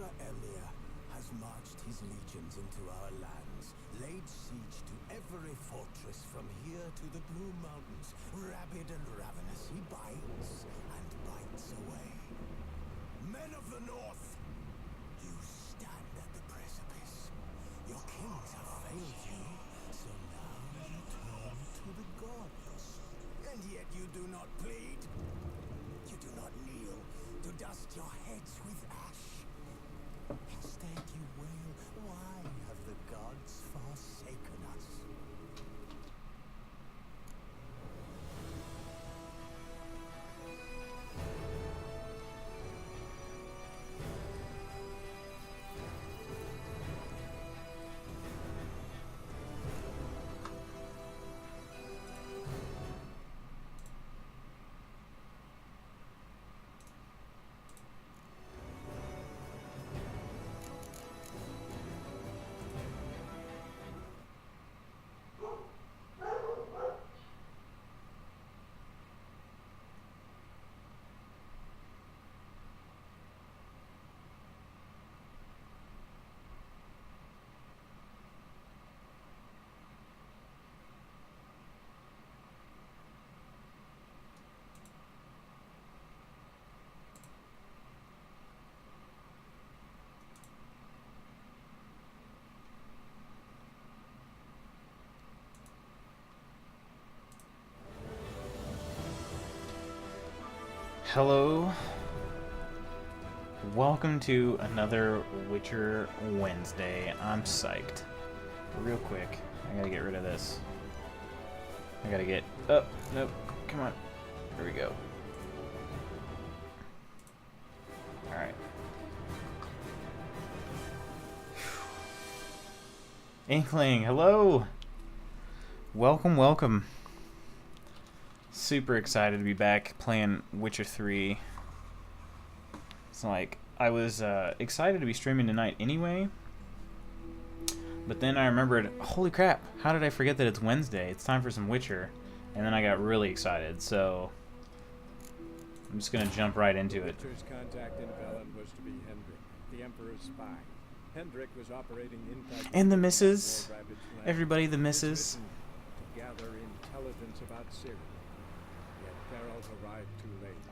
Emir has marched his legions into our lands, laid siege to every fortress from here to the Blue Mountains. Rabid and ravenous, he bites and bites away. Men of the North, you stand at the precipice. Your kings have failed you, so now you turn to the gods. And yet you do not plead. You do not kneel to dust your heads with ash. Instead you wail, why have the gods forsaken us? Hello, welcome to another Witcher Wednesday. I'm psyched. But real quick, I gotta get rid of this. I gotta get, oh, nope, come on, there we go. Alright. Inkling, hello! Welcome, welcome. Super excited to be back playing Witcher 3. It's like, I was excited to be streaming tonight anyway, but then I remembered, holy crap, how did I forget that it's Wednesday? It's time for some Witcher. And then I got really excited, so I'm just going to jump right into it. Witcher's contact in Velen was to be Hendrik, the Emperor's spy. Hendrik was operating incognito. And the missus, everybody the missus. To gather intelligence about Ciri. Geralt arrived too late.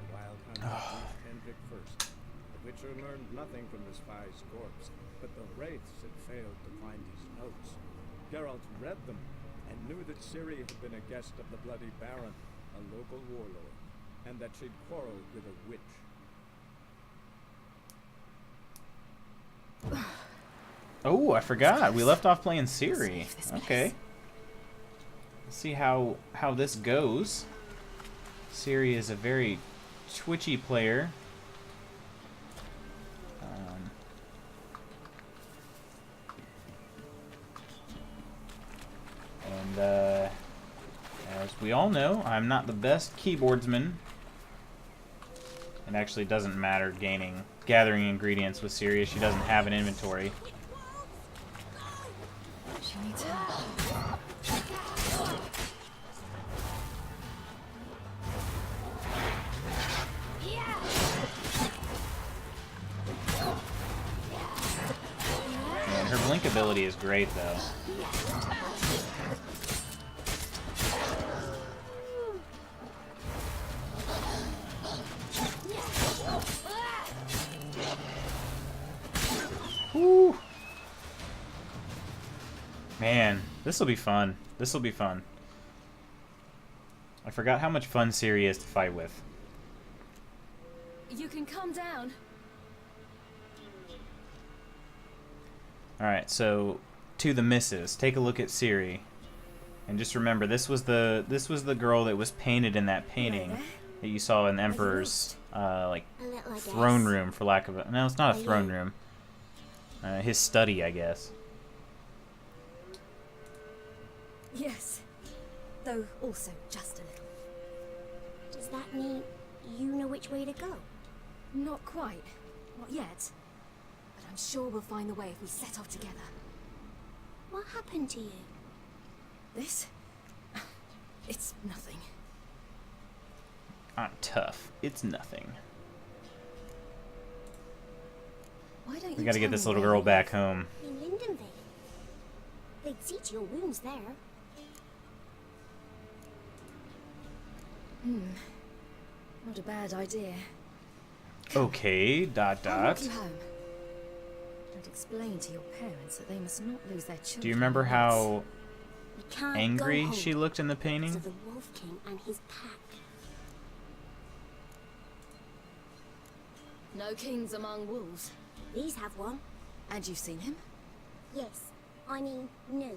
The Wild Hunt reached Hendrik first. The Witcher learned nothing from the spy's corpse, but the Wraiths had failed to find his notes. Geralt read them and knew that Ciri had been a guest of the Bloody Baron, a local warlord, and that she'd quarreled with a witch. Oh, I forgot. We left off playing Ciri. Okay. Let's see how this goes. Ciri is a very twitchy player. And as we all know, I'm not the best keyboardsman. It actually doesn't matter gathering ingredients with Ciri. She doesn't have an inventory. She needs help. And her blink ability is great, though. Woo! Man, this will be fun. This will be fun. I forgot how much fun Ciri is to fight with. You can calm down. Alright, so to the missus, take a look at Ciri. And just remember, this was the girl that was painted in that painting that you saw in the Emperor's throne room, for lack of a... No, it's not a throne room. His study, I guess. Yes, though also just a little. Does that mean you know which way to go? Not quite. Not yet. But I'm sure we'll find the way if we set off together. What happened to you? This? It's nothing. I'm tough. It's nothing. Why don't We you gotta get tell this me little where girl you back live? home. In Lindenvale. They'd see to your wounds there. Not a bad idea. Okay, dot I'll walk dot. you home. And explain to your parents that they must not lose their children. Do you remember how We can't angry go home she looked in the to painting? the Wolf King and his pack. No kings among wolves. These have one. And you've seen him? Yes. I mean, no.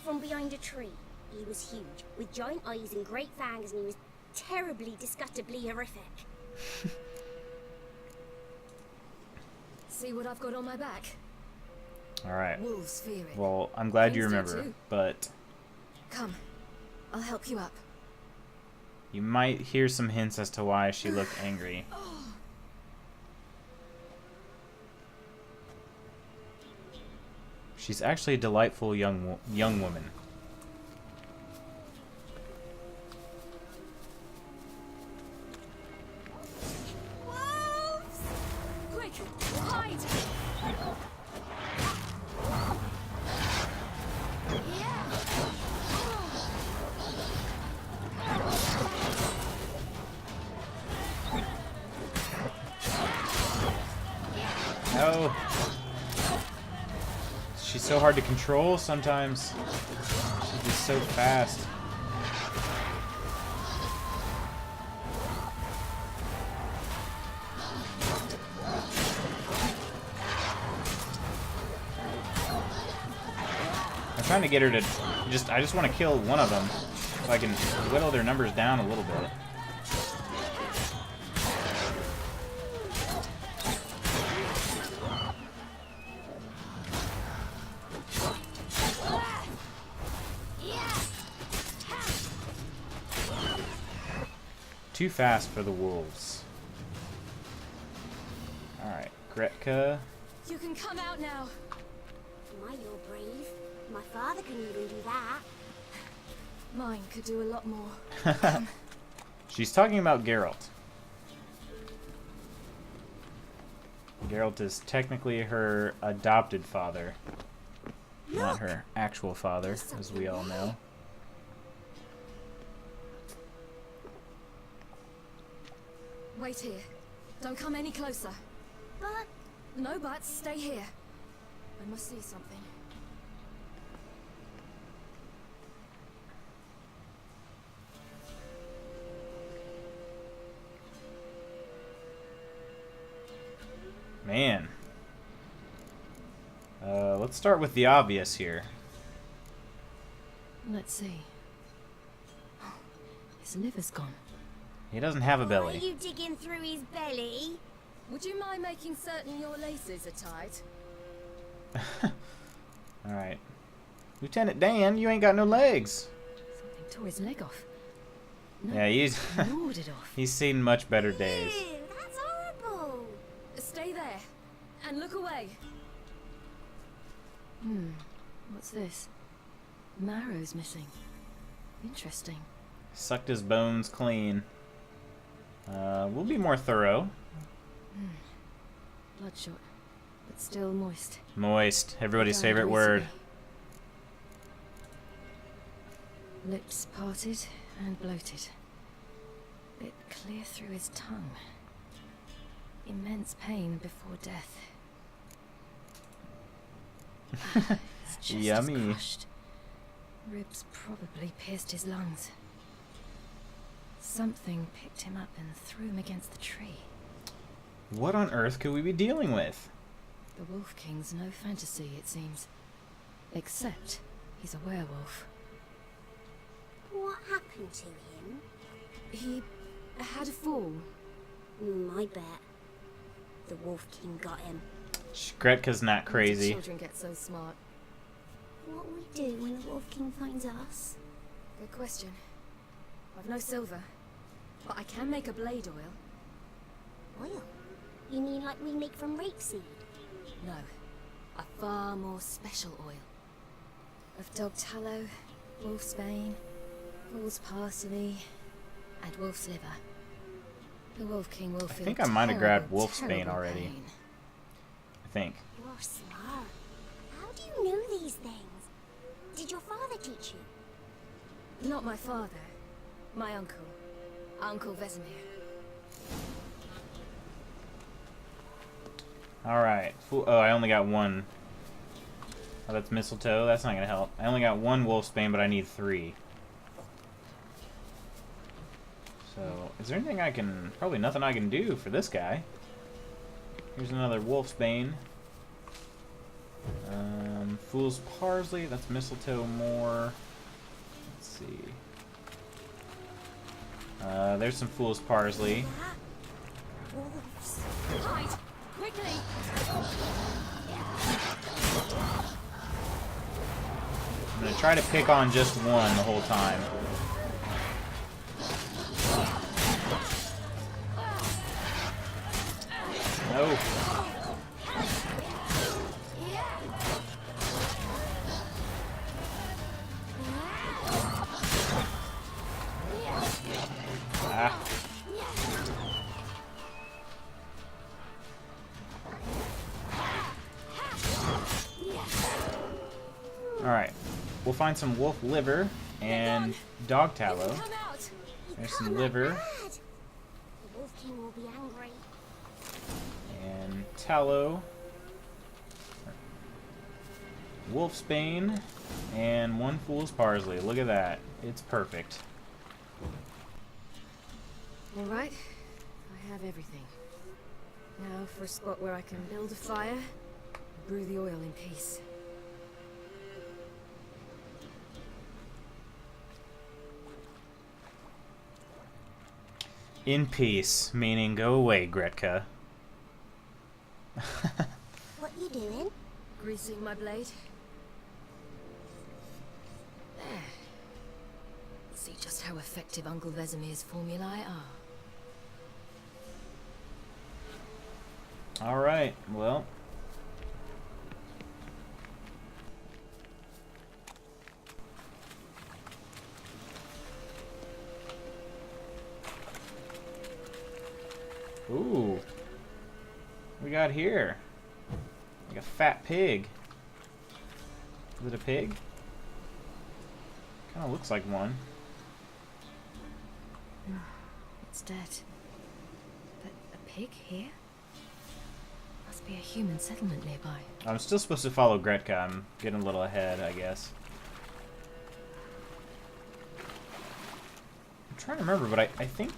From behind a tree. He was huge, with giant eyes and great fangs, and he was terribly, disgustingly horrific. See what I've got on my back? Alright. Wolves fear it. Well, I'm glad you Kings do remember, too. but Come, I'll help you up. you might hear some hints as to why she looked angry. She's actually a delightful young woman. Wolves! Quick, hide! No. She's so hard to control sometimes. She's just so fast. I'm trying to get her to I just want to kill one of them so I can whittle their numbers down a little bit. Too fast for the wolves. Alright, Gretka. You can come out now. My, you're brave. My father can even do that. Mine could do a lot more. She's talking about Geralt. Geralt is technically her adopted father, not her actual father, as we all know. Wait here. Don't come any closer. But No buts, stay here. I must see something. Man. Let's start with the obvious here. Let's see. His liver's gone. He doesn't have a are belly. you digging through his belly? Would you mind making certain your laces are tight? Alright. Lieutenant Dan, you ain't got no legs. Something tore his leg off. No, Yeah, he's gnawed it off. he's seen much better days. Ew, that's horrible. Stay there and look away. What's this? Marrow's missing. Interesting. Sucked his bones clean. We'll be more thorough. Bloodshot, but still moist. Moist. Everybody's Died favorite word. recently. Lips parted and bloated. Bit clear through his tongue. Immense pain before death. His chest is Yummy. crushed. Ribs probably pierced his lungs. Something picked him up and threw him against the tree. What on earth could we be dealing with? The Wolf King's no fantasy, it seems. Except he's a werewolf. What happened to him? He had a fall. I bet. The Wolf King got him. Gretka's not When did crazy. children get so smart? What will we do when the Wolf King finds us? Good question. I've no silver, but I can make a blade oil. Oil? You mean like we make from rapeseed? No, a far more special oil. Of dog tallow, wolf's bane, fool's parsley, and wolf's liver. The Wolf King will feel think I might have grabbed terrible, wolf's bane terrible already. pain. I think. You're smart. How do you know these things? Did your father teach you? Not my father. My uncle. Uncle Vesemir. Alright. Oh, I only got one. Oh, that's mistletoe. That's not going to help. I only got one wolfsbane, but I need 3. So, is there anything I can... Probably nothing I can do for this guy. Here's another wolfsbane. Fool's parsley. That's mistletoe more. Let's see. There's some fool's parsley. Wolves. Hide! Quickly! I'm gonna try to pick on just one the whole time. No. Ah. Alright. We'll find some wolf liver and dog tallow. Come out! There's some liver Bad. The Wolf King will be angry. and tallow. Wolfsbane and 1 fool's parsley. Look at that. It's perfect. Alright. I have everything. Now for a spot where I can build a fire, brew the oil in peace. In peace, meaning go away, Gretka. What you doing? Greasing my blade. There. See just how effective Uncle Vesemir's formulae are. Alright, well. Ooh. What we got here? Like a fat pig. Is it a pig? Kinda looks like one. It's dead. But a pig here? Must be a human settlement nearby. I'm still supposed to follow Gretka. I'm getting a little ahead, I guess. I'm trying to remember, but I think...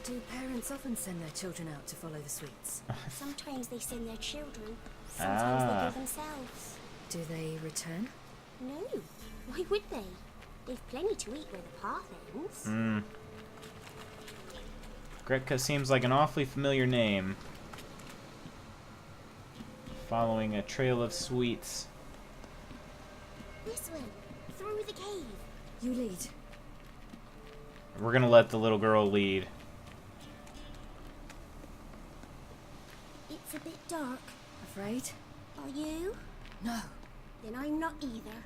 Do parents often send their children out to follow the sweets? Sometimes they send their children. Sometimes they go themselves. Do they return? No. Why would they? They've plenty to eat where the path ends. Hmm. Gretka seems like an awfully familiar name. Following a trail of sweets. This way. Through the cave. You lead. We're gonna let the little girl lead. It's a bit dark. Afraid? Are you? No. Then I'm not either.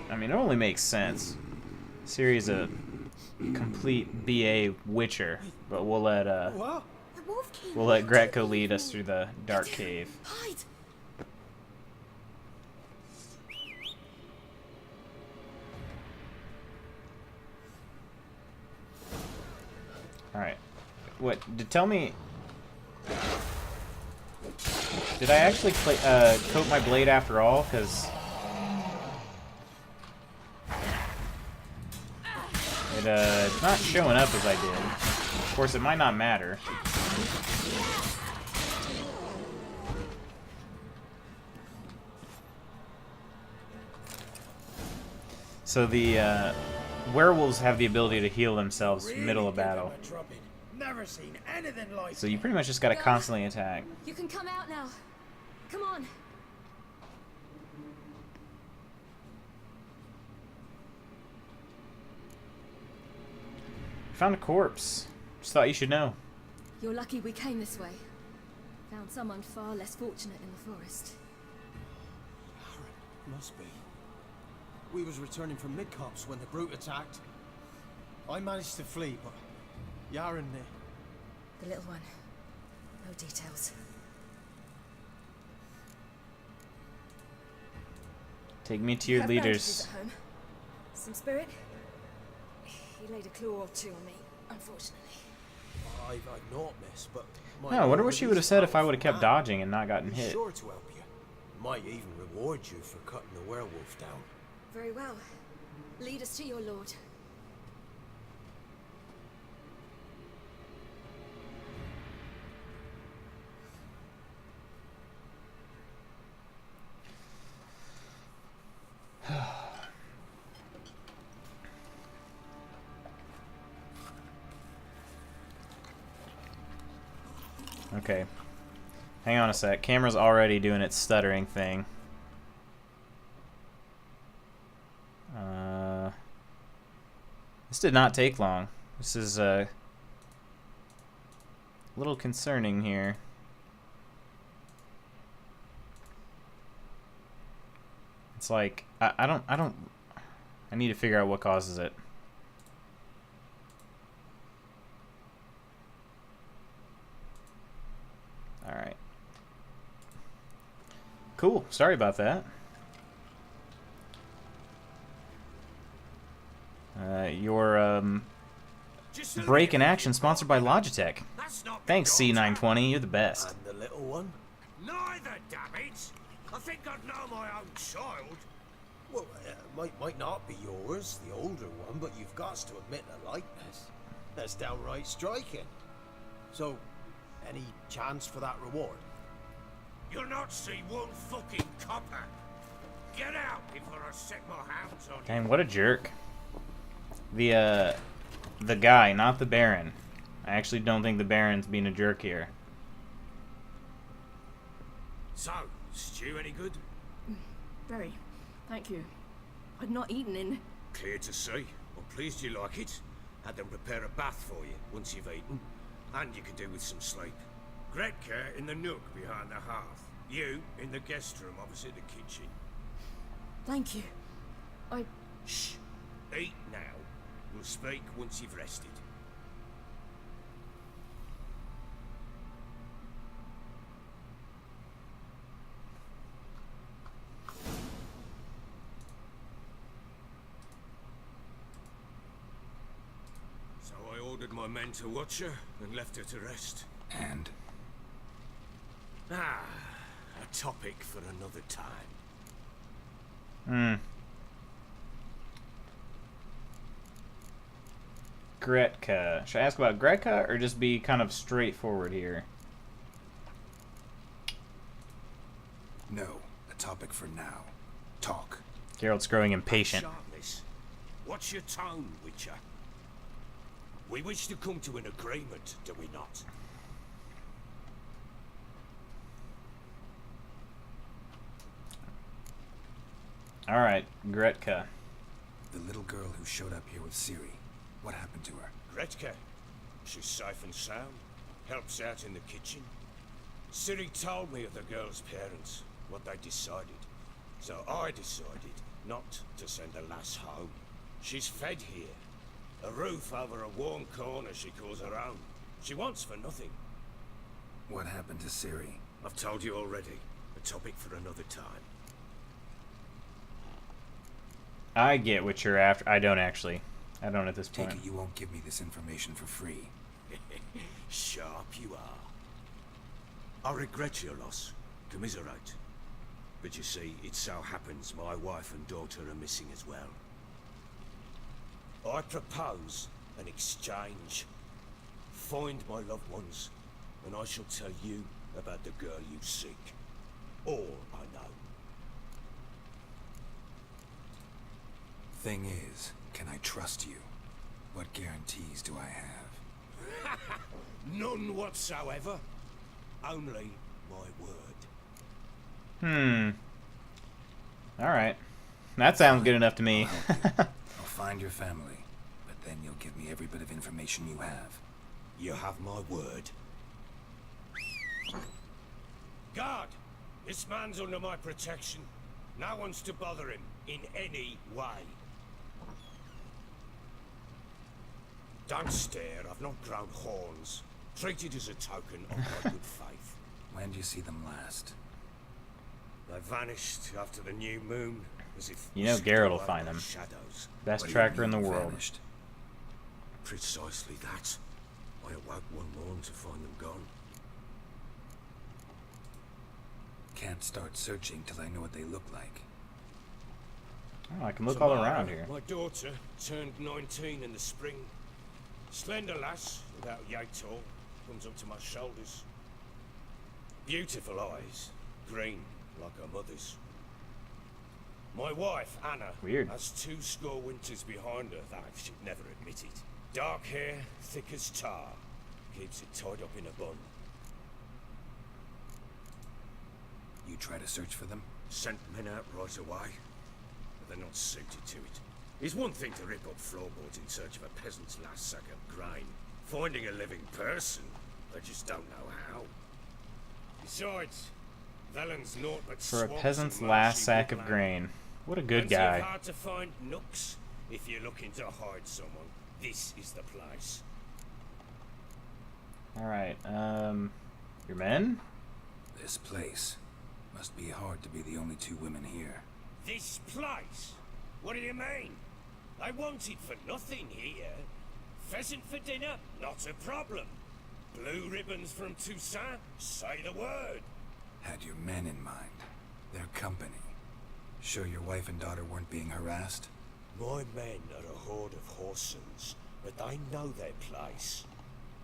I mean, it only makes sense. Series of complete BA Witcher, but we'll let The Wolf King. we'll let Gretka lead us through the dark cave. Hide! All right. What? Tell me. Did I actually coat my blade after all? Because it's not showing up as I did. Of course, it might not matter. So the werewolves have the ability to heal themselves middle of battle. Never seen anything like So you pretty much just gotta constantly attack. You can come out now. Come on. Found a corpse. Just thought you should know. You're lucky we came this way. Found someone far less fortunate in the forest. Must be. We was returning from Midcops when the brute attacked. I managed to flee, but Yaren, The little one. No details. Take me to your Have leaders. bandages at home. Some spirit? He laid a claw or two on me, unfortunately. I've not, miss, but... No, I wonder what she would have said if I would have kept dodging and not gotten He's hit. sure to help you. Might even reward you for cutting the werewolf down. Very well. Lead us to your lord. Okay. Hang on a sec. Camera's already doing its stuttering thing. This did not take long. This is a little concerning here. It's like I need to figure out what causes it. All right. Cool. Sorry about that. Your break in action sponsored by Logitech. Thanks, C920. You're the best. And the little one? Neither, damn it! I think I'd know my own child. Well, might not be yours, the older one, but you've got to admit the likeness. That's downright striking. So, any chance for that reward? You'll not see one fucking copper. Get out before I set my hands on you. Dang, what a jerk. The guy, not the Baron. I actually don't think the Baron's being a jerk here. So, stew any good? Very. Thank you. I'd not eaten in... Clear to see. I'm pleased you like it. Had them prepare a bath for you once you've eaten. And you could do with some sleep. Gretka in the nook behind the hearth. You in the guest room opposite the kitchen. Thank you. Shh. Eat now. We'll speak once you've rested. So I ordered my men to watch her and left her to rest. And? Ah, a topic for another time. Gretka. Should I ask about Gretka or just be kind of straightforward here? No, a topic for now. Talk. Geralt's growing impatient. Sharpness. What's your tone, Witcher? We wish to come to an agreement, do we not? Alright, Gretka. The little girl who showed up here with Ciri. What happened to her? Gretka. She's safe and sound. Helps out in the kitchen. Ciri told me of the girl's parents, what they decided. So I decided not to send the lass home. She's fed here. A roof over a warm corner she calls her own. She wants for nothing. What happened to Ciri? I've told you already. A topic for another time. I get what you're after. I don't actually. I don't at this Take point. it you won't give me this information for free. Sharp you are. I regret your loss. Commiserate. But you see, it so happens my wife and daughter are missing as well. I propose an exchange. Find my loved ones, and I shall tell you about the girl you seek. All I know. Thing is, can I trust you? What guarantees do I have? None whatsoever. Only my word. Alright. That sounds good enough to me. I'll find your family, but then you'll give me every bit of information you have. You have my word. Guard! This man's under my protection. No one's to bother him in any way. Don't stare, I've not grown horns. Treat it as a token of my good faith. When did you see them last? They vanished after the new moon, as if You know whisked Garrett will away find by them. shadows. Best What do you tracker in the mean world. vanished? Precisely that. I awoke one morning to find them gone. Can't start searching till I know what they look like. Oh, I can look all Tamara, around here. My daughter turned 19 in the spring. Slender lass, about yay tall, comes up to my shoulders. Beautiful eyes, green like her mother's. My wife, Anna, Weird. has 2 score winters behind her, though she'd never admit it. Dark hair, thick as tar, keeps it tied up in a bun. You try to search for them? Sent men out right away, but they're not suited to it. It's one thing to rip up floorboards in search of a peasant's last sack of grain. Finding a living person, they just don't know how. Besides, Velen's naught but For a swamps peasant's and last marshy sack of woodland. grain. What a good Plenty of guy. hard to find nooks if you're looking to hide someone. This is the place. Alright, your men? This place. Must be hard to be the only 2 women here. This place? What do you mean? I want it for nothing here. Pheasant for dinner? Not a problem. Blue ribbons from Toussaint? Say the word. Had your men in mind. Their company. Sure your wife and daughter weren't being harassed? My men are a horde of horsens, but they know their place.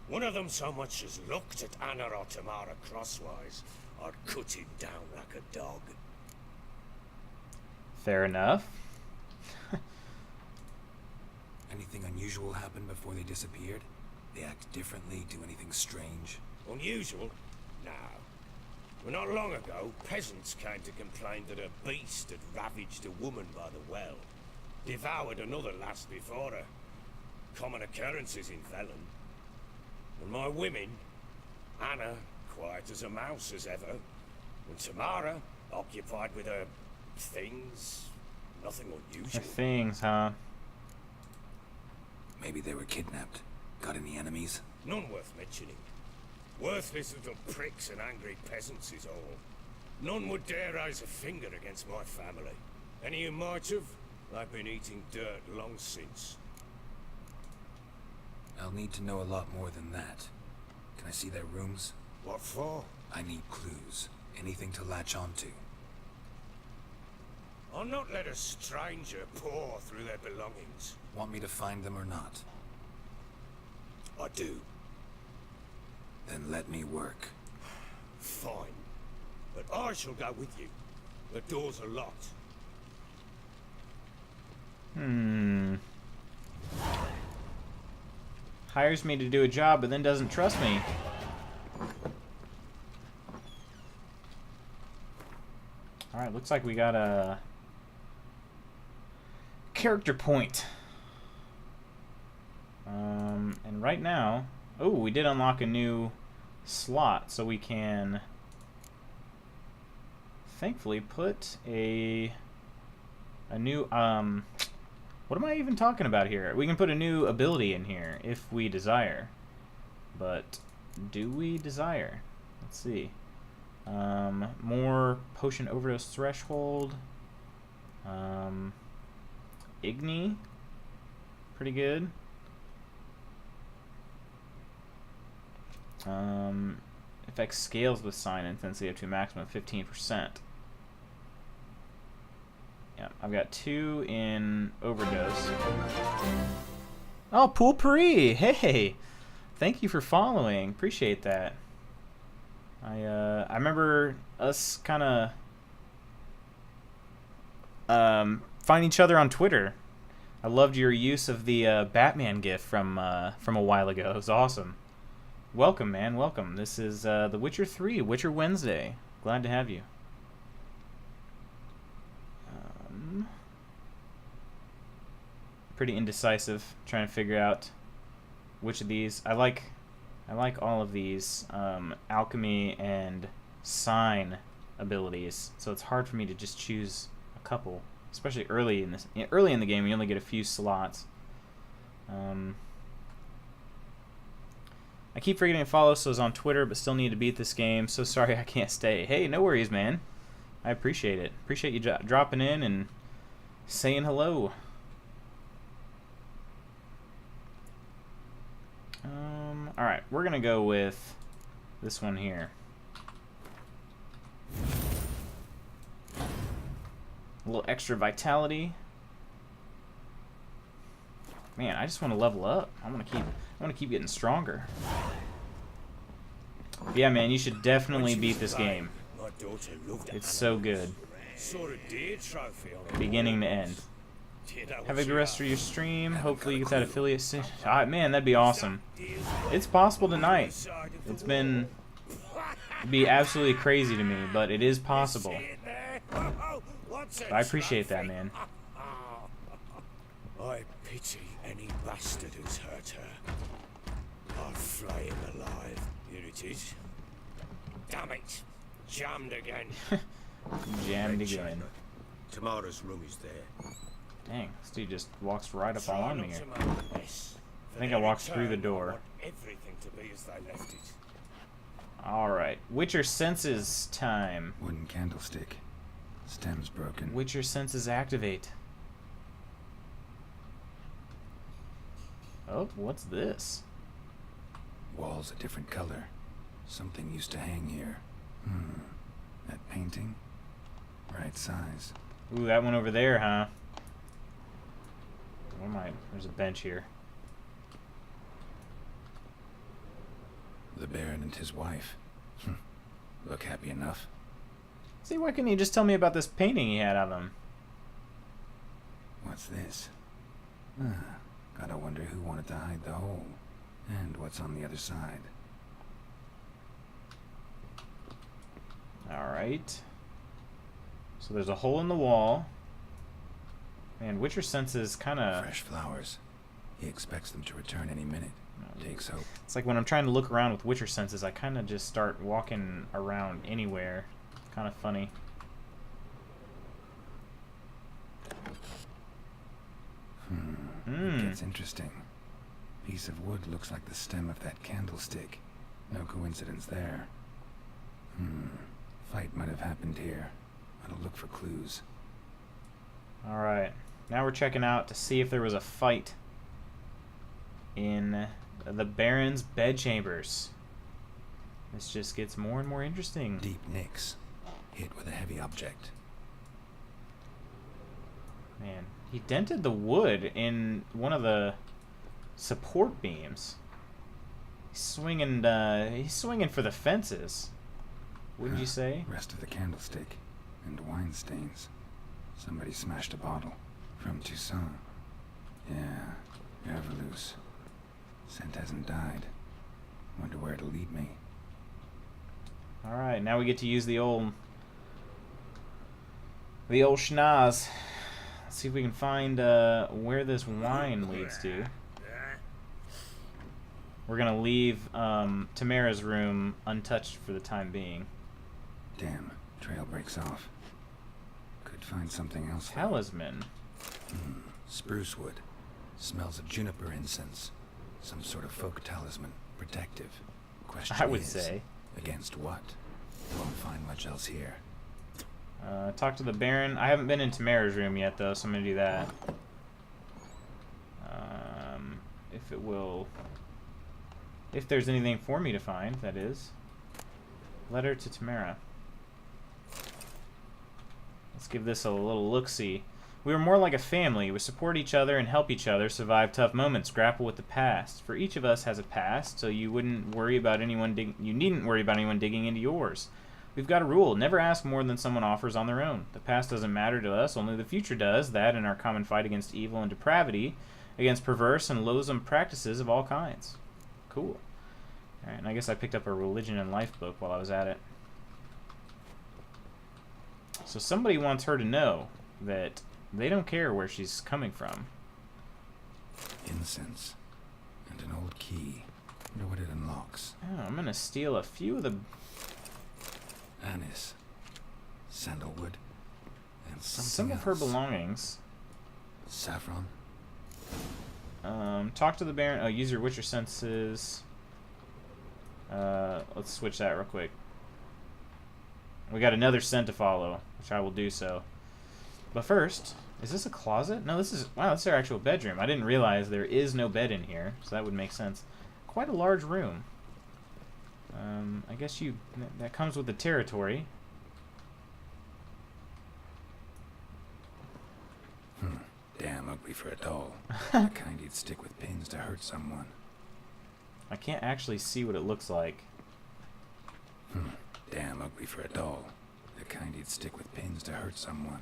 One of them so much as looked at Anna or Tamara crosswise, I'd cut him down like a dog. Fair enough. Anything unusual happen before they disappeared? They act differently, do anything strange? Unusual? No. Well, not long ago, peasants came to complain that a beast had ravaged a woman by the well. Devoured another lass before her. Common occurrences in Velen. And my women, Anna, quiet as a mouse as ever, and Tamara, occupied with her things. Nothing The unusual. things, huh? Maybe they were kidnapped. Got any enemies? None worth mentioning. Worthless little pricks and angry peasants is all. None would dare raise a finger against my family. Any who might have, they've been eating dirt long since. I'll need to know a lot more than that. Can I see their rooms? What for? I need clues. Anything to latch onto. I'll not let a stranger pour through their belongings. Want me to find them or not? I do. Then let me work. Fine. But I shall go with you. The doors are locked. Hires me to do a job, but then doesn't trust me. Alright, looks like we got a character point. And right now, oh, we did unlock a new slot, so we can thankfully put a new, what am I even talking about here? We can put a new ability in here if we desire. But do we desire? Let's see. More potion overdose threshold. Igni. Pretty good. Affects scales with sign intensity up to a maximum of 15%. Yeah, I've got 2 in overdose. Oh, Pool Puri! Hey! Thank you for following. Appreciate that. I remember us kind of find each other on Twitter. I loved your use of the Batman gif from a while ago. It was awesome. Welcome, man. Welcome. This is The Witcher 3, Witcher Wednesday. Glad to have you. Pretty indecisive, trying to figure out which of these. I like all of these alchemy and sign abilities, so it's hard for me to just choose a couple, especially early in the game. You only get a few slots. I keep forgetting to follow So's on Twitter, but still need to beat this game. So sorry I can't stay. Hey, no worries, man. I appreciate it. Appreciate you dropping in and saying hello. Alright, we're going to go with this one here. A little extra vitality. Man, I just want to level up. I want to keep getting stronger. Yeah, man, you should definitely beat this game. It's so good. Beginning to end. Have a good rest of your stream. Hopefully you get that affiliate soon. Ah, man, that'd be awesome. It's possible tonight. It'd be absolutely crazy to me, but it is possible. I appreciate that, man. I pity any bastard who's hurt her. I'll flay him alive. Here it is. Damn it! Jammed again. Jammed again. Tamara's room is there. Dang, this dude just walks right up on me here. I think I walked through the door. Everything to be as they left it. Alright, Witcher senses time. Wooden candlestick. Stem's broken. Witcher senses activate. Oh, what's this? Walls a different color. Something used to hang here. That painting? Right size. Ooh, that one over there, huh? Where am I? There's a bench here. The Baron and his wife. Look happy enough. See, why couldn't you just tell me about this painting he had of him? What's this? Gotta wonder who wanted to hide the hole. And what's on the other side. Alright. So there's a hole in the wall. Man, Witcher senses kind of... Fresh flowers. He expects them to return any minute. Takes hope. It's like when I'm trying to look around with Witcher senses, I kind of just start walking around anywhere. It's kind of funny. It gets interesting. Piece of wood looks like the stem of that candlestick. No coincidence there. Fight might have happened here. I'll look for clues. Alright. Now we're checking out to see if there was a fight in the Baron's bedchambers. This just gets more and more interesting. Deep nicks. Hit with a heavy object. Man, he dented the wood in one of the support beams. He's swinging for the fences. Wouldn't you say? Rest of the candlestick and wine stains. Somebody smashed a bottle from Toussaint. Yeah, Everloose. Scent hasn't died. Wonder where it'll lead me. Alright, now we get to use the old schnoz. Let's see if we can find where this wine leads to. We're gonna leave Tamara's room untouched for the time being. Damn, trail breaks off. Could find something else. Talisman. Spruce wood. Smells of juniper incense. Some sort of folk talisman. Protective. Question I would is, say. Against what? Won't find much else here. Talk to the Baron. I haven't been in Tamara's room yet, though, so I'm gonna do that. If there's anything for me to find, that is. Letter to Tamara. Let's give this a little look-see. We were more like a family. We support each other and help each other survive tough moments, grapple with the past. For each of us has a past, so you needn't worry about anyone digging into yours. We've got a rule: never ask more than someone offers on their own. The past doesn't matter to us, only the future does. That and our common fight against evil and depravity, against perverse and loathsome practices of all kinds. Cool. Alright, and I guess I picked up a religion and life book while I was at it. So somebody wants her to know that they don't care where she's coming from. Incense. And an old key. Wonder what it unlocks. Oh, I'm gonna steal a few of the... Anise. Sandalwood. And some something of her else. belongings. Saffron. Talk to the Baron. Oh, use your Witcher senses. Let's switch that real quick. We got another scent to follow, which I will do so. But first, is this a closet? No, this is... Wow, this is our actual bedroom. I didn't realize there is no bed in here, so that would make sense. Quite a large room. I guess that comes with the territory. Damn ugly for a doll. The kind you'd stick with pins to hurt someone. I can't actually see what it looks like. Damn ugly for a doll. The kind you'd stick with pins to hurt someone.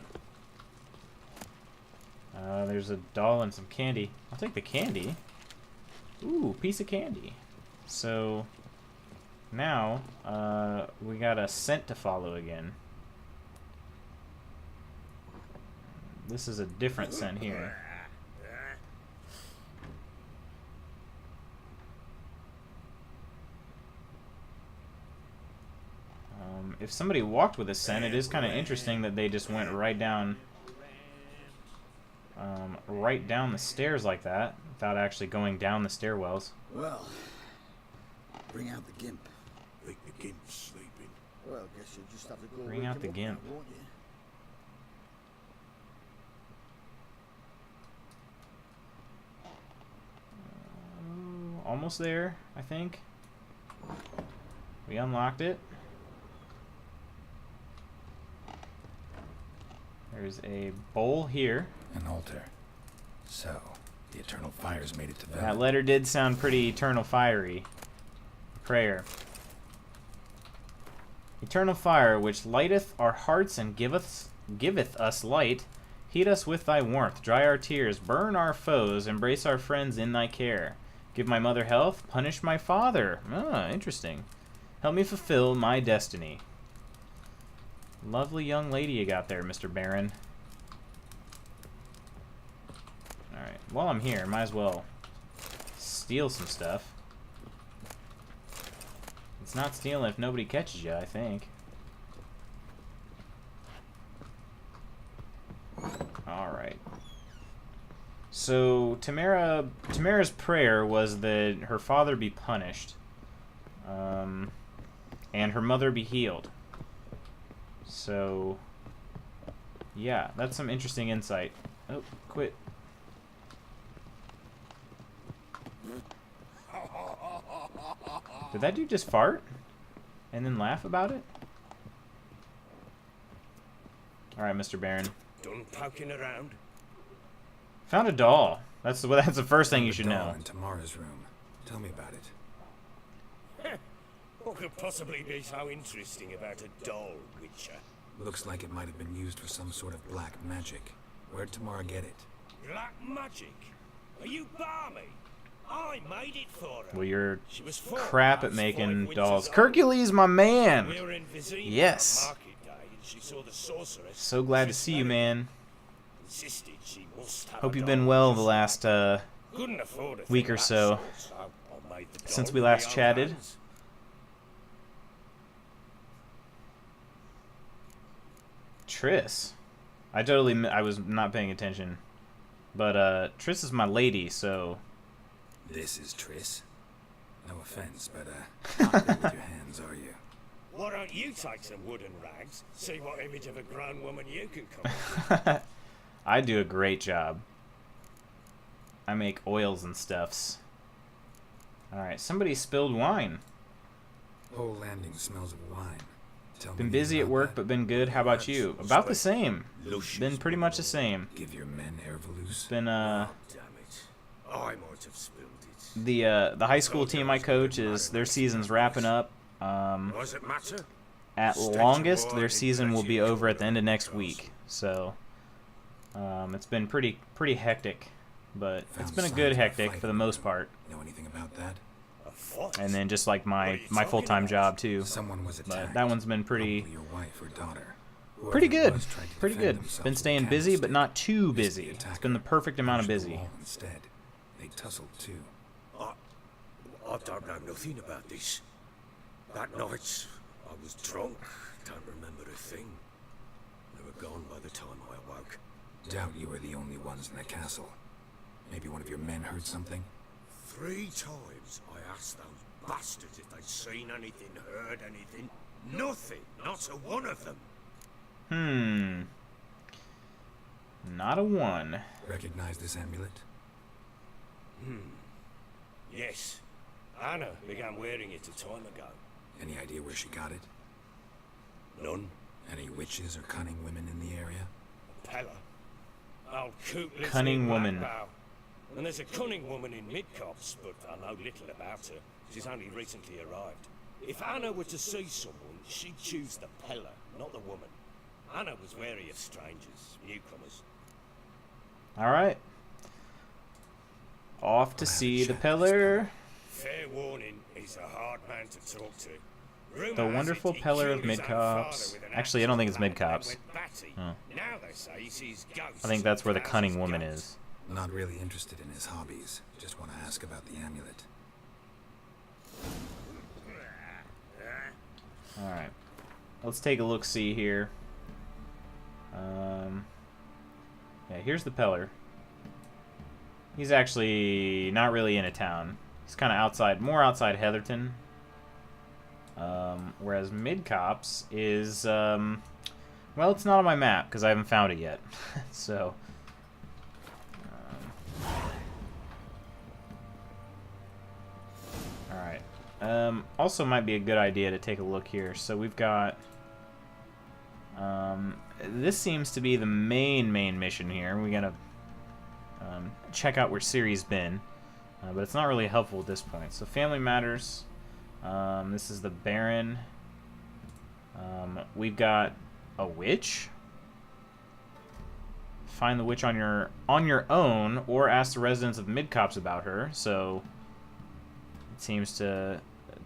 There's a doll and some candy. I'll take the candy. Ooh, piece of candy. So, now, we got a scent to follow again. This is a different scent here. If somebody walked with a scent, it is kind of interesting that they just went right down the stairs like that without actually going down the stairwells. Well, bring out the gimp. Think the gimp's sleeping. Well, guess you'll just have to go Bring out the wake him gimp. up now, won't you? Almost there, I think. We unlocked it. There's a bowl here. An altar. So, the eternal fires made it to That Velen. letter did sound pretty eternal fiery. Prayer. Eternal fire, which lighteth our hearts and giveth us light, heat us with thy warmth, dry our tears, burn our foes, embrace our friends in thy care. Give my mother health, punish my father. Ah, interesting. Help me fulfill my destiny. Lovely young lady you got there, Mr. Baron. Alright, while I'm here, might as well steal some stuff. It's not stealing if nobody catches you, I think. Alright. So, Tamara's prayer was that her father be punished. And her mother be healed. So, yeah, that's some interesting insight. Oh, quit. Did that dude just fart? And then laugh about it? Alright, Mr. Baron. Done poking around? Found a doll. That's the first thing you should know. In Tamara's room. Tell me about it. What could possibly be so interesting about a doll, Witcher? Looks like it might have been used for some sort of black magic. Where'd Tamara get it? Black magic? Are you balmy? I made it for her. Well, you're She was crap at making 5 winters dolls. old. Hercules, my man! We were in Vizima Yes. on market day, and she saw the sorceress. So glad to Triss see you, married. man. Insisted she must have Hope a you've doll been well just the like last her. Couldn't afford a week thing or of that so. sort, I made the doll Since we with last my own chatted. hands. Triss. I was not paying attention. But, Triss is my lady, so... This is Triss. No offense, but, not good with your hands, are you? Why don't you take some wooden rags, see what image of a grown woman you can come up with? I do a great job. I make oils and stuffs. Alright, somebody spilled wine. Whole landing smells of wine. Tell Been me busy at about work, that. but been good. How about you? About the same. Been pretty much the same. Give your men Ervalus. Been, Damn it. I might have spilled it. the high school team I coach is, their season's wrapping up. Does it matter? At longest, their season will be over at the end of next week. So, it's been pretty hectic, but it's been a good hectic for the most part. Know anything about that? A fight? And then just like What are my you talking full-time about? job too. Someone was attacked. But that one's been pretty Probably your wife or daughter. pretty Whoever it good. was tried to Pretty defend good. themselves Been with staying a busy, but candlestick. not too Missed the busy. It's attacker. been the perfect amount of Pushed the busy. wall instead. They tussled too. I don't know nothing about this. That night, I was drunk. Don't remember a thing. They were gone by the time I awoke. Doubt you were the only ones in the castle. Maybe one of your men heard something? 3 times I asked those bastards if they'd seen anything, heard anything. Nothing. Not a one of them. Not a one. Recognize this amulet? Yes. Anna began wearing it a time ago. Any idea where she got it? None. Any witches or cunning women in the area? Pella. Old Coot lives Cunning near woman. Blackbow. And there's a cunning woman in Midcops, but I know little about her. She's only recently arrived. If Anna were to see someone, she'd choose the Pella, not the woman. Anna was wary of strangers, newcomers. Alright. Off to see the pillar. Fair warning, he's a hard man to talk to. The wonderful Pillar of Midcops. Actually, I don't think it's Midcops. Oh. I think that's where the cunning woman is. Not really interested in his hobbies. Just want to ask about the amulet. Alright. Let's take a look-see here. Yeah, here's the Pillar. He's actually not really in a town. He's kind of outside, more outside Heatherton. Whereas Midcops is, well, it's not on my map because I haven't found it yet. So, alright. Also might be a good idea to take a look here. So we've got, this seems to be the main mission here. We gotta check out where Ciri's been. But it's not really helpful at this point. So Family Matters. This is the Baron. We've got a witch. Find the witch on your own, or ask the residents of Midcops about her. So it seems to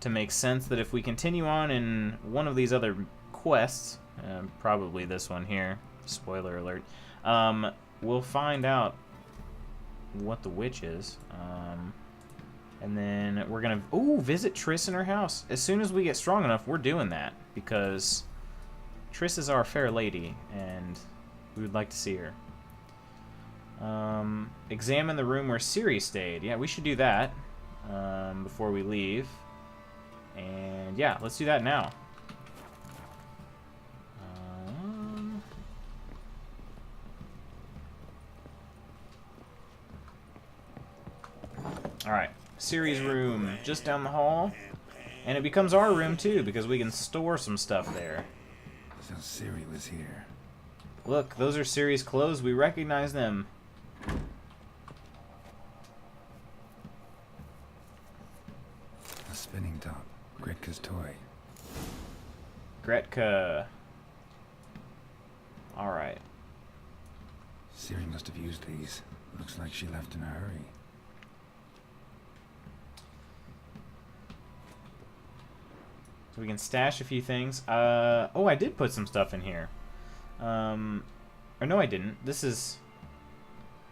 make sense that if we continue on in one of these other quests, probably this one here. Spoiler alert. We'll find out what the witch is. And then we're gonna visit Triss in her house. As soon as we get strong enough, we're doing that because Triss is our fair lady, and we would like to see her. Examine the room where Ciri stayed. Yeah, we should do that before we leave. And yeah, let's do that now. Alright, Ciri's room, just down the hall. And it becomes our room, too, because we can store some stuff there. So Ciri was here. Look, those are Ciri's clothes. We recognize them. A spinning top. Gretka's toy. Gretka. Alright. Ciri must have used these. Looks like she left in a hurry. So we can stash a few things. Oh, I did put some stuff in here. Or no, I didn't. This is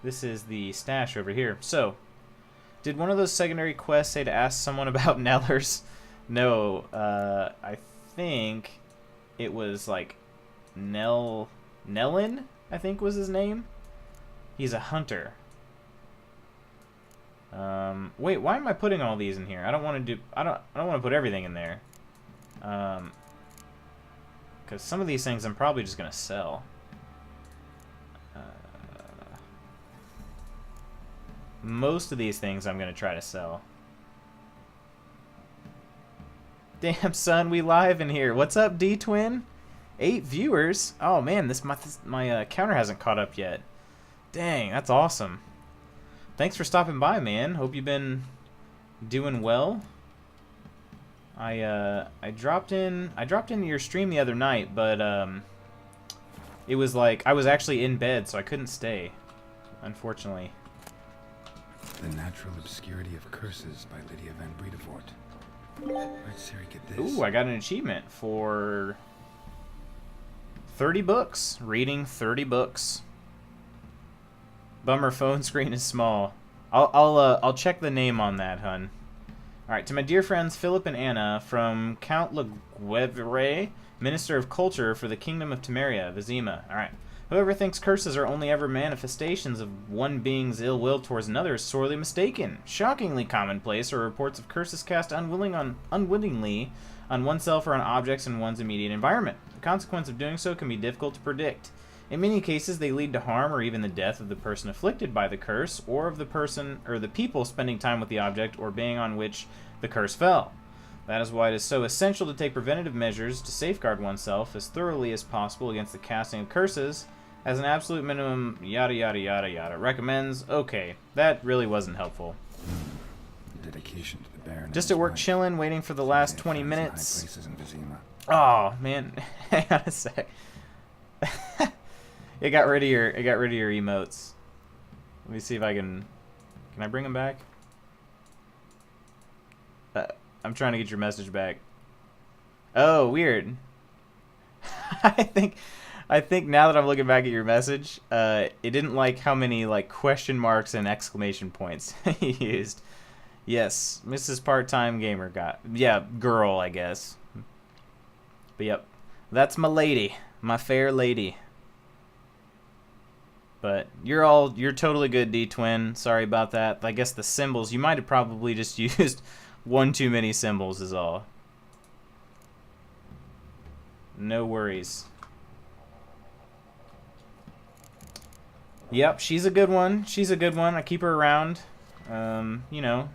the stash over here. So, did one of those secondary quests say to ask someone about Nellers? No, I think it was like Nellin, I think was his name. He's a hunter. Wait, why am I putting all these in here? I don't want to do. I don't want to put everything in there. Because some of these things I'm probably just gonna sell. Most of these things I'm gonna try to sell. Damn, son, we live in here. What's up, D-Twin? 8 viewers. Oh man, my counter hasn't caught up yet. Dang, that's awesome. Thanks for stopping by, man. Hope you've been doing well. I dropped into your stream the other night, but it was like I was actually in bed, so I couldn't stay, unfortunately. The Natural Obscurity of Curses by Lydia Van Bredevoort. Where'd Ciri get this? Ooh, I got an achievement for 30 books. Reading 30 books. Bummer, phone screen is small. I'll check the name on that, hun. Alright, to my dear friends Philip and Anna from Count Le Guevre, Minister of Culture for the Kingdom of Temeria, Vizima. Alright. Whoever thinks curses are only ever manifestations of one being's ill will towards another is sorely mistaken. Shockingly commonplace are reports of curses cast unwittingly on oneself or on objects in one's immediate environment. The consequence of doing so can be difficult to predict. In many cases, they lead to harm or even the death of the person afflicted by the curse, or of the person or the people spending time with the object or being on which the curse fell. That is why it is so essential to take preventative measures to safeguard oneself as thoroughly as possible against the casting of curses. As an absolute minimum, yada yada yada yada. Recommends. Okay, that really wasn't helpful. Dedication to the Baron. Just at work chilling, waiting for the last 20 minutes. Oh man, hang on a sec. It got rid of your emotes. Let me see if I can I bring them back? I'm trying to get your message back. Oh, weird. I think now that I'm looking back at your message, it didn't like how many like question marks and exclamation points you used. Yes, Mrs. Part-Time Gamer got. Yeah, girl, I guess. But yep. That's my lady, my fair lady. But you're totally good, D-Twin. Sorry about that. I guess the symbols, you might have probably just used one too many symbols is all. No worries. Yep, she's a good one. She's a good one. I keep her around. You know.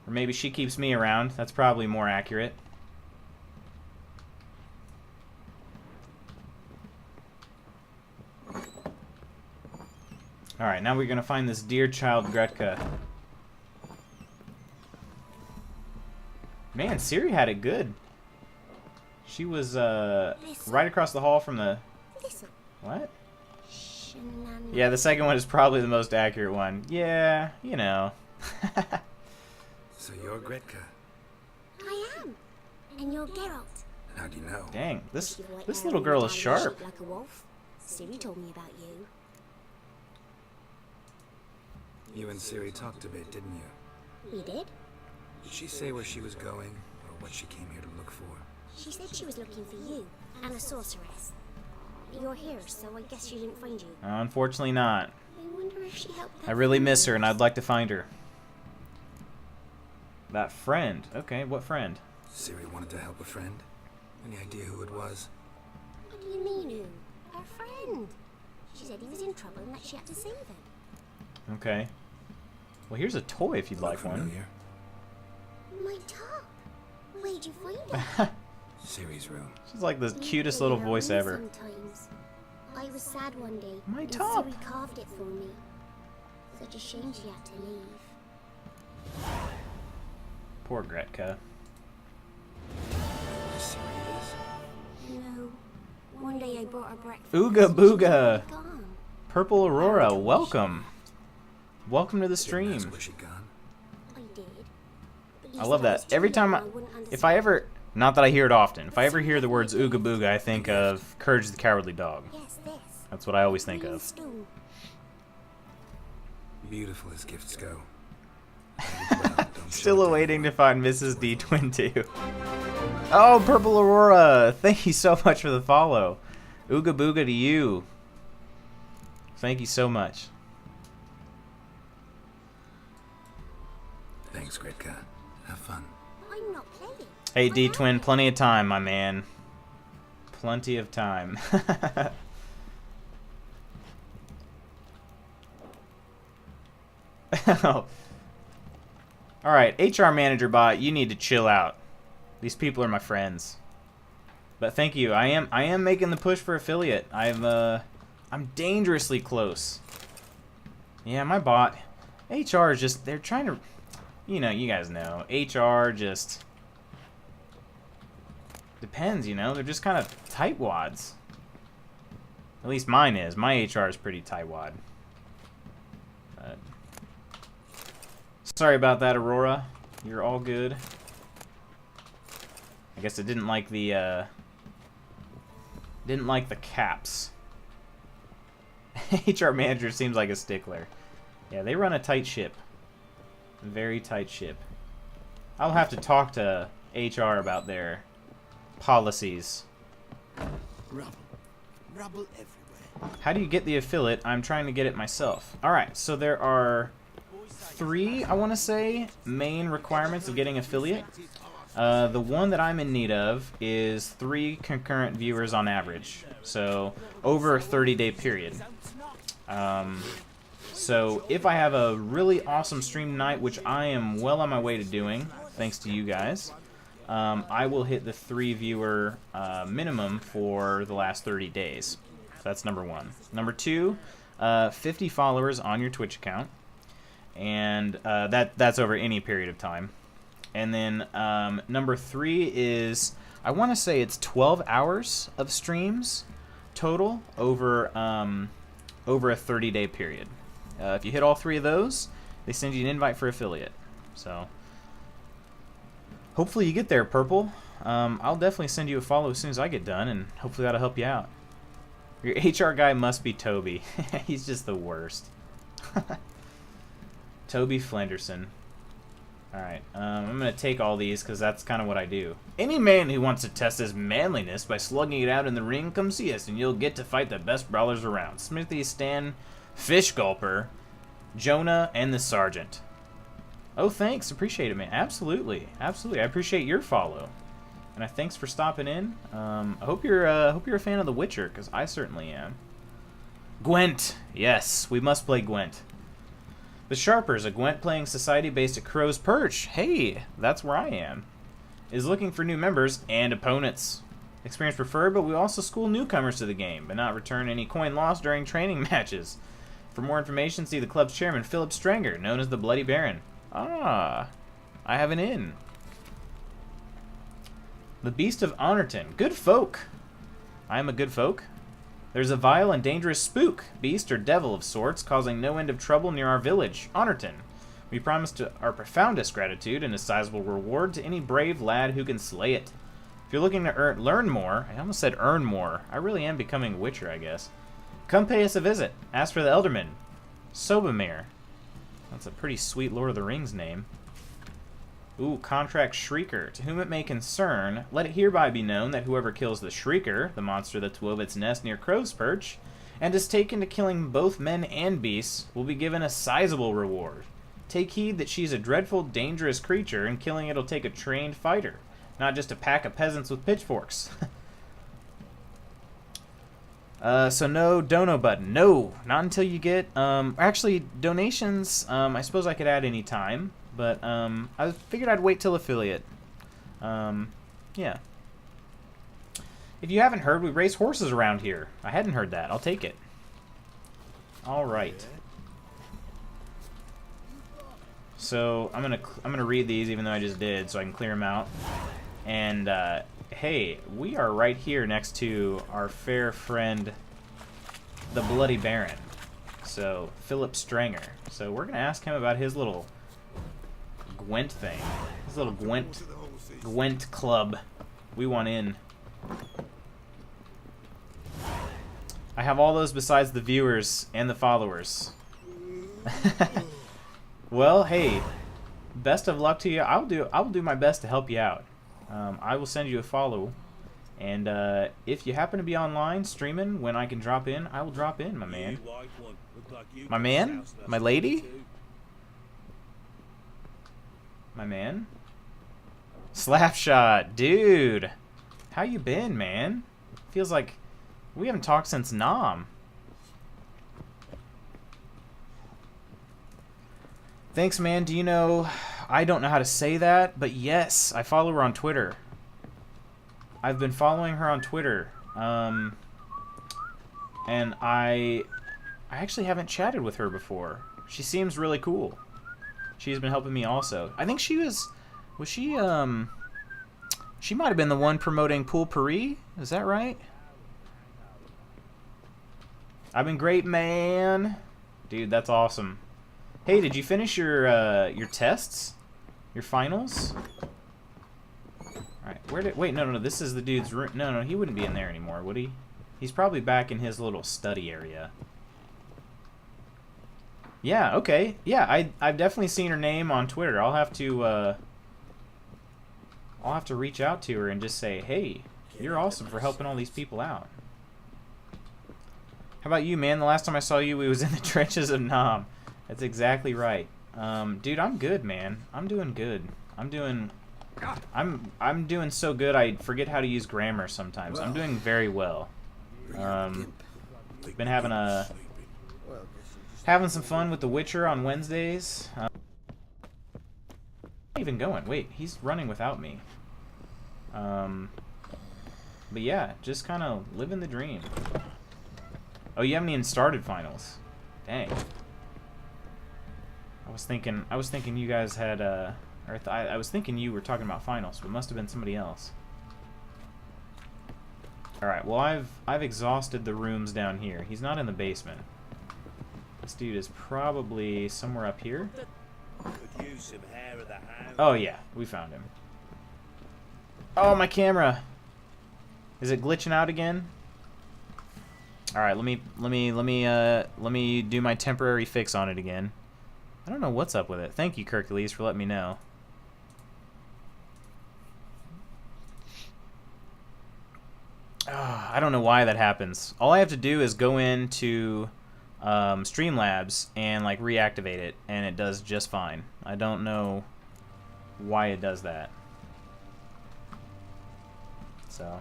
Or maybe she keeps me around. That's probably more accurate. Alright, now we're going to find this dear child Gretka. Man, Ciri had it good. She was right across the hall from the... What? Yeah, the second one is probably the most accurate one. Yeah, you know. So you're Gretka? I am. And you're Geralt. How do you know? Dang, this little girl is sharp. Like a wolf. Ciri told me about you. You and Ciri talked a bit, didn't you? We did? Did she say where she was going, or what she came here to look for? She said she was looking for you, and a sorceress. You're here, so I guess she didn't find you. Unfortunately not. I wonder if she helped that I really friend miss her, of and yours. I'd like to find her. That friend? Okay, what friend? Ciri wanted to help a friend? Any idea who it was? What do you mean who? Her friend. She said he was in trouble and that she had to save him. Okay. Well, here's a toy if you'd Look like one. familiar. My top. Where'd you find it? Ciri's room. She's like the You cutest play little her voice own ever. Sometimes. I was sad one day. My and top. Ciri carved it for me. Such a shame she had to leave. Poor Gretka. Ciri is? No. One day I brought her breakfast. Ooga and she was booga. gone. Purple Aurora, welcome. Welcome to the Didn't stream. ask where she'd gone. I did. But you I love said that. was too Every time young, I, wouldn't if I understand. ever, not that I hear it often, if I ever hear the words Ooga Booga, I think of Courage the Cowardly Dog. Yes, this. That's what I always think Green of. stone. Beautiful as gifts go. Well, don't show Still it to awaiting to anyone. find Mrs. D Twin 2. Oh, Purple Aurora! Thank you so much for the follow. Ooga Booga to you. Thank you so much. Thanks, Gretka. Have fun. I'm not playing. Hey, I D am. Twin, plenty of time, my man. Plenty of time. Oh. Alright, HR Manager Bot, you need to chill out. These people are my friends. But thank you. I am making the push for affiliate. I'm dangerously close. Yeah, my bot. HR is just, they're trying to, you know, you guys know. HR just depends, you know. They're just kind of tightwads. At least mine is. My HR is pretty tightwad. But sorry about that, Aurora. You're all good. I guess it didn't like the caps. HR manager seems like a stickler. Yeah, they run a tight ship. Very tight ship. I'll have to talk to HR about their policies. Rubble. Rubble everywhere. How do you get the affiliate? I'm trying to get it myself. Alright, so there are 3, I want to say, main requirements of getting affiliate. The one that I'm in need of is 3 concurrent viewers on average. So, over a 30-day period. So, if I have a really awesome stream tonight, which I am well on my way to doing, thanks to you guys, I will hit the 3 viewer minimum for the last 30 days. So that's number 1. Number 2, 50 followers on your Twitch account. And that's over any period of time. And then number 3 is, I want to say it's 12 hours of streams total over a 30-day period. If you hit all 3 of those, they send you an invite for affiliate. So hopefully you get there, Purple. I'll definitely send you a follow as soon as I get done, and hopefully that'll help you out. Your HR guy must be Toby. He's just the worst. Toby Flenderson. Alright, I'm going to take all these because that's kind of what I do. Any man who wants to test his manliness by slugging it out in the ring, come see us and you'll get to fight the best brawlers around. Smithy, Stan, Fish Gulper, Jonah, and the Sergeant. Oh, thanks. Appreciate it, man. Absolutely. Absolutely. I appreciate your follow. And thanks for stopping in. I hope you're a fan of The Witcher, because I certainly am. Gwent. Yes, we must play Gwent. The Sharpers, a Gwent-playing society based at Crow's Perch. Hey, that's where I am. Is looking for new members and opponents. Experience preferred, but we also school newcomers to the game, but not return any coin lost during training matches. For more information, see the club's chairman, Philip Strenger, known as the Bloody Baron. Ah, I have an inn. The Beast of Honorton. Good folk. I am a good folk. There's a vile and dangerous spook, beast or devil of sorts, causing no end of trouble near our village, Honorton. We promise our profoundest gratitude and a sizable reward to any brave lad who can slay it. If you're looking to learn more, I almost said earn more. I really am becoming a Witcher, I guess. Come pay us a visit. Ask for the Elderman, Sobamir. That's a pretty sweet Lord of the Rings name. Ooh, Contract Shrieker. To whom it may concern, let it hereby be known that whoever kills the Shrieker, the monster that wove its nest near Crow's Perch, and is taken to killing both men and beasts, will be given a sizable reward. Take heed that she's a dreadful, dangerous creature, and killing it'll take a trained fighter, not just a pack of peasants with pitchforks. So no dono button. No, not until you get, actually, donations, I suppose I could add any time. But, I figured I'd wait till affiliate. Yeah. If you haven't heard, we race horses around here. I hadn't heard that. I'll take it. Alright. So, I'm gonna read these even though I just did, so I can clear them out. And, hey, we are right here next to our fair friend, the Bloody Baron. So, Philip Strenger. So, we're gonna ask him about his little Gwent thing. This little Gwent club. We want in. I have all those besides the viewers and the followers. Well, hey, best of luck to you. I will do my best to help you out. I will send you a follow, and if you happen to be online streaming when I can drop in, I will drop in, my man. My man? My lady? My man? Slapshot, dude. How you been, man? Feels like we haven't talked since Nam. Thanks, man. Do you know, I don't know how to say that, but yes, I follow her on Twitter. I've been following her on Twitter. And I actually haven't chatted with her before. She seems really cool. She's been helping me also. I think she was she might have been the one promoting Pool Paris? Is that right? I've been great, man. Dude, that's awesome. Hey, did you finish your tests? Your finals? Alright, wait, no, this is the dude's room. No, he wouldn't be in there anymore, would he? He's probably back in his little study area. Yeah, okay. Yeah, I've definitely seen her name on Twitter. I'll have to reach out to her and just say, hey, you're awesome for helping all these people out. How How about you, man? The last time I saw you, we was in the trenches of Nam. That's exactly right. Dude, I'm good, man. I'm doing good. I'm doing so good I forget how to use grammar sometimes. I'm doing very well. Been having some fun with The Witcher on Wednesdays. Not even going. Wait, he's running without me. But yeah, just kind of living the dream. Oh, you haven't even started finals. Dang. I was thinking you guys had I was thinking you were talking about finals, but it must have been somebody else. All right. Well, I've exhausted the rooms down here. He's not in the basement. This dude is probably somewhere up here. Could use some hair of the hound. Oh yeah, we found him. Oh, my camera. Is it glitching out again? All right, let me do my temporary fix on it again. I don't know what's up with it. Thank you, Hercules, for letting me know. I don't know why that happens. All I have to do is go into Streamlabs and like reactivate it, and it does just fine. I don't know why it does that. So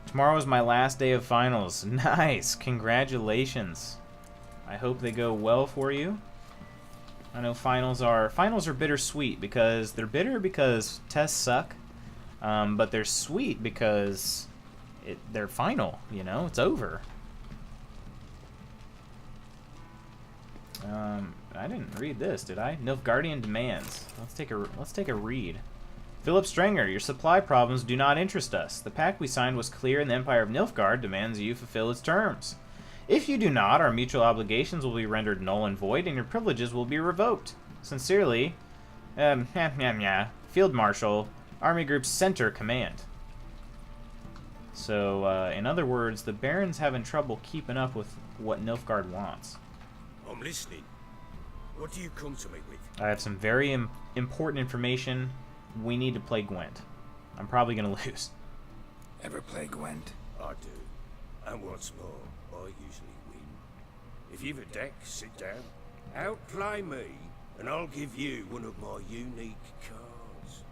tomorrow is my last day of finals. Nice, congratulations. I hope they go well for you. I know finals are bittersweet because they're bitter because tests suck, but they're sweet because they're final. You know, it's over. I didn't read this, did I? Nilfgaardian demands. Let's take a read. Philip Strenger, your supply problems do not interest us. The pact we signed was clear, and the Empire of Nilfgaard demands you fulfill its terms. If you do not, our mutual obligations will be rendered null and void, and your privileges will be revoked. Sincerely, Field Marshal, Army Group Center Command. So, in other words, the Baron's having trouble keeping up with what Nilfgaard wants. I'm listening. What do you come to me with? I have some very important information. We need to play Gwent. I'm probably going to lose. Ever play Gwent? I do. And what's more, I usually win. If you've a deck, sit down. Outplay me, and I'll give you one of my unique cards.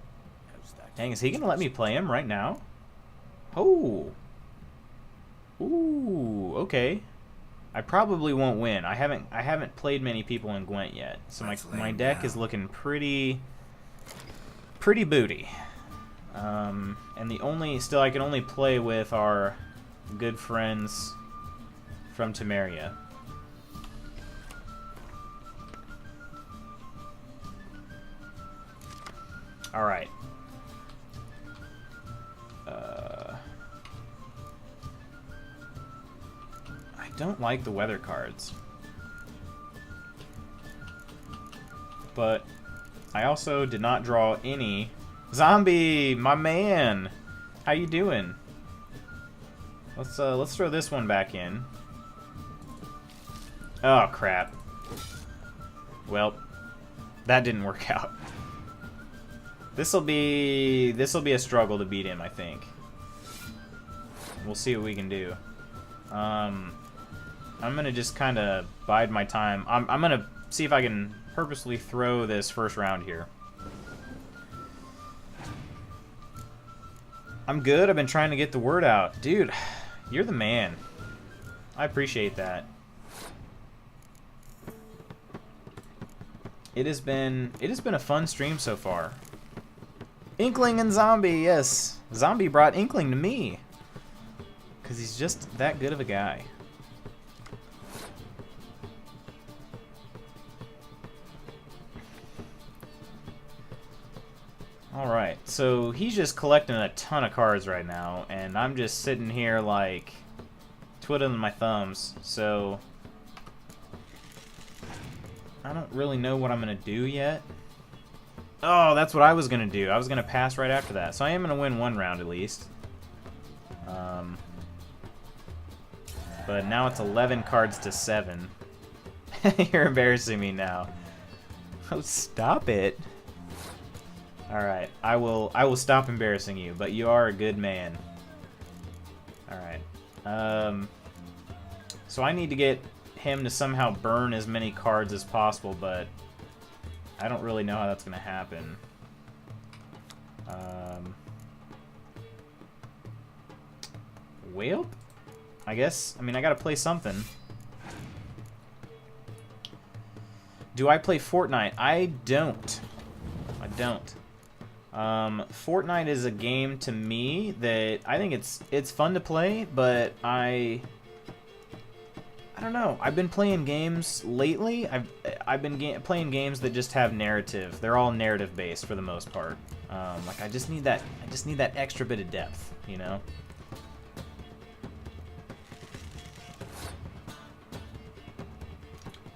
How's that? Dang, is he going to let me play him right now? Oh. Ooh, okay. I probably won't win. I haven't played many people in Gwent yet. So my deck is looking pretty booty. And I can only play with our good friends from Temeria. All right. I don't like the weather cards, but I also did not draw any. Zombie, my man, how you doing? Let's throw this one back in. Oh crap. Well, that didn't work out. This'll be a struggle to beat him, I think. We'll see what we can do. I'm gonna just kind of bide my time. I'm gonna see if I can purposely throw this first round here. I'm good. I've been trying to get the word out. Dude, you're the man. I appreciate that. It has been a fun stream so far. Inkling and Zombie, yes. Zombie brought Inkling to me. Because he's just that good of a guy. Alright, so he's just collecting a ton of cards right now, and I'm just sitting here like twiddling my thumbs, so I don't really know what I'm going to do yet. Oh, that's what I was going to do. I was going to pass right after that, so I am going to win one round at least. But now it's 11 cards to 7. You're embarrassing me now. Oh, stop it. Alright, I will stop embarrassing you, but you are a good man. Alright. So I need to get him to somehow burn as many cards as possible, but I don't really know how that's going to happen. Well, I guess, I mean, I got to play something. Do I play Fortnite? I don't. I don't. Fortnite is a game to me that I think it's fun to play, but I don't know. I've been playing games lately. I've been playing games that just have narrative. They're all narrative based for the most part. Like I just need that extra bit of depth, you know.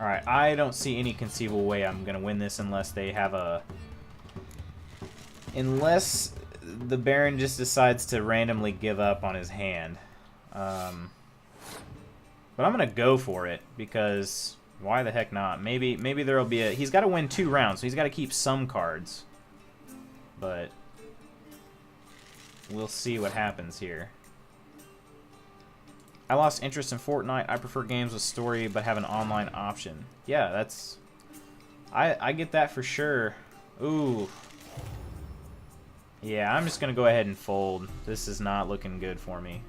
All right, I don't see any conceivable way I'm gonna win this unless they have a. Unless the Baron just decides to randomly give up on his hand. But I'm going to go for it because why the heck not? Maybe there will be a... He's got to win 2 rounds, so he's got to keep some cards. But we'll see what happens here. I lost interest in Fortnite. I prefer games with story but have an online option. Yeah, that's... I get that for sure. Ooh. Yeah, I'm just going to go ahead and fold. This is not looking good for me.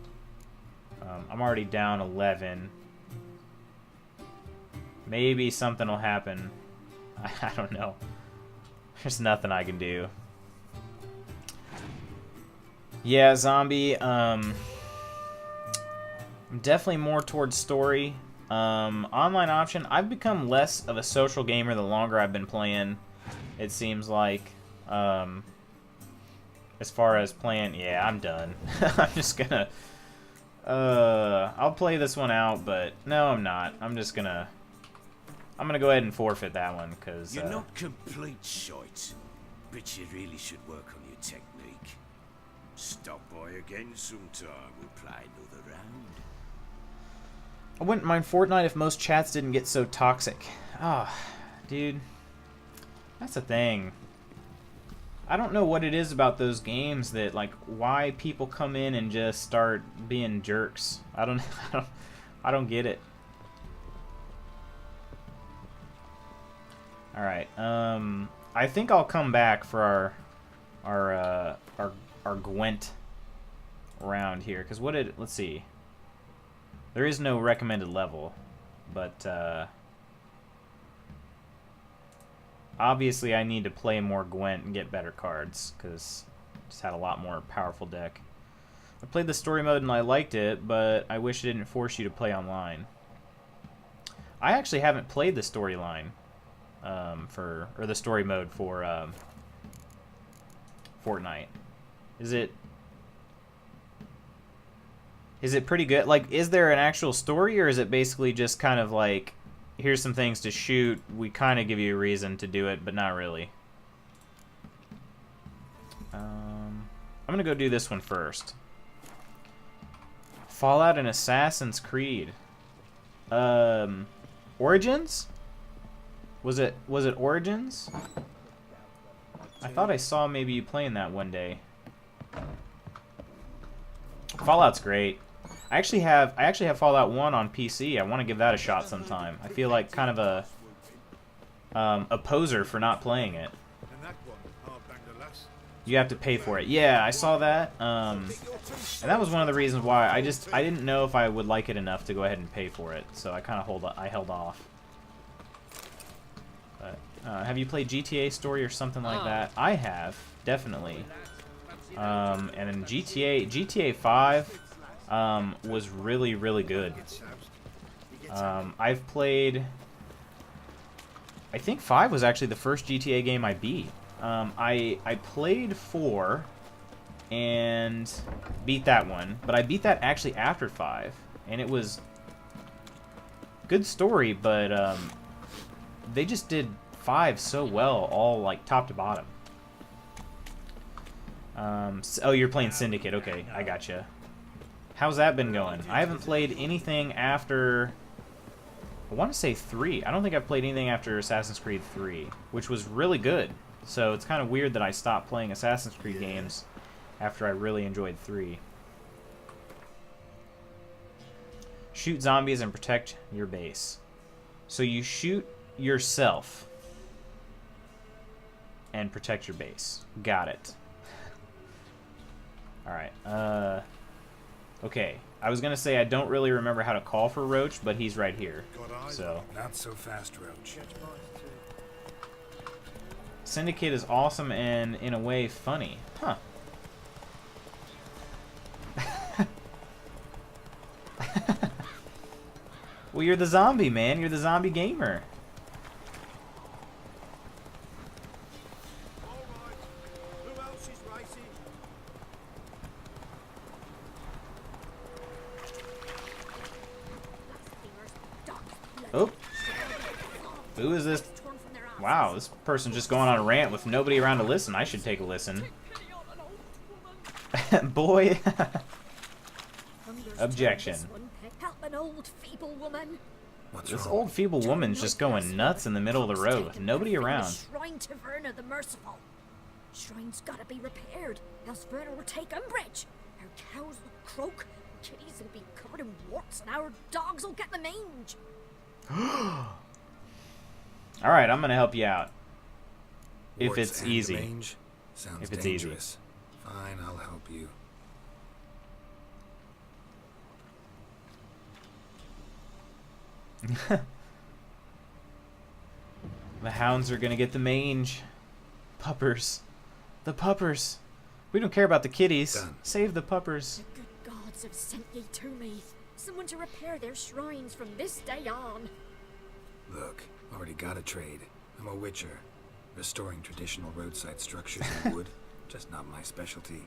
I'm already down 11. Maybe something will happen. I don't know. There's nothing I can do. Yeah, zombie. I'm definitely more towards story. Online option. I've become less of a social gamer the longer I've been playing. It seems like. As far as playing, yeah, I'm done. I'm just gonna... I'll play this one out, but no, I'm not. I'm gonna go ahead and forfeit that one, because... You're not complete shite, but you really should work on your technique. Stop by again sometime, we'll play another round. I wouldn't mind Fortnite if most chats didn't get so toxic. Ah, dude. That's the thing. I don't know what it is about those games that, like, why people come in and just start being jerks. I don't get it. All right. I think I'll come back for our Gwent round here, because let's see. There is no recommended level, but obviously I need to play more Gwent and get better cards, because I just had a lot more powerful deck. I played the story mode and I liked it, but I wish it didn't force you to play online. I actually haven't played the storyline or the story mode for Fortnite. Is it pretty good? Like, is there an actual story, or is it basically just kind of like, here's some things to shoot, we kind of give you a reason to do it, but not really? I'm gonna go do this one first. Fallout and Assassin's Creed. Origins? Was it Origins? I thought I saw maybe you playing that one day. Fallout's great. I actually have Fallout 1 on PC. I want to give that a shot sometime. I feel like kind of a poser for not playing it. You have to pay for it. Yeah, I saw that. And that was one of the reasons why I didn't know if I would like it enough to go ahead and pay for it. So I kind of held off. But have you played GTA Story or something like that? I have, definitely. And in GTA 5 was really, really good. I've played... I think 5 was actually the first GTA game I beat. I played 4 and beat that one, but I beat that actually after 5, and it was good story, but they just did 5 so well, all like top to bottom. Oh, you're playing Syndicate. Okay, I gotcha. How's that been going? I haven't played anything after... I want to say 3. I don't think I've played anything after Assassin's Creed 3, which was really good. So it's kind of weird that I stopped playing Assassin's Creed games after I really enjoyed 3. Shoot zombies and protect your base. So you shoot yourself and protect your base. Got it. Alright, okay. I was gonna say I don't really remember how to call for Roach, but he's right here. So Not so fast, Roach. Syndicate is awesome and, in a way, funny. Huh. Well, you're the zombie, man. You're the zombie gamer. Who else is racing? Oh. Who is this? Wow, this person's just going on a rant with nobody around to listen. I should take a listen. Boy. Objection. Help an old feeble woman. What's This wrong? old feeble woman's just going nuts in the middle of the road with nobody around. Shrine to Verna the Merciful. Shrine's gotta be repaired, else Verna will take umbrage. Our cows will croak, kitties will be covered in warts, and our dogs will get the mange. Alright, I'm gonna help you out. If Warts it's and easy. mange? Sounds If it's easy. dangerous. Fine, I'll help you. The hounds are gonna get the mange. Puppers. The puppers. We don't care about the kitties. Done. Save the puppers. The good gods have sent ye to me. Someone to repair their shrines from this day on. Look, already got a trade. I'm a witcher. Restoring traditional roadside structures in wood. Just not my specialty.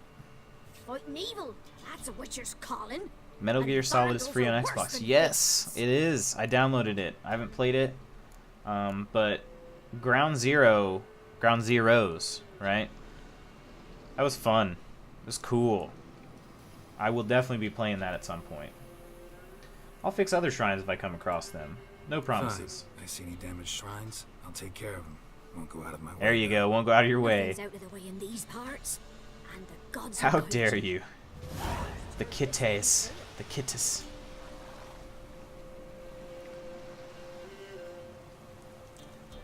Fighting evil, that's a witcher's calling. Metal And Gear Solid is vandals free are on worse Xbox. than Yes, beasts. it is. I downloaded it. I haven't played it. But Ground Zeroes, right? That was fun. It was cool. I will definitely be playing that at some point. I'll fix other shrines if I come across them. No promises. Fine. I see any damaged shrines, I'll take care of them. Won't go out of my way. There you go. Won't go out of your way. Nothing's out of the way in these parts. And the gods How are good. dare you? The kitties. The kitties.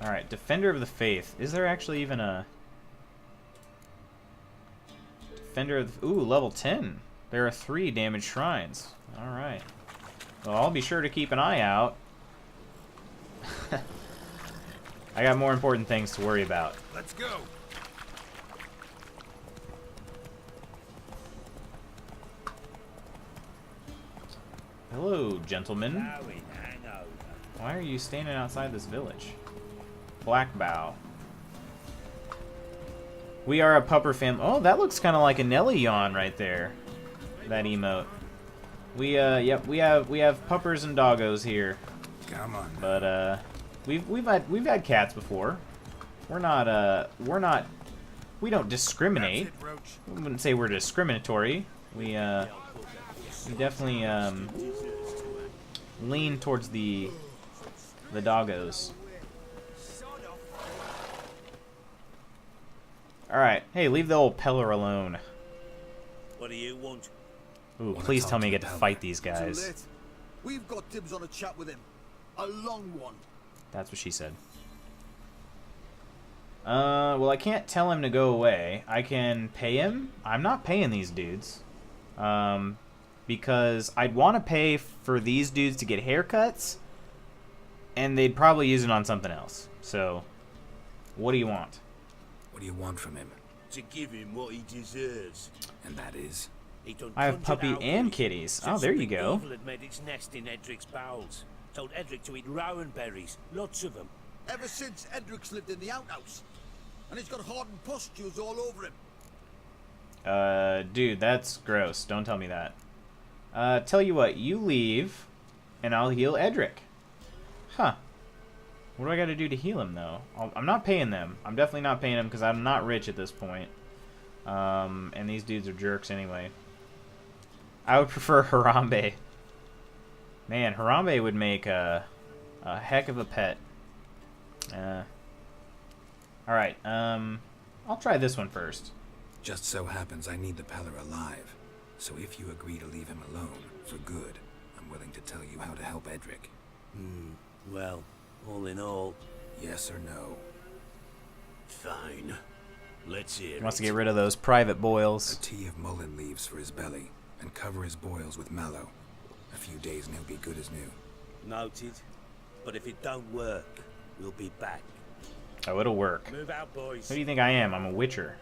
Alright, Defender of the Faith. Is there actually even a... Defender of the... Ooh, level 10. There are 3 damaged shrines. Alright. Well, I'll be sure to keep an eye out. I got more important things to worry about. Let's go. Hello, gentlemen. Why are you standing outside this village? Black Bow. We are a pupper fam. Oh, that looks kind of like a Nelly yawn right there. That emote. We yep, we have puppers and doggos here. Come on. But we've had cats before. We don't discriminate. That's it, Roach. I wouldn't say we're discriminatory. We definitely lean towards the doggos. Alright, hey, leave the old Peller alone. What do you want? Ooh, Wanna please talk tell me I to get to Peller. fight these Too guys. late. We've got dibs on a chat with him. A long one. That's what she said. Well, I can't tell him to go away. I can pay him. I'm not paying these dudes. Because I'd want to pay for these dudes to get haircuts, and they'd probably use it on something else. So, what do you want? What do you want from him? To give him what he deserves. And that is? He done I have conjured puppy out and with it. kitties. Said Oh, there you something go. Evil had made its nest in Edric's bowels. Told Edric to eat rowan berries, lots of them. Ever since Edric's lived in the outhouse. And he's got hardened pustules all over him. Dude, that's gross. Don't tell me that. Tell you what, you leave, and I'll heal Edric. Huh. What do I gotta do to heal him, though? I'm not paying them. I'm definitely not paying them, because I'm not rich at this point. And these dudes are jerks anyway. I would prefer Harambe. Man, Harambe would make a heck of a pet. Alright, I'll try this one first. Just so happens I need the Peller alive. So if you agree to leave him alone, for good, I'm willing to tell you how to help Edric. Well, all in all... Yes or no? Fine. Let's hear He wants to it. get rid of those private A boils. tea of mullein leaves for his belly, and cover his boils with mallow. A few days and he'll be good as new. Noted. But if it don't work, we'll be back. Oh, it'll work. Move out, boys. Who do you think I am? I'm a witcher.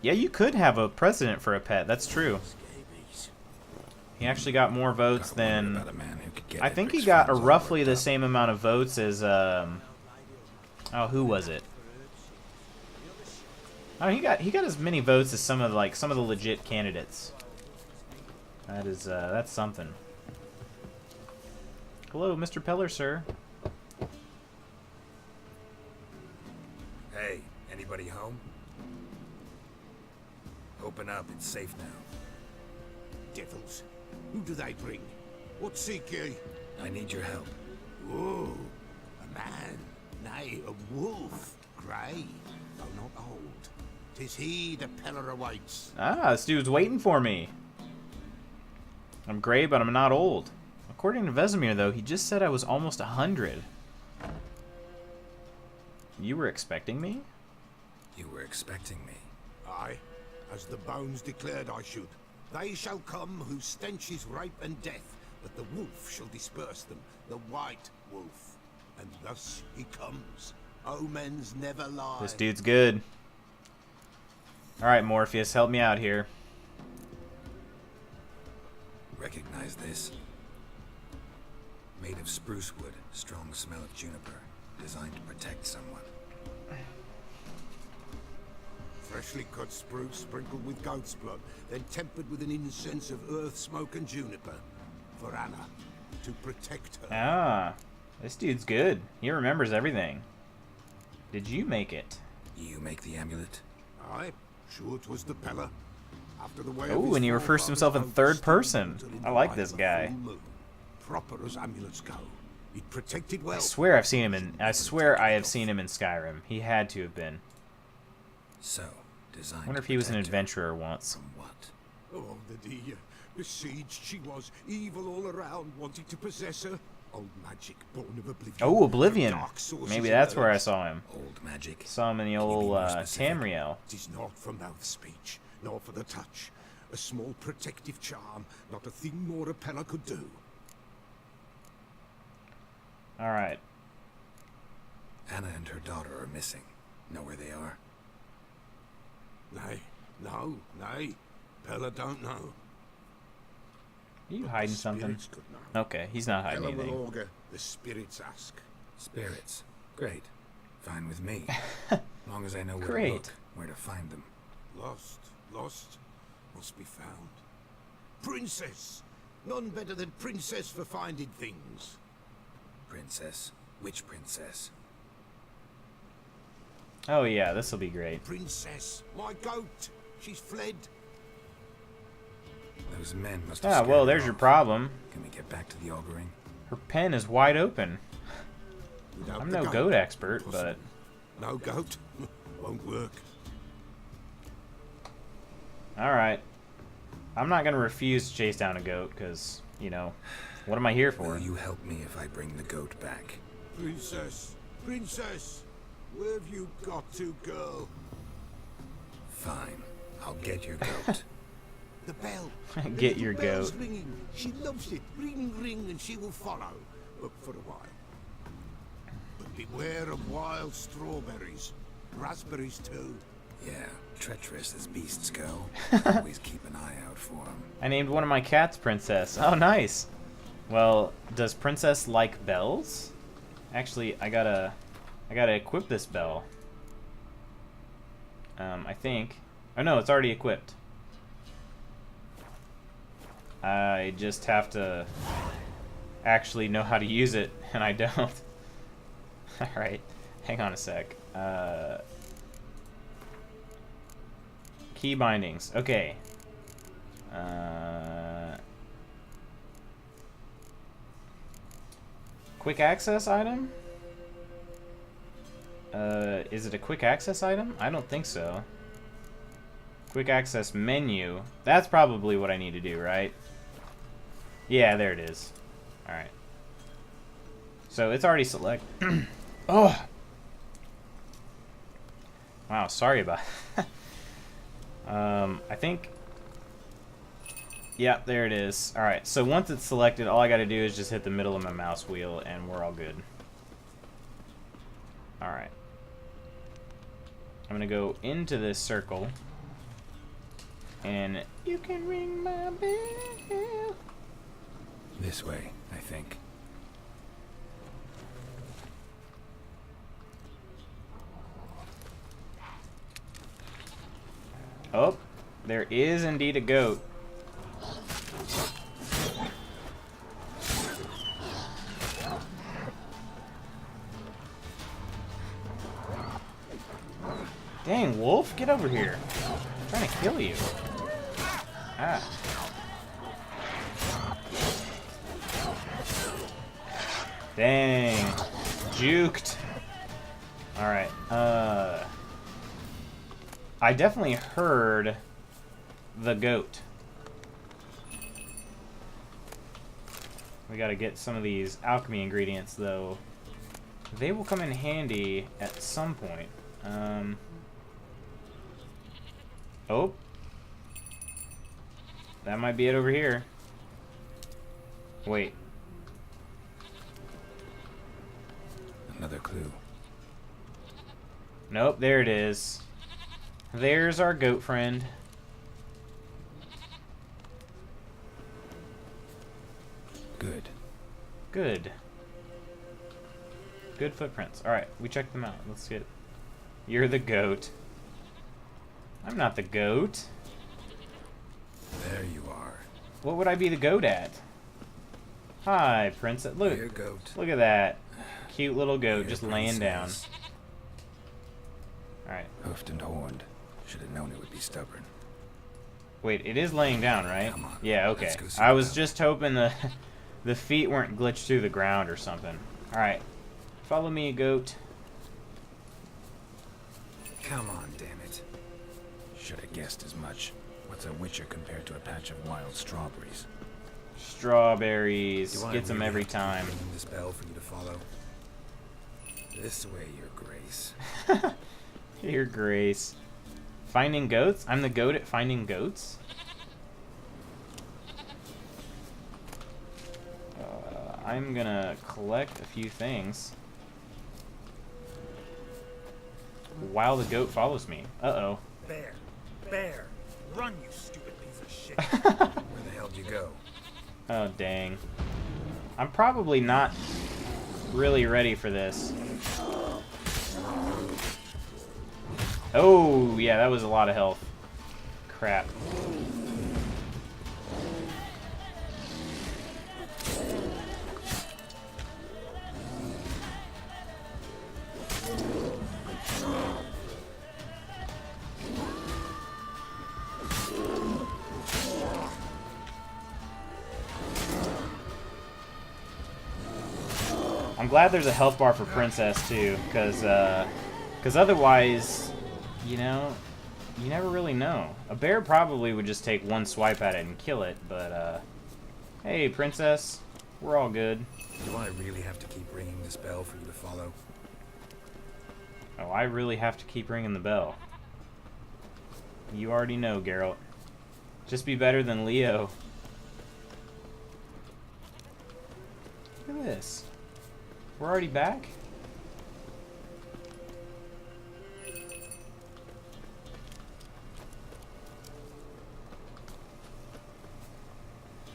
Yeah, you could have a president for a pet. That's true. Scabies. He actually got more votes Gotta wonder than... about a man who could get I think he Edric's got friends all roughly worked the up. same amount of votes as, Oh, who was it? Oh, he got as many votes as some of the legit candidates. That is, that's something. Hello, Mr. Peller, sir. Hey, anybody home? Open up, it's safe now. Devils. Who do they bring? What seek ye? I need your help. Oh, a man. Nay, a wolf. Grey, though not old. 'Tis he the Peller awaits. Ah, this dude's waiting for me. I'm gray, but I'm not old. According to Vesemir, though, he just said I was almost 100. You were expecting me? You were expecting me. Aye, as the bones declared I should. They shall come whose stench is rape and death, but the wolf shall disperse them, the white wolf. And thus he comes. Omens never lie. This dude's good. Alright, Morpheus, help me out here. Recognize this? Made of spruce wood, strong smell of juniper, designed to protect someone. Freshly cut spruce sprinkled with goat's blood, then tempered with an incense of earth, smoke, and juniper. For Anna, to protect her. Ah, this dude's good. He remembers everything. Did you make it? You make the amulet? Aye, sure 'twas the Peller. After the way Ooh, of his and he refers to himself in forefathers, third stood person. until in I the like light this of a guy. full moon. Proper as amulets go. It protected well. I swear I've seen him in. I swear I have seen him in Skyrim. He had to have been. So, designed I wonder if to he was an protect her. adventurer once. From what? Oh, the besieged she was, evil all around, wanting to possess her. Old magic, born of oblivion. Oh, Oblivion. Dark sources Maybe and that's where I herbs. saw him. Old magic? Saw him in the Can you be old more specific? Tamriel. Tis not for mouth speech, nor for the touch. A small protective charm, not a thing more a Peller could do. Alright. Anna and her daughter are missing. Know where they are? Nay, no, nay. Peller don't know. Are you But hiding the something? spirits could know. Okay, he's not hiding Peller will anything. augur, the spirits ask. Spirits. Great. Fine with me. Long as I know where Great. to look, where to find them. Lost, must be found. Princess! None better than princess for finding things. Princess? Which princess? Oh yeah, this will be great. Princess, my goat! She's fled. Those men must have Ah, scared well, her there's your off. problem. Can we get back to the auguring? Her pen is wide open. Without I'm the no goat expert, but No goat? Won't work. alright. I'm not gonna refuse to chase down a goat, because, you know, what am I here for? Will you help me if I bring the goat back? Princess, princess! Where have you got to, girl? Fine. I'll get your goat. The bell. Get The your little bell's goat. ringing. She loves it. Ring, ring, and she will follow. But for a while. But beware of wild strawberries. Raspberries, too. Yeah, treacherous as beasts go. Always keep an eye out for them. I named one of my cats Princess. Oh, nice. Well, does Princess like bells? Actually, I gotta equip this bell. I think. Oh no, it's already equipped. I just have to actually know how to use it, and I don't. Alright, hang on a sec. Key bindings. Okay. Quick access item? Is it a quick access item? I don't think so. Quick access menu. That's probably what I need to do, right? Yeah, there it is. Alright. So it's already select. Oh! Wow, sorry about I think... Yeah, there it is. Alright, so once it's selected, all I gotta do is just hit the middle of my mouse wheel, and we're all good. Alright. I'm gonna go into this circle. And you can ring my bell. This way, I think. Oh, there is indeed a goat. Dang, wolf, get over here. I'm trying to kill you. Ah. Dang. Juked. Alright, I definitely heard the goat. We gotta get some of these alchemy ingredients, though. They will come in handy at some point. Oh. That might be it over here. Wait. Another clue. Nope, there it is. There's our goat friend. Good. Good. Good footprints. Alright, we checked them out. Let's get... You're the goat. I'm not the goat. There you are. What would I be the goat at? Hi, princess. Look. Here, goat. Look at that. Cute little goat Here, just laying down. princess. Alright. Hoofed and horned. Should have known it would be stubborn. Wait, it is laying down, right? Come on, Yeah, okay. let's go see I the was goat. just hoping the feet weren't glitched through the ground or something. Alright. Follow me, goat. Come on, damn it. Should have guessed as much. What's a witcher compared to a patch of wild strawberries? Strawberries. Do I Gets them really every have to keep time. ringing this bell for you to follow? This way, your grace. Your grace. Finding goats? I'm the goat at finding goats? I'm gonna collect a few things. While the goat follows me. Uh-oh. Bear! Bear! Run, you stupid piece of shit! Where the hell did you go? Oh, dang. I'm probably not really ready for this. Oh, yeah, that was a lot of health. Crap. I'm glad there's a health bar for Princess too, because otherwise, you know, you never really know. A bear probably would just take one swipe at it and kill it, but hey, Princess, we're all good. Do I really have to keep ringing this bell for you to follow? Oh, I really have to keep ringing the bell. You already know, Geralt. Just be better than Leo. Look at this. We're already back?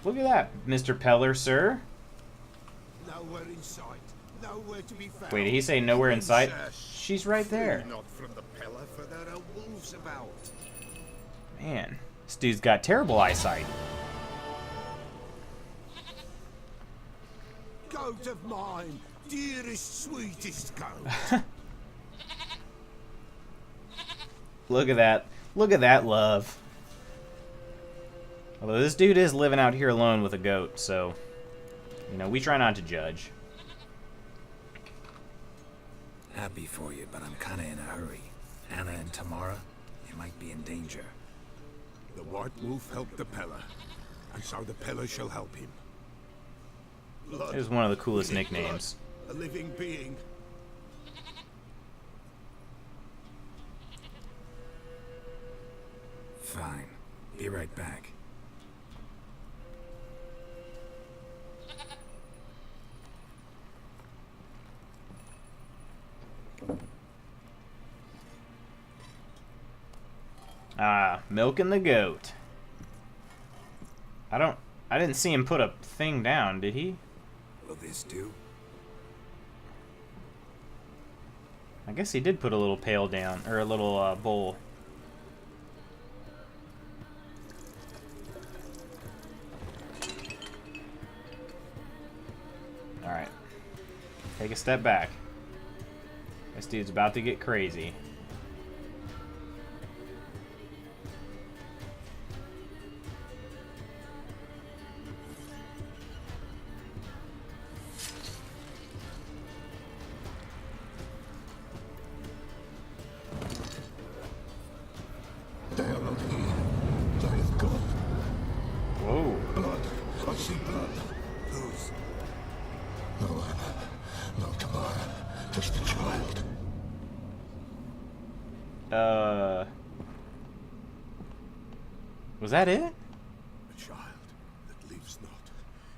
Look at that, Mr. Peller, sir. Nowhere in sight. Nowhere to be found. Wait, did he say nowhere in sight? Princess, She's right there. flee not from the pillar, for there are wolves about. Man, this dude's got terrible eyesight. Goat of mine, dearest, sweetest goat. Look at that. Look at that love. Although this dude is living out here alone with a goat, so, you know, we try not to judge. Happy for you, but I'm kinda in a hurry. Anna and Tamara, you might be in danger. The White Wolf helped the Peller, and so the Peller shall help him. It was one of the coolest nicknames. A living being. Fine. Be right back. Milking the goat. I didn't see him put a thing down, did he? Will this do? I guess he did put a little pail down, or a little bowl. Alright. Take a step back. This dude's about to get crazy. Whoa. Blood. I see blood. Whose? No, no, come on. Just the child. Was that it? A child that lives not,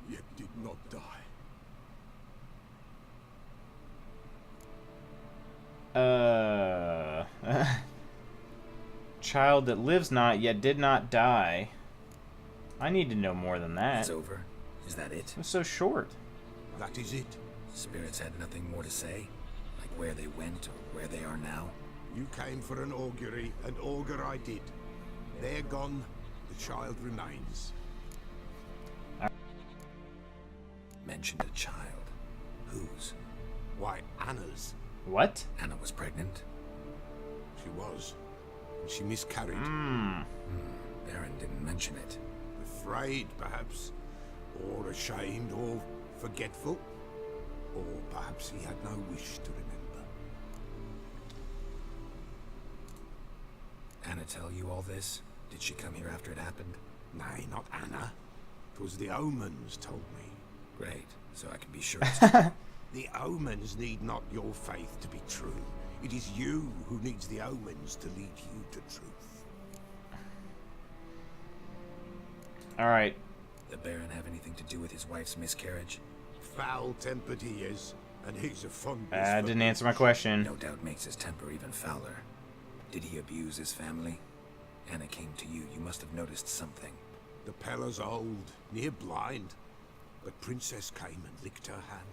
yet did not die. Child that lives not, yet did not die. I need to know more than that. It's over. Is that it? It was so short. That is it. Spirits had nothing more to say? Like where they went or where they are now? You came for an augury, and augur I did. They're gone, the child remains. Mentioned a child. Whose? Why, Anna's. What? Anna was pregnant? She was. And she miscarried. Baron didn't mention it. Afraid, perhaps. Or ashamed, or forgetful. Or perhaps he had no wish to remember. Anna tell you all this? Did she come here after it happened? Nay, not Anna. 'Twas the omens told me. Great, so I can be sure. The omens need not your faith to be true. It is you who needs the omens to lead you to truth. Alright. The Baron have anything to do with his wife's miscarriage? Foul-tempered he is, and he's a fond. Didn't answer my question. No doubt makes his temper even fouler. Did he abuse his family? Anna came to you. You must have noticed something. The Pella's old, near blind. But Princess came and licked her hand.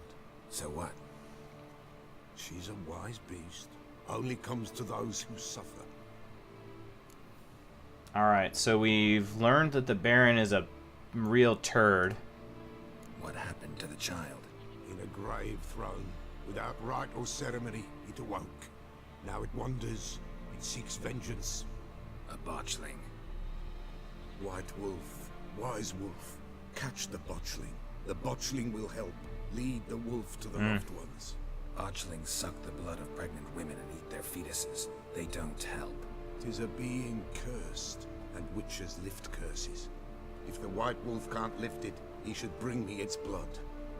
So what? She's a wise beast. Only comes to those who suffer. Alright, so we've learned that the Baron is a real turd. What happened to the child? In a grave thrown, without rite or ceremony, it awoke. Now it wanders, it seeks vengeance. A botchling. White wolf, wise wolf, catch the botchling. The botchling will help, lead the wolf to the loved ones. Botchlings suck the blood of pregnant women and eat their fetuses. They don't help. 'Tis a being cursed, and witches lift curses. If the white wolf can't lift it, he should bring me its blood.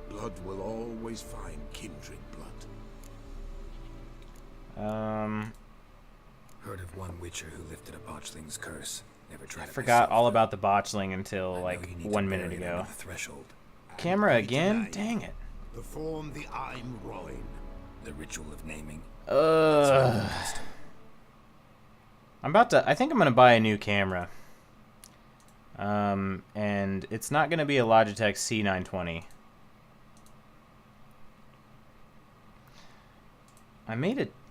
Blood will always find kindred blood. Heard of one witcher who lifted a botchling's curse. Never tried. I forgot all about the botchling until like 1 minute ago. Threshold. Camera again? Dang it. Perform the I'm Roin. The ritual of naming. I think I'm gonna buy a new camera. And it's not gonna be a Logitech C920.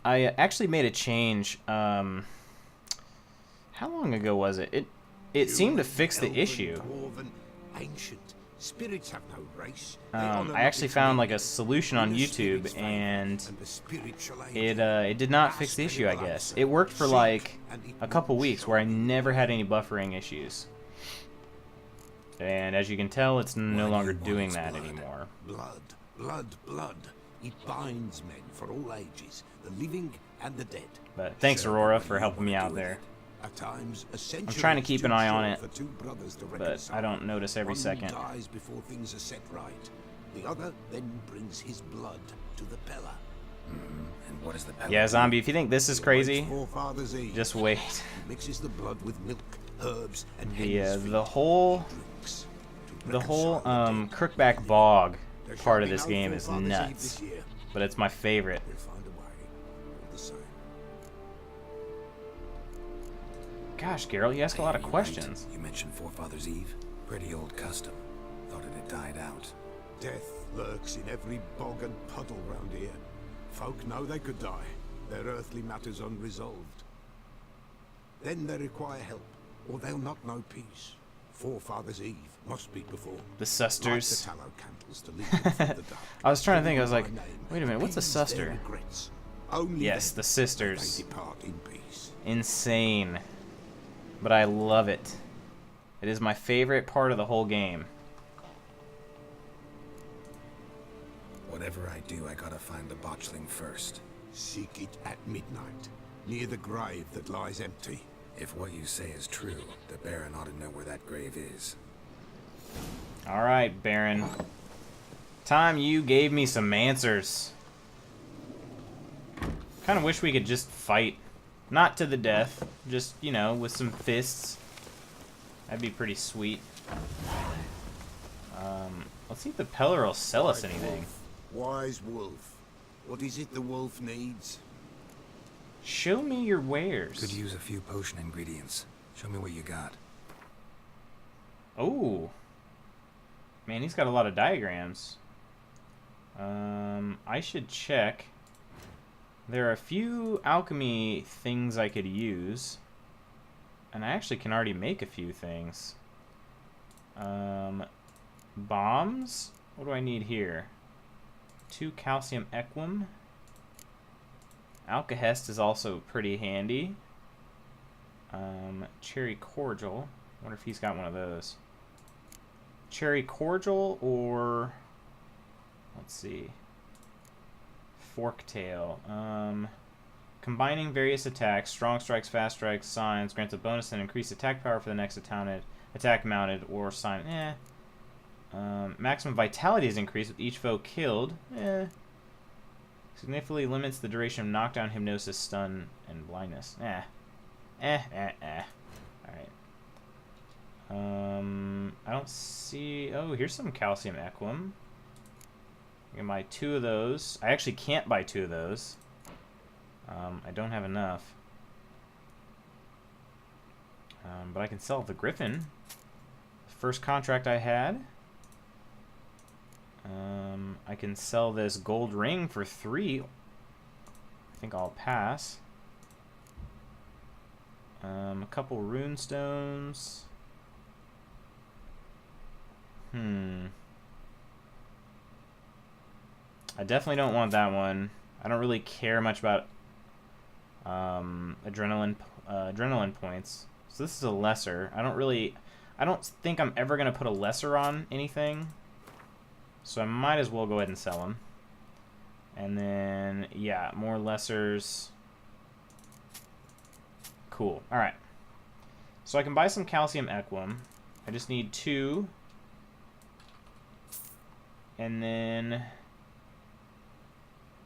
I actually made a change. How long ago was it? It seemed to fix the issue. Dwarven, ancient. Spirits have no race. I actually found like a solution on YouTube, and it did not fix the issue, I guess. It worked for like a couple weeks where I never had any buffering issues. And as you can tell, it's no longer doing that anymore. Blood, blood, blood. It binds men for all ages, the living and the dead. But thanks, Aurora, for helping me out there. At times, I'm trying to keep an eye on it, but I don't notice every second. One dies before things are set right. The other then brings his blood to the Pella. And what is the Pella? Yeah, zombie, if you think this is crazy, Forefathers eat. just wait. He mixes the blood with milk, herbs, and The whole Crookback Bog part of this game is nuts, but it's my favorite. We'll find a way. All the same. Gosh, Geralt, you ask a lot of questions. You mentioned Forefathers' Eve. Pretty old custom. Thought it had died out. Death lurks in every bog and puddle round here. Folk know they could die, their earthly matters unresolved. Then they require help, or they'll not know peace. Forefathers' Eve must be performed. The Susters. Light the tallow candles to lead them from the dark. I was trying to think, I was like, My name wait a minute, what's a appease their Suster? regrets. Only Yes, then the may sisters. they depart in peace. Insane. But I love it. It is my favorite part of the whole game. Whatever I do, I gotta find the botchling first. Seek it at midnight, near the grave that lies empty. If what you say is true, the Baron ought to know where that grave is. Alright, Baron. Tyme, you gave me some answers. Kind of wish we could just fight. Not to the death. Just, you know, with some fists. That'd be pretty sweet. Let's see if the Peller will sell us anything. Wise wolf. What is it the wolf needs? Show me your wares. Could use a few potion ingredients. Show me what you got. Oh. Man, he's got a lot of diagrams. I should check. There are a few alchemy things I could use. And I actually can already make a few things. Bombs? What do I need here? 2 calcium equum. Alkahest is also pretty handy. Cherry cordial. Wonder if he's got one of those. Cherry cordial or... Let's see. Forktail. Combining various attacks, strong strikes, fast strikes, signs, grants a bonus and increased attack power for the next attack mounted or sign. Maximum vitality is increased with each foe killed. Significantly limits the duration of knockdown, hypnosis, stun, and blindness. Alright. I don't see... Oh, here's some calcium equum. I can buy 2 of those. I actually can't buy 2 of those. I don't have enough. But I can sell the Griffin. The first contract I had. I can sell this gold ring for 3. I think I'll pass. A couple rune stones. I definitely don't want that one. I don't really care much about adrenaline points. So this is a lesser. I don't think I'm ever gonna put a lesser on anything. So I might as well go ahead and sell them. And then, yeah, more lessers. Cool. Alright. So I can buy some calcium equum. I just need 2. And then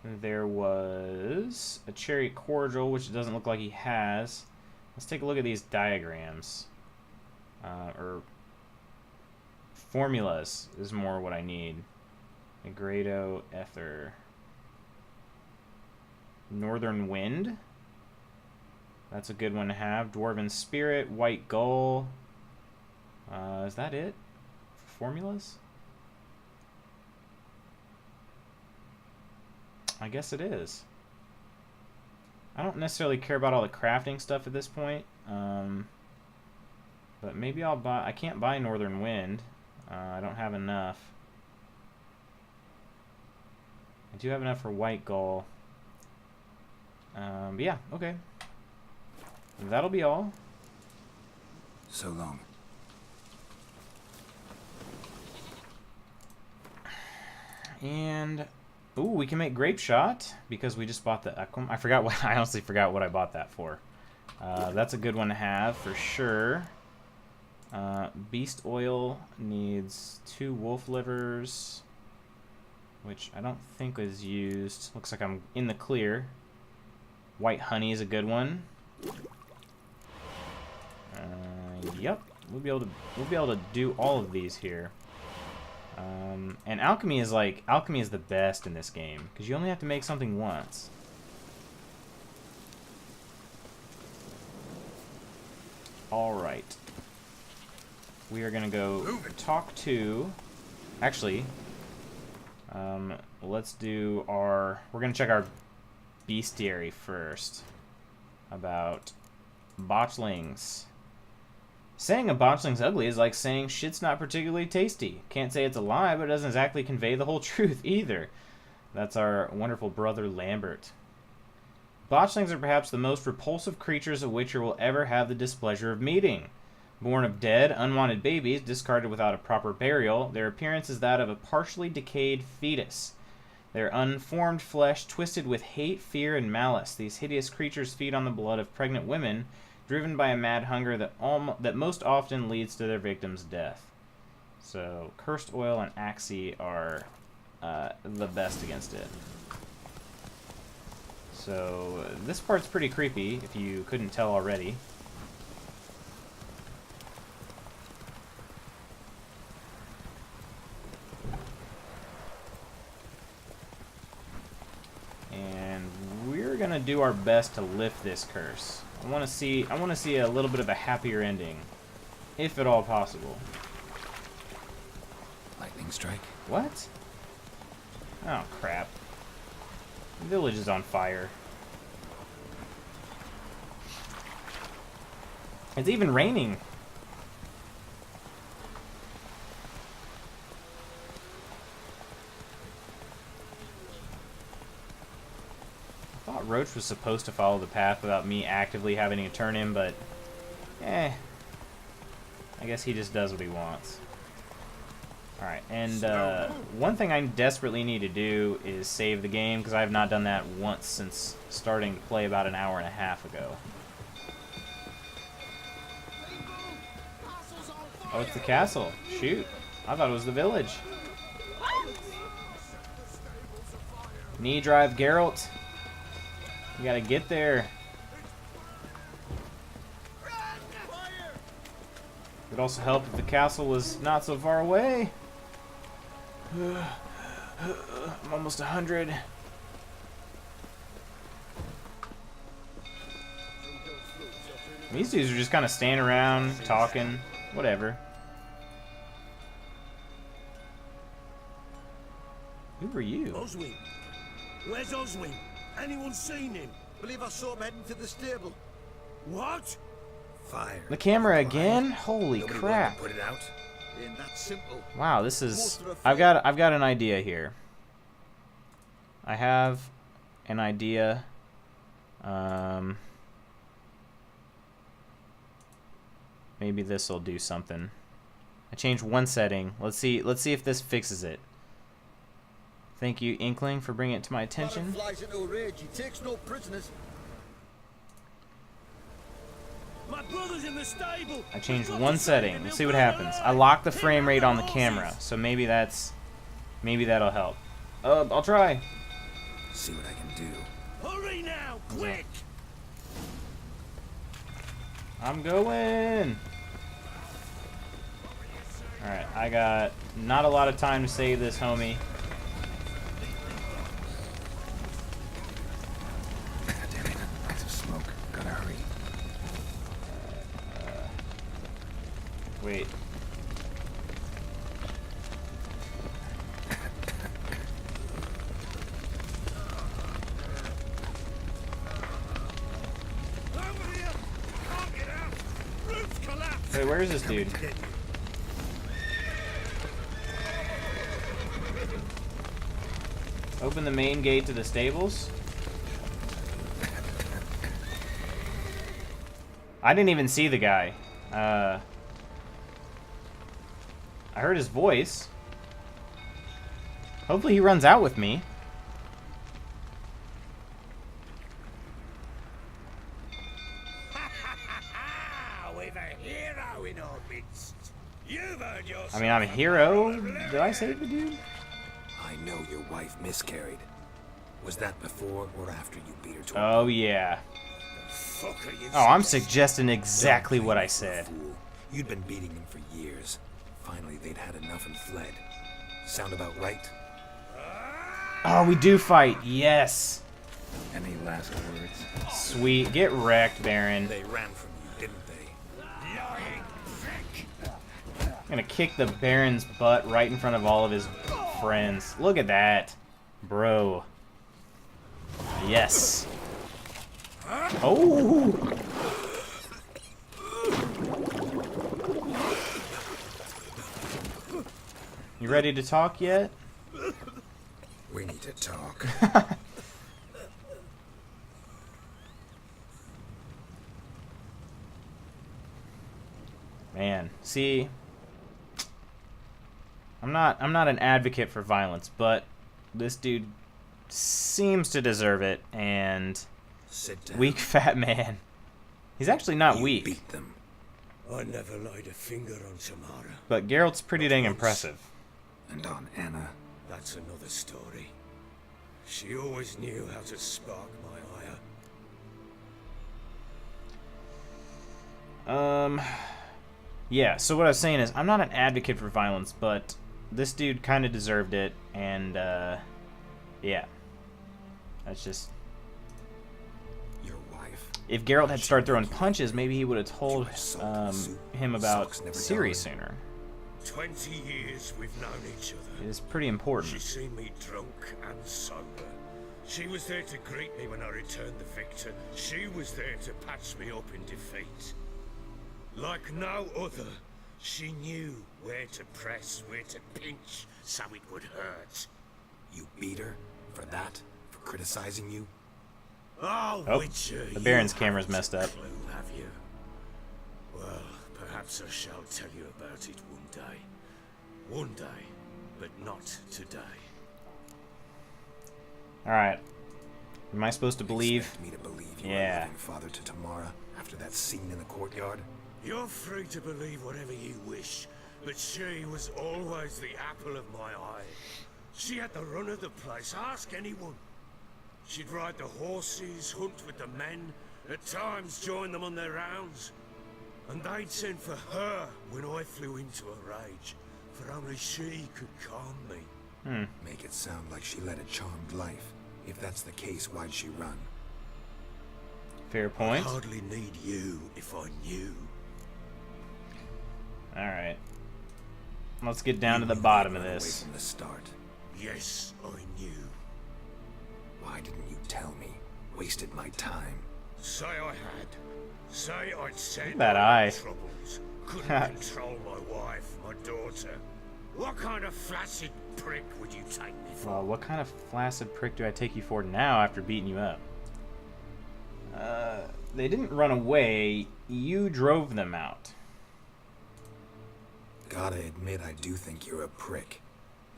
there was a cherry cordial, which it doesn't look like he has. Let's take a look at these diagrams. Or formulas is more what I need. Negrado, Ether. Northern Wind. That's a good one to have. Dwarven Spirit, White Gull. Is that it? For formulas? I guess it is. I don't necessarily care about all the crafting stuff at this point. But maybe I'll buy... I can't buy Northern Wind. I don't have enough. I do have enough for White Gull. But yeah, okay. That'll be all. So long. And... Ooh, we can make grape shot because we just bought the equum. I forgot what... I honestly forgot what I bought that for. That's a good one to have for sure. Beast oil needs 2 wolf livers. which I don't think was used. Looks like I'm in the clear. White honey is a good one. Yep, we'll be able to do all of these here. And alchemy is the best in this game because you only have to make something once. All right, we are gonna go talk to. Actually, let's do our. We're gonna check our bestiary first about botchlings. Saying a botchling's ugly is like saying shit's not particularly tasty. Can't say it's a lie, but it doesn't exactly convey the whole truth either. That's our wonderful brother Lambert. Botchlings are perhaps the most repulsive creatures a Witcher will ever have the displeasure of meeting. Born of dead, unwanted babies, discarded without a proper burial, their appearance is that of a partially decayed fetus. Their unformed flesh twisted with hate, fear, and malice. These hideous creatures feed on the blood of pregnant women, driven by a mad hunger that most often leads to their victim's death. So, Cursed Oil and Axii are the best against it. So, this part's pretty creepy, if you couldn't tell already. And we're gonna do our best to lift this curse. I want to see a little bit of a happier ending, if at all possible. Lightning strike? What? Oh crap. The village is on fire. It's even raining. I thought Roach was supposed to follow the path without me actively having to turn him, but I guess he just does what he wants. Alright, and one thing I desperately need to do is save the game, because I have not done that once since starting to play about an hour and a half ago. Oh, it's the castle. Shoot. I thought it was the village. Knee drive, Geralt. You gotta get there. It would also help if the castle was not so far away. I'm almost 100. These dudes are just kind of standing around, talking, whatever. Who are you? Oswin. Where's Oswin? Anyone seen him? Believe I saw him heading to the stable. What? Fire. The camera again? Holy crap. Put it out. Ain't that simple. Wow, this is... I've got an idea here. I have an idea. Maybe this will do something. I changed one setting. Let's see if this fixes it. Thank you, Inkling, for bringing it to my attention. Flies into a rage. He takes no prisoners. My brother's in the stable. I changed one setting. Let's see what happens. I locked the frame rate on the camera, so maybe that'll help. I'll try. See what I can do. Hurry now, quick! I'm going. All right, I got not a lot of time to save this, homie. Damn it! Lots of smoke. Gotta hurry. Wait. Wait, where is this dude? Open the main gate to the stables? I didn't even see the guy. I heard his voice. Hopefully he runs out with me. We've a hero in our midst. You've earned your I mean, I'm a hero. Did I save the dude? I I know your wife miscarried. Was that before or after you beat her to Oh, yeah. Fuck are you Oh, I'm suggesting exactly what I said. You'd been beating them for years. Finally, they'd had enough and fled. Sound about right? Oh, we do fight. Yes. Any last words? Sweet. Get wrecked, Baron. They ran from you, didn't they? I'm gonna kick the Baron's butt right in front of all of his friends. Look at that. Bro. Yes. Oh. You ready to talk yet? We need to talk. Man, see, I'm not an advocate for violence, but this dude seems to deserve it, and Sit down. weak fat man. He's actually not You weak, beat them. I never laid a finger on Tamara. but Geralt's pretty dang impressive. And on Anna. That's another story. She always knew how to spark my ire. Yeah, so what I was saying is, I'm not an advocate for violence, but this dude kind of deserved it, and, yeah. That's just... Your wife. If Geralt had started throwing punches, maybe he would have told him about Ciri sooner. 20 years we've known each other. It is pretty important. She's seen me drunk and sober. She was there to greet me when I returned the victor. She was there to patch me up in defeat. Like no other, she knew where to press, where to pinch, so it would hurt. You beat her? For that? For criticizing you? Oh, Oh, Witcher, the Baron's you camera's haven't messed a up. clue, have you? Well, perhaps I shall tell you about it one day. One day, but not today. Alright. Am I supposed to believe? Expect me to believe you were Yeah. loving father to Tamara after that scene in the courtyard? You're free to believe whatever you wish, but she was always the apple of my eye. She had the run of the place, ask anyone. She'd ride the horses, hunt with the men, at times join them on their rounds. And they'd send for her when I flew into a rage, for only she could calm me. Make it sound like she led a charmed life. If that's the case, why'd she run? Fair point. I'd hardly need you if I knew. Alright. Let's get down to the You bottom of ran away this. From the start. Yes, I knew. Why didn't you tell me? Wasted my time. Say I had. Say I'd said That I eye. had troubles. Couldn't control my wife, my daughter. What kind of flaccid prick would you take me for? Well, what kind of flaccid prick do I take you for now after beating you up? They didn't run away. You drove them out. Gotta admit, I do think you're a prick.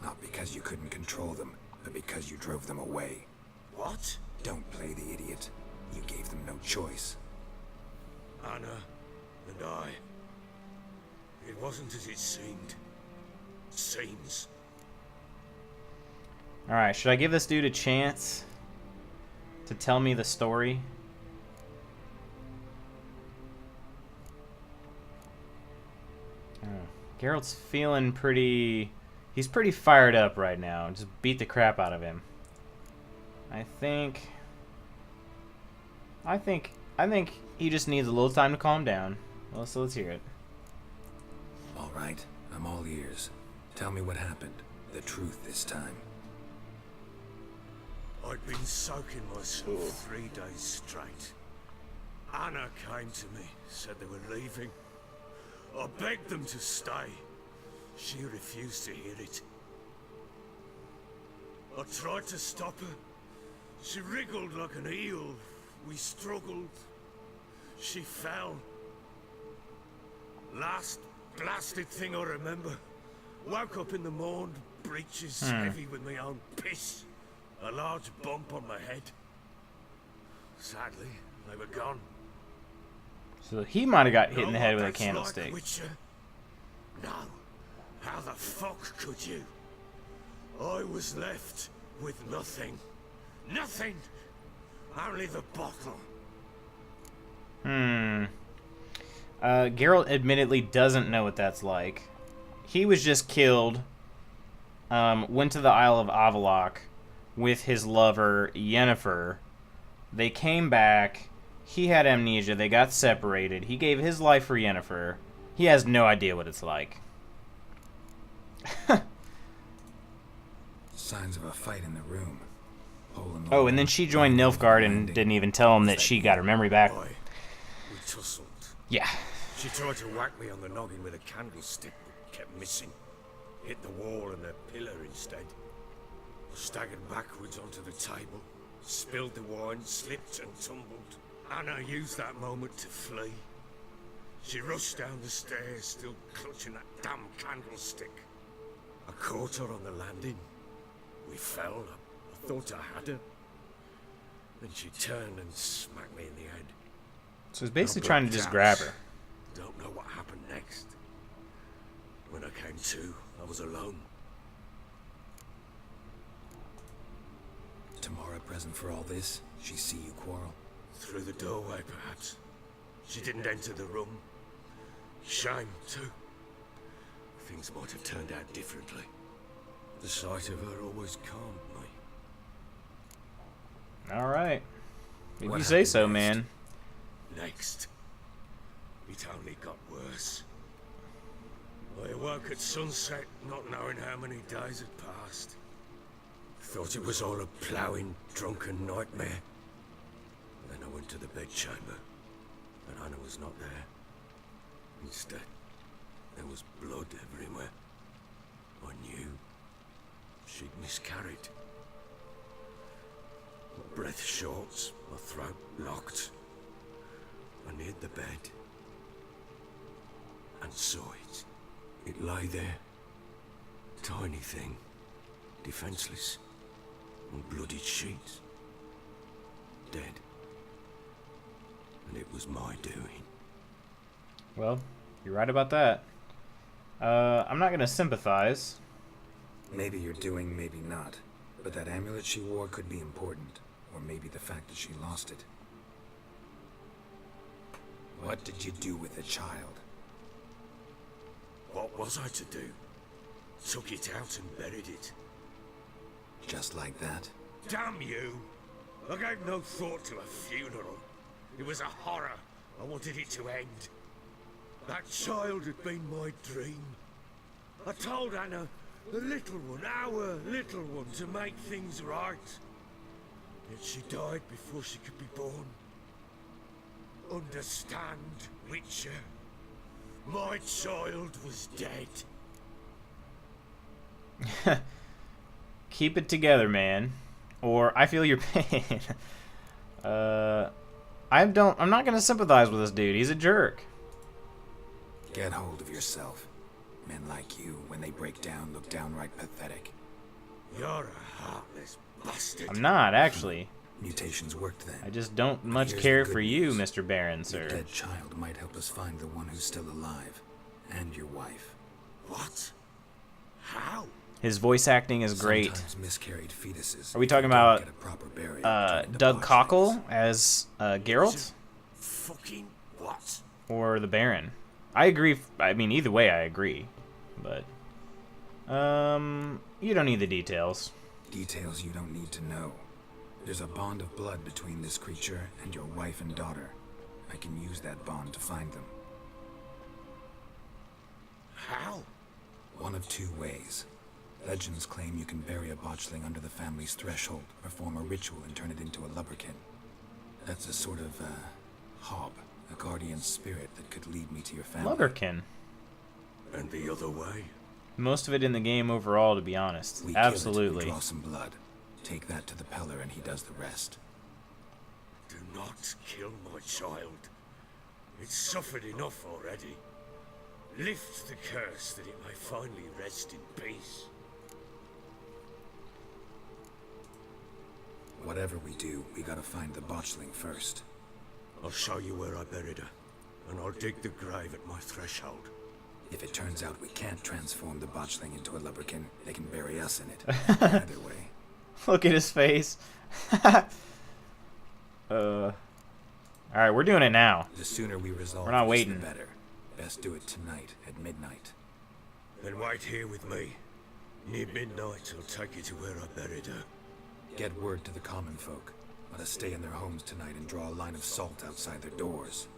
Not because you couldn't control them, but because you drove them away. What? Don't play the idiot. You gave them no choice. Anna and I. It wasn't as it seemed. Seems. Alright, should I give this dude a chance to tell me the story? Geralt's feeling pretty... He's pretty fired up right now. Just beat the crap out of him. I think he just needs a little time to calm down. Well, so let's hear it. All right, I'm all ears. Tell me what happened. The truth this time. I'd been soaking myself 3 days straight. Anna came to me, said they were leaving. I begged them to stay. She refused to hear it. I tried to stop her. She wriggled like an eel. We struggled. She fell. Last blasted thing I remember. Woke up in the morn, breeches heavy with my own piss. A large bump on my head. Sadly, they were gone. So he might have got hit in the Know head what with a that's candlestick. Like, Witcher? No. How the fuck could you? I was left with nothing. Nothing! Only the bottle. Geralt admittedly doesn't know what that's like. He was just killed, went to the Isle of Avallac'h with his lover, Yennefer. They came back. He had amnesia. They got separated. He gave his life for Yennefer. He has no idea what it's like. Signs of a fight in the room. Oh, and then she joined Nilfgaard and didn't even tell him that she got her memory back. We tussled. Yeah. She tried to whack me on the noggin with a candlestick, but kept missing. Hit the wall and a pillar instead. I staggered backwards onto the table, spilled the wine, slipped and tumbled. Anna used that moment to flee. She rushed down the stairs, still clutching that damn candlestick. I caught her on the landing. We fell. I thought I had her. Then she turned and smacked me in the head. So he's basically trying to just grab her. Don't know what happened next. When I came to, I was alone. Tamara present for all this? She see you quarrel? Through the doorway, perhaps. She didn't enter the room. Shame, too. Things might have turned out differently. The sight of her always calmed me. Alright. If you say so, next? man. Next. It only got worse. I awoke at sunset, not knowing how many days had passed. Thought it was all a ploughing, drunken nightmare. Then I went to the bedchamber, and Anna was not there. Instead, there was blood everywhere. I knew she'd miscarried. My breath short, my throat locked. I neared the bed and saw it. It lay there, tiny thing, defenseless, on bloodied sheets, dead. And it was my doing. Well, you're right about that. I'm not gonna sympathize. Maybe you're doing, maybe not. But that amulet she wore could be important. Or maybe the fact that she lost it. What did you do with the child? What was I to do? Took it out and buried it. Just like that? Damn you! I gave no thought to a funeral. It was a horror. I wanted it to end. That child had been my dream. I told Anna, the little one, our little one, to make things right. Yet she died before she could be born. Understand, Witcher? My child was dead. Keep it together, man. Or I feel your pain. I'm not gonna sympathize with this dude. He's a jerk. Get hold of yourself. Men like you, when they break down, look downright pathetic. You're a heartless bastard. I'm not, actually. Mutations worked then. I just don't But much here's care the good for you, news. Mr. Baron, Your sir. dead child might help us find the one who's still alive. And your wife. What? How? His voice acting is great. Sometimes miscarried fetuses. Are we talking don't about get a proper burial, trying to Doug botch Cockle things. as Geralt? Fucking what? Or the Baron? I agree. I mean, either way, I agree. But, you don't need the details. Details you don't need to know. There's a bond of blood between this creature and your wife and daughter. I can use that bond to find them. How? One of two ways. Legends claim you can bury a botchling under the family's threshold, perform a ritual and turn it into a lubberkin. That's a sort of, hob, a guardian spirit that could lead me to your family. Lubberkin. And the other way? Most of it in the game overall, to be honest. We Absolutely. kill it, we draw some blood. Take that to the Peller and he does the rest. Do not kill my child. It's suffered enough already. Lift the curse that it may finally rest in peace. Whatever we do, we gotta find the botchling first. I'll show you where I buried her, and I'll dig the grave at my threshold. If it turns out we can't transform the botchling into a lubberkin, they can bury us in it. Either way. Look at his face. Alright, we're doing it now. The sooner we resolve We're not this, waiting. the better. Best do it tonight at midnight. Then wait here with me. Near midnight, I'll take you to where I buried her. Get word to the common folk. Let us stay in their homes tonight and draw a line of salt outside their doors.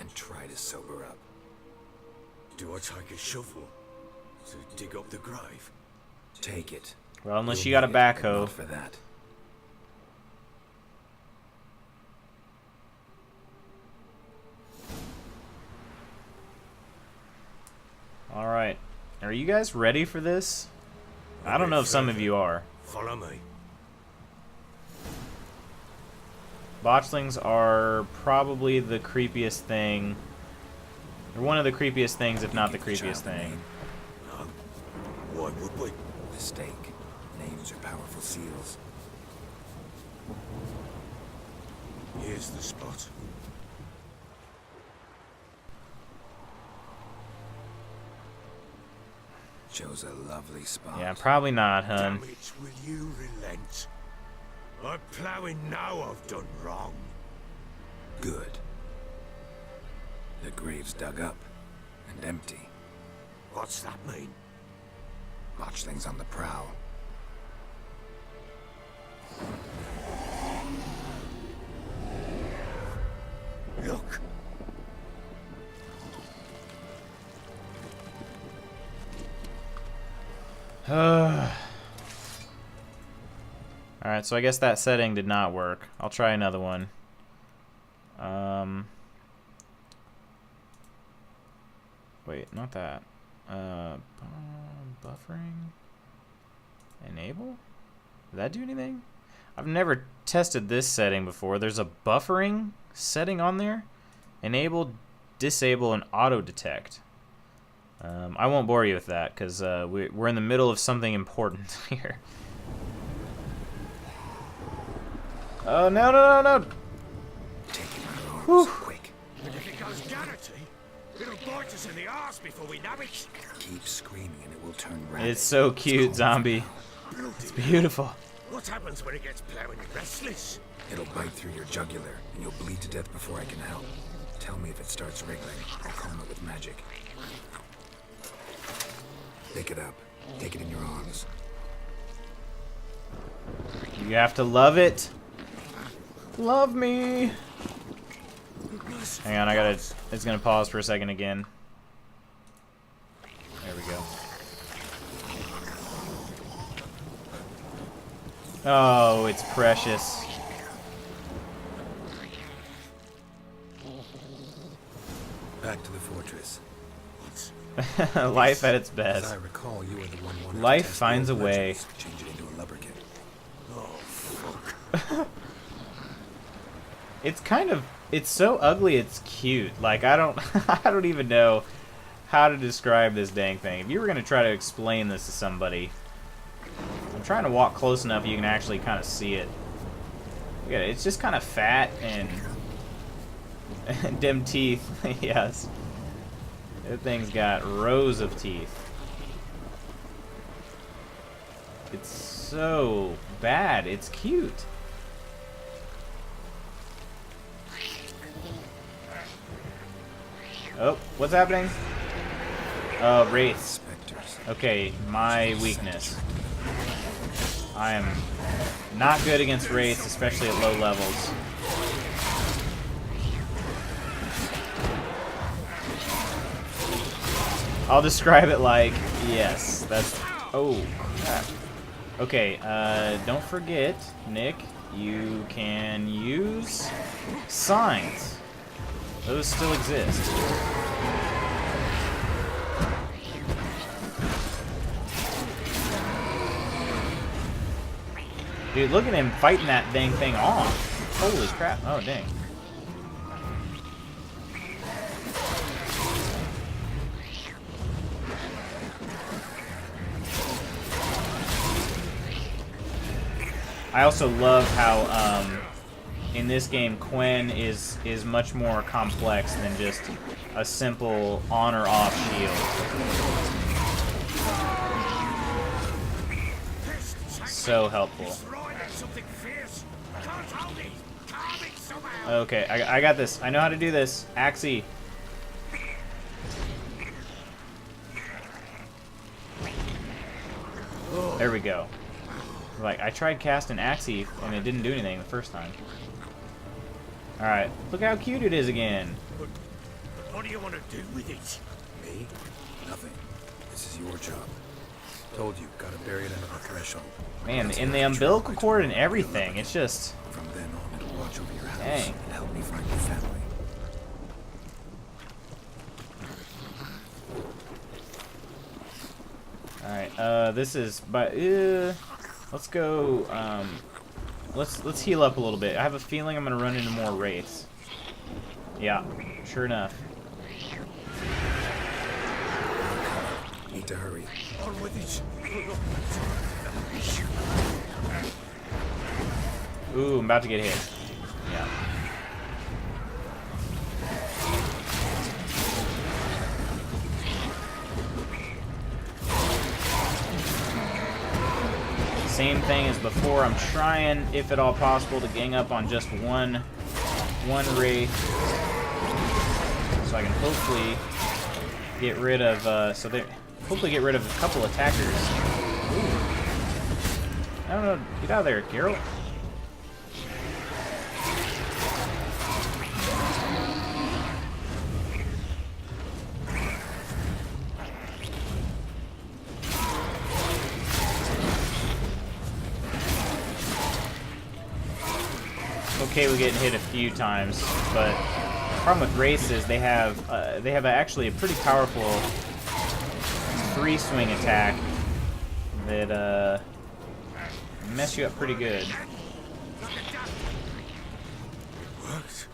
And try to sober up. Do I take a shovel to dig up the grave? Take it. Well, unless You'll you got a need it, but backhoe. not for that. Alright. Are you guys ready for this? I don't know if some of you are. Follow me. Botchlings are probably the creepiest thing. They're one of the creepiest things, if not the creepiest thing. No. Why would we? Mistake. Names are powerful seals. Here's the spot. Shows a lovely spot. Yeah, probably not, hun. Damn it, will you relent? I'm ploughing now I've done wrong. Good. The grave's dug up and empty. What's that mean? Botchlings on the prowl. Look. Alright, so I guess that setting did not work. I'll try another one. Wait, not that. Buffering? Enable? Did that do anything? I've never tested this setting before. There's a buffering setting on there. Enable, disable, and auto detect. I won't bore you with that because we're in the middle of something important here. Oh, no, no, no, no. Take it out of arms, quick. And if it goes garrity, it'll bite us in the arse before we know it. Keep screaming and it will turn rabid. It's so cute, zombie. It's beautiful. What happens when it gets plowing restless? It'll bite through your jugular and you'll bleed to death before I can help. Tell me if it starts wriggling. I'll calm it with magic. Pick it up. Take it in your arms. You have to love it. Love me. Hang on, I gotta. It's gonna pause for a second again. There we go. Oh, it's precious. Back to the fortress. Life at its As best. I recall, you were the one wanting to Life test finds the a old way. legends, change it into a lubberkin. Oh, fuck. It's kind of. It's so ugly. It's cute. Like I don't. I don't even know how to describe this dang thing. If you were gonna try to explain this to somebody, I'm trying to walk close enough you can actually kind of see it. Look at it. It's just kind of fat and dim teeth. Yes. That thing's got rows of teeth. It's so bad. It's cute. Oh, what's happening? Wraiths. Okay, my weakness. I am not good against wraiths, especially at low levels. I'll describe it like, yes, that's, oh, crap. Okay, don't forget, Nick, you can use signs. Those still exist. Dude, look at him fighting that dang thing off. Holy crap. Oh, dang. I also love how in this game, Quen is much more complex than just a simple on or off shield. So helpful. Okay, I got this. I know how to do this. Axie. There we go. Like, I tried casting Axie and it didn't do anything the first time. Alright, look how cute it is again. But what do you want to do with it? Me? Nothing. This is your job. Told you, gotta bury it under the threshold. Man, in the umbilical cord and everything, it's just... From then on, it'll watch over your house dang. and help me find your family. Alright, this is... But, let's go, let's heal up a little bit. I have a feeling I'm gonna run into more wraiths. Yeah, sure enough. Need to hurry. On with it. Ooh, I'm about to get hit. Yeah. Same thing as before. I'm trying, if at all possible, to gang up on just one wraith, so I can hopefully get rid of. Hopefully get rid of a couple attackers. Ooh. I don't know. Get out of there, Geralt. Okay, we're getting hit a few times, but the problem with wraiths is they have actually a pretty powerful 3-swing attack that mess you up pretty good. Worked.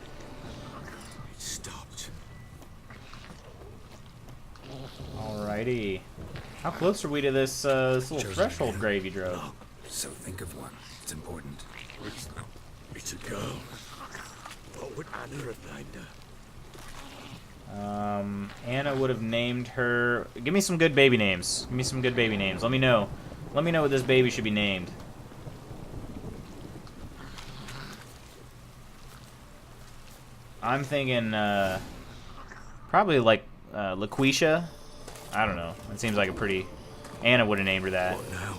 It stopped. Alrighty, how close are we to this this little threshold grave you drove? So think of one. It's important. It's a girl. What would Anna have named her? Anna would have named her... Give me some good baby names. Give me some good baby names. Let me know. Let me know what this baby should be named. I'm thinking, probably like, LaQuisha. I don't know. It seems like a pretty... Anna would have named her that. What now?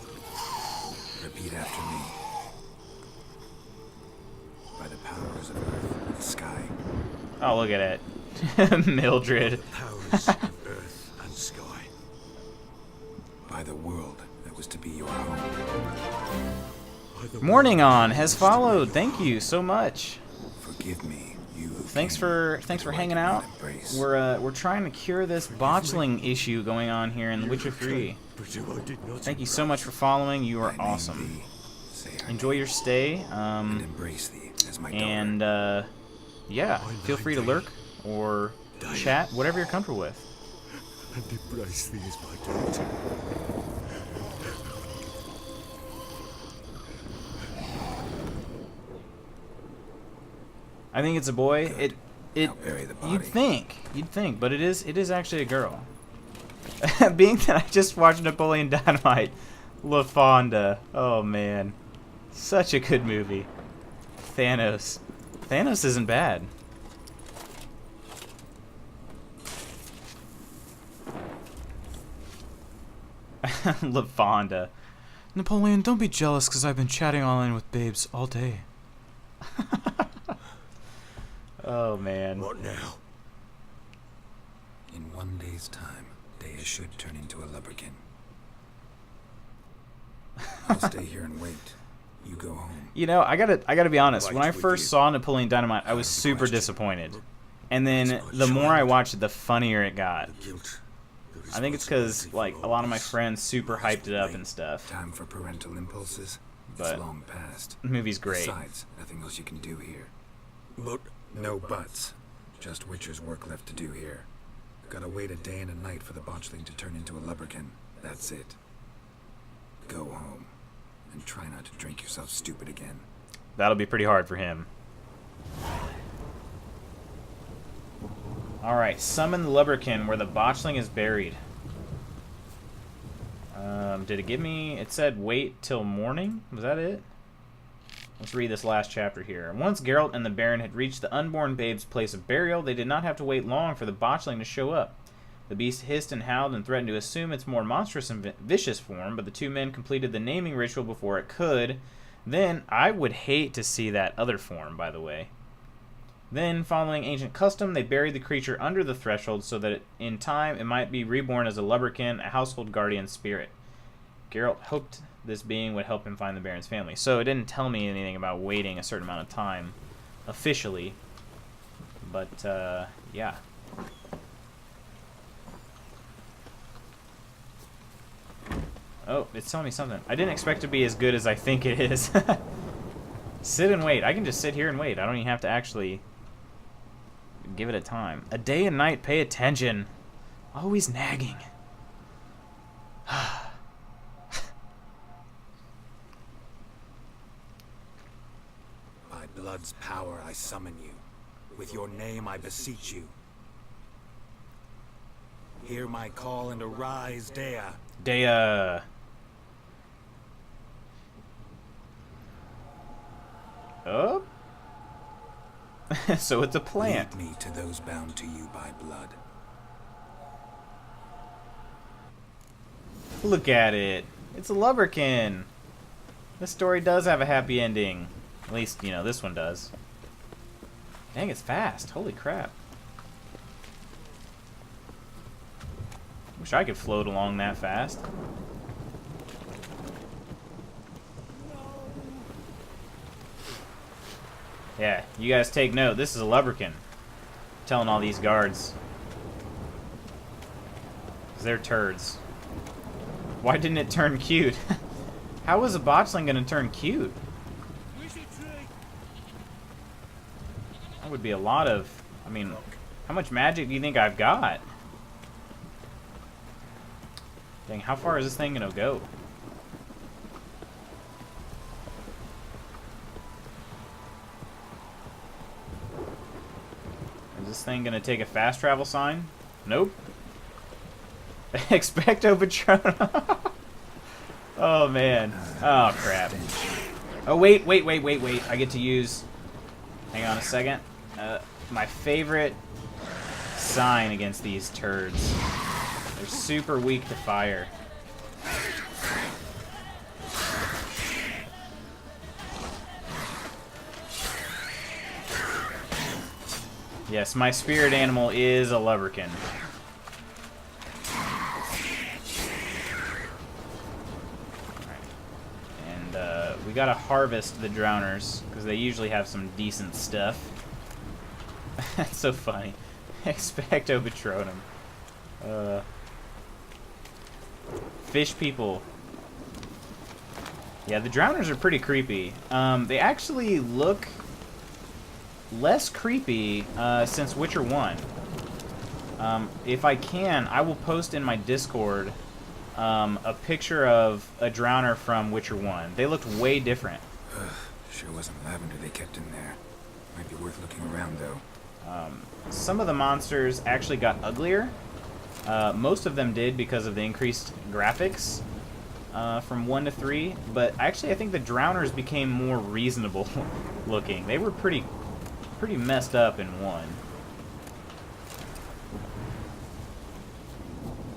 Repeat after me. By the powers of earth and sky. Oh, look at it. Mildred. The powers of earth and sky. By the world that was to be your home. Morning On has followed. Thank you so much. Forgive me, you. Thanks for hanging out. We're trying to cure this botchling issue going on here in The Witcher 3. Thank you so much for following. You are awesome. Enjoy your stay. And embrace thee as my daughter. And yeah, feel free to lurk or chat, whatever you're comfortable with. And embrace thee as my daughter. I think it's a boy. I'll bury the body. You'd think, but it is actually a girl. Being that I just watched Napoleon Dynamite, La Fonda. Oh man, such a good movie. Thanos isn't bad. La Fonda. Napoleon, don't be jealous because I've been chatting online with babes all day. Oh man. What now? In 1 day's time, Dea should turn into a lubberkin. I'll stay here and wait. You go home. You know, I gotta be honest. When I first saw Napoleon Dynamite, I was super disappointed. And then the more I watched it, the funnier it got. I think it's because like a lot of my friends super hyped it up and stuff. Time for parental impulses. But it's long past. The movie's great. Besides, nothing else you can do here. But no buts. Just Witcher's work left to do here. Gotta wait a day and a night for the botchling to turn into a lubberkin. That's it. Go home. And try not to drink yourself stupid again. That'll be pretty hard for him. Alright, summon the Lubberkin where the botchling is buried. Did it give me... It said wait till morning? Was that it? Let's read this last chapter here. Once Geralt and the Baron had reached the unborn babe's place of burial, they did not have to wait long for the botchling to show up. The beast hissed and howled and threatened to assume its more monstrous and vicious form, but the two men completed the naming ritual before it could. Then, I would hate to see that other form, by the way. Then, following ancient custom, they buried the creature under the threshold so that in time it might be reborn as a Lubberkin, a household guardian spirit. Geralt hoped this being would help him find the Baron's family. So it didn't tell me anything about waiting a certain amount of time, officially. But, yeah. Oh, it's telling me something. I didn't expect it to be as good as I think it is. Sit and wait. I can just sit here and wait. I don't even have to actually give it a time. A day and night, pay attention. Always nagging. By blood's power I summon you. With your name I beseech you. Hear my call and arise, Dea. Dea. Oh? So it's a plant. Lead me to those bound to you by blood. Look at it. It's a Lubberkin. This story does have a happy ending. At least, you know, this one does. Dang, it's fast. Holy crap. Wish I could float along that fast. Yeah, you guys take note. This is a Lubberkin. Telling all these guards. 'Cause they're turds. Why didn't it turn cute? How was a botchling gonna turn cute? That would be a lot of... I mean, how much magic do you think I've got? Dang, how far is this thing gonna go? Is this thing gonna take a fast travel sign? Nope. Expecto Patronum. Oh man. Oh crap. Oh wait. I get to use... Hang on a second. My favorite sign against these turds. They're super weak to fire. Yes, my spirit animal is a Lubberkin. And we gotta harvest the drowners, because they usually have some decent stuff. That's so funny. Expecto Patronum. Fish people. Yeah, the drowners are pretty creepy. They actually look less creepy since Witcher 1. If I can, I will post in my Discord a picture of a drowner from Witcher 1. They looked way different. Sure wasn't lavender they kept in there. Might be worth looking around, though. Some of the monsters actually got uglier. Most of them did because of the increased graphics from 1 to 3. But actually, I think the drowners became more reasonable looking. They were pretty messed up in 1.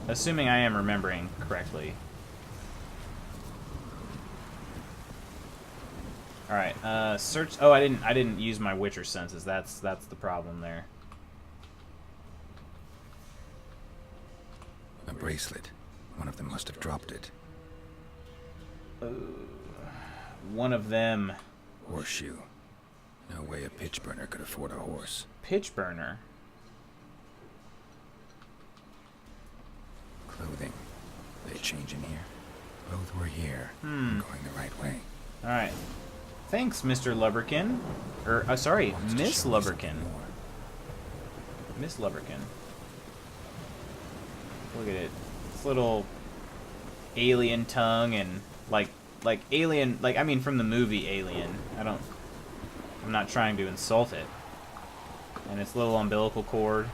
Assuming I am remembering correctly. Alright, search... Oh, I didn't use my Witcher senses. That's the problem there. A bracelet. One of them must have dropped it. One of them... Horseshoe. No way a pitch burner could afford a horse. Pitch burner? Clothing. They change in here. Both were here. I'm going the right way. Alright. Thanks, Mr. Lubberkin. Sorry, Miss Lubberkin. Miss Lubberkin. Look at it. This little alien tongue and like alien, I mean from the movie Alien. I don't... I'm not trying to insult it. And its little umbilical cord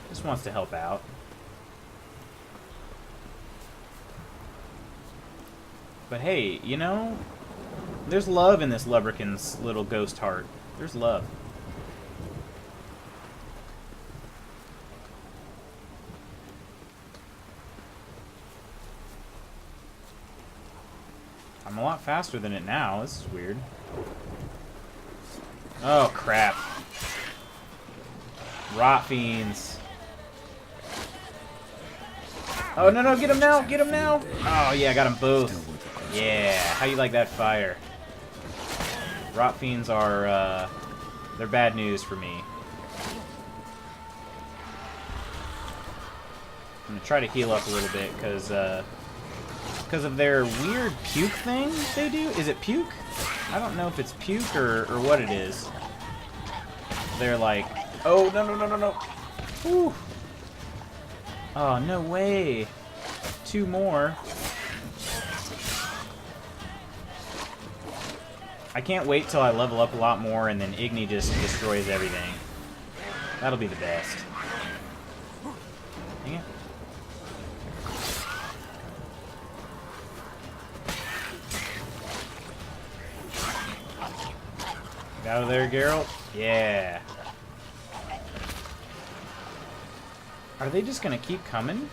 just wants to help out. But hey, you know, there's love in this Lubberkin's little ghost heart. There's love. I'm a lot faster than it now. This is weird. Oh, crap. Rot fiends. Oh, no, no, get him now! Get him now! Oh, yeah, I got them both. Yeah, how you like that fire? Rot fiends are, they're bad news for me. I'm gonna try to heal up a little bit, because of their weird puke thing they do. Is it puke? I don't know if it's puke or what it is. They're like, oh, no, no, no, no, no. Whew. Oh, no way. 2 more. I can't wait till I level up a lot more and then Igni just destroys everything. That'll be the best. Dang it. Get out of there, Geralt. Yeah. Are they just gonna keep coming?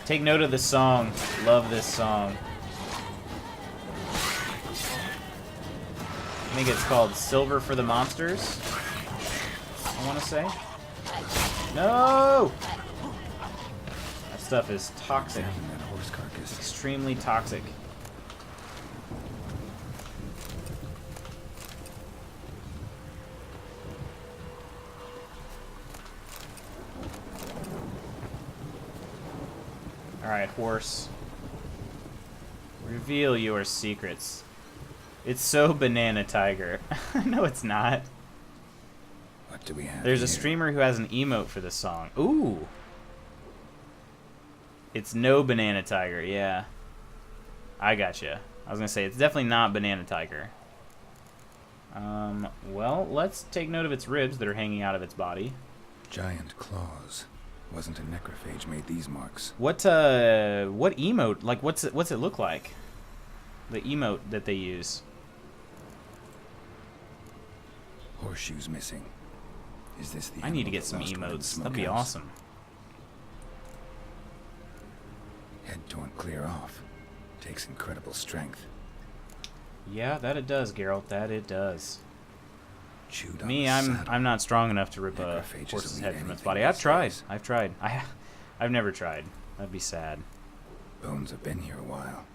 Take note of this song. Love this song. I think it's called Silver for the Monsters, I want to say. No! That stuff is toxic. Extremely toxic. Alright, horse. Reveal your secrets. It's so Banana Tiger. No, it's not. What do we have There's here? a streamer who has an emote for this song. Ooh! It's no Banana Tiger, yeah. I gotcha. I was gonna say, it's definitely not Banana Tiger. Well, let's take note of its ribs that are hanging out of its body. Giant claws. Wasn't a necrophage made these marks. What emote? Like, what's it look like? The emote that they use. Horseshoes missing. Is this the I need to animal get that some lost one in the emotes. That'd be smokehouse? awesome. Head torn clear off. Takes incredible strength. Yeah, that it does, Geralt. That it does. Chewed on Me, the I'm saddle. not strong enough to rip a Necrophages horse's will head eat from its anything body. I've these tried. days. I've tried. I've never tried. That'd be sad. Bones have been here a while.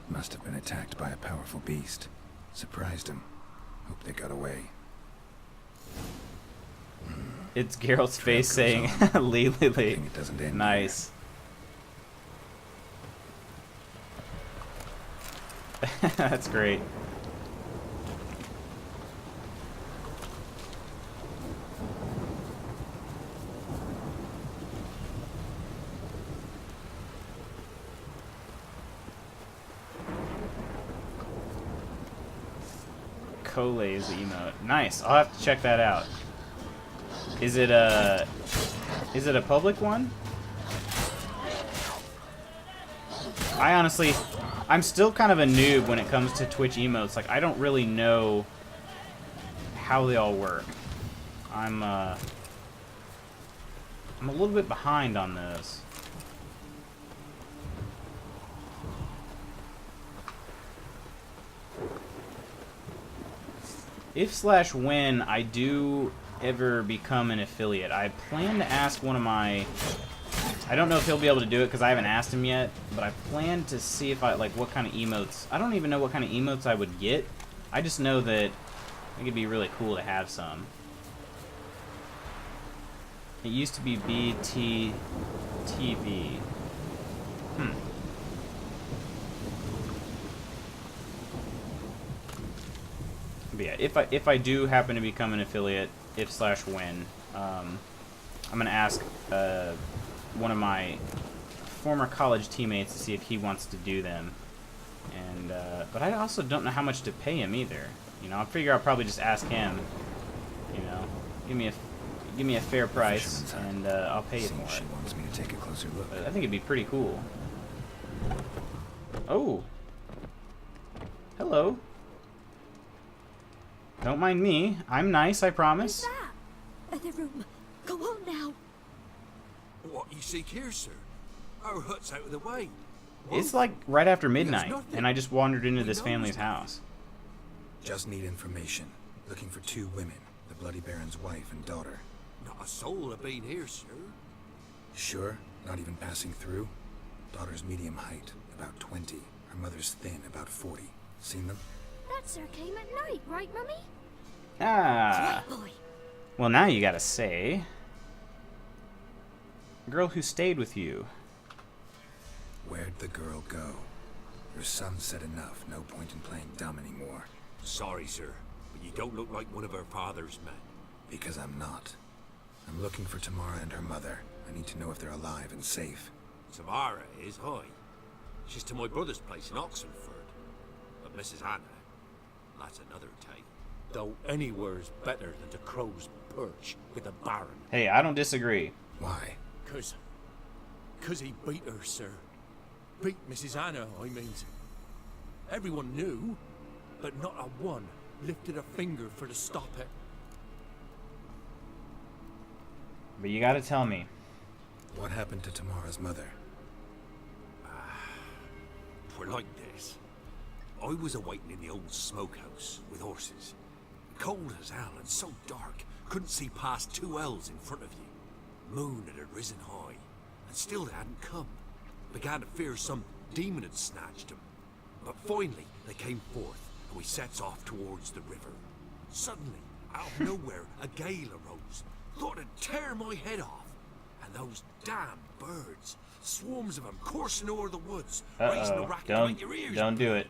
Must have been attacked by a powerful beast. Surprised him. Hope they got away. It's Geralt's Trail face goes saying, on. "Lee, Lee, Lee." Think it doesn't end Nice. That's great. Colay's emote. Nice. I'll have to check that out. Is it a public one? I honestly, I'm still kind of a noob when it comes to Twitch emotes. Like, I don't really know how they all work. I'm a little bit behind on those. If/when I do ever become an affiliate, I plan to ask one of my... I don't know if he'll be able to do it because I haven't asked him yet, but I plan to see if I, like, what kind of emotes... I don't even know what kind of emotes I would get. I just know that I think it'd be really cool to have some. It used to be BTTV. But yeah, if I do happen to become an affiliate, if/when, I'm gonna ask one of my former college teammates to see if he wants to do them. And but I also don't know how much to pay him either. You know, I figure I'll probably just ask him. You know, give me a fair price, and I'll pay you for it. She wants me to take a closer look. But I think it'd be pretty cool. Oh. Hello. Don't mind me. I'm nice, I promise. What's that? The room. Go on now. What you seek here, sir? Our hut's out of the way. It's like right after midnight, and I just wandered into this family's house. Just need information. Looking for 2 women, the Bloody Baron's wife and daughter. Not a soul have been here, sir. Sure? Not even passing through? Daughter's medium height, about 20. Her mother's thin, about 40. Seen them? That sir came at night, right, Mummy? Ah. Right, boy. Well, now you gotta say. Girl who stayed with you. Where'd the girl go? Her son said enough. No point in playing dumb anymore. Sorry, sir, but you don't look like one of her father's men. Because I'm not. I'm looking for Tamara and her mother. I need to know if they're alive and safe. Tamara is, aye. She's to my brother's place in Oxenford. But Mrs. Anna, that's another tale. Though anywhere's better than the Crow's Perch with the Baron. Hey, I don't disagree. Why? Cause he beat her, sir. Beat Mrs. Anna, I means. Everyone knew, but not a one lifted a finger for to stop it. But you gotta tell me. What happened to Tamara's mother? Twere like this. I was awaiting in the old smokehouse with horses. Cold as hell and so dark, couldn't see past 2 ells in front of you. Moon had risen high, and still they hadn't come. Began to fear some demon had snatched them. But finally they came forth, and we sets off towards the river. Suddenly, out of nowhere, a gale arose. Thought it'd tear my head off. And those damn birds, swarms of them coursing over the woods, raising a racket to make your ears. Don't do it.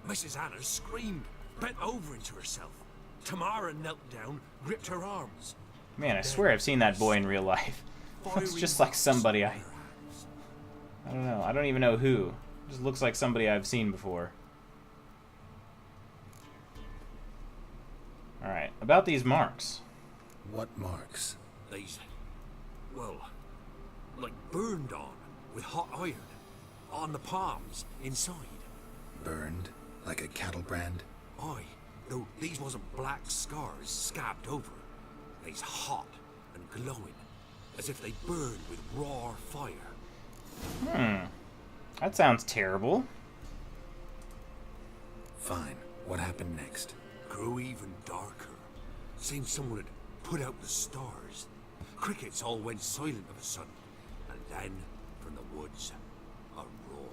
Mrs. Anna screamed, bent over into herself. Tamara knelt down, gripped her arms. Man, I swear I've seen that boy in real life. Looks just like somebody I don't know. I don't even know who. Just looks like somebody I've seen before. Alright, about these marks. What marks? These, well, like burned on with hot iron. On the palms, inside. Burned? Like a cattle brand? Aye, though these wasn't black scars scabbed over. They's hot and glowing, as if they burned with raw fire. That sounds terrible. Fine. What happened next? Grew even darker. Seemed someone had put out the stars. Crickets all went silent of a sudden. And then, from the woods, a roar.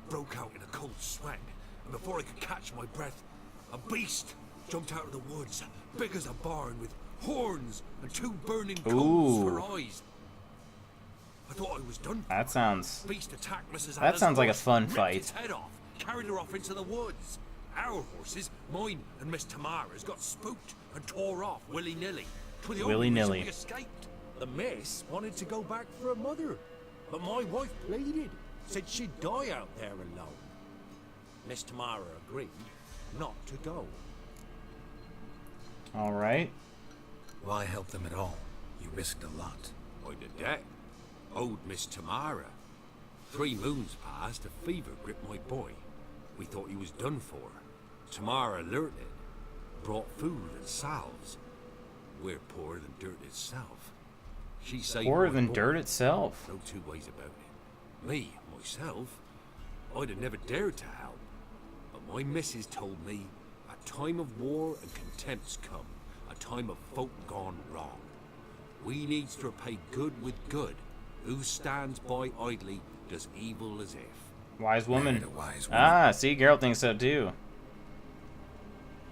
Broke out in a cold sweat, and before I could catch my breath, a beast jumped out of the woods, big as a barn, with horns and 2 burning coals for eyes. I thought I was done. That sounds. Beast attacked Mrs. That sounds like a fun ripped fight. its head off, carried her off into the woods. Our horses, mine and Miss Tamara's, got spooked and tore off willy-nilly. Willy-nilly. We escaped. The miss wanted to go back for her mother, but my wife pleaded, said she'd die out there alone. Miss Tamara agreed not to go. All right. Why help them at all? You risked a lot. I did that. Owed Miss Tamara. 3 moons passed, a fever gripped my boy. We thought he was done for. Tamara alerted, brought food and salves. We're poorer than dirt itself. She saved Poorer my than boy. dirt itself. No 2 ways about it. Me, myself, I'd have never dared to help. But my missus told me a time of war and contempt's come. A time of folk gone wrong. We needs to repay good with good. Who stands by idly does evil as if. Wise woman. Married a wise woman. Ah, see, Geralt thinks so too.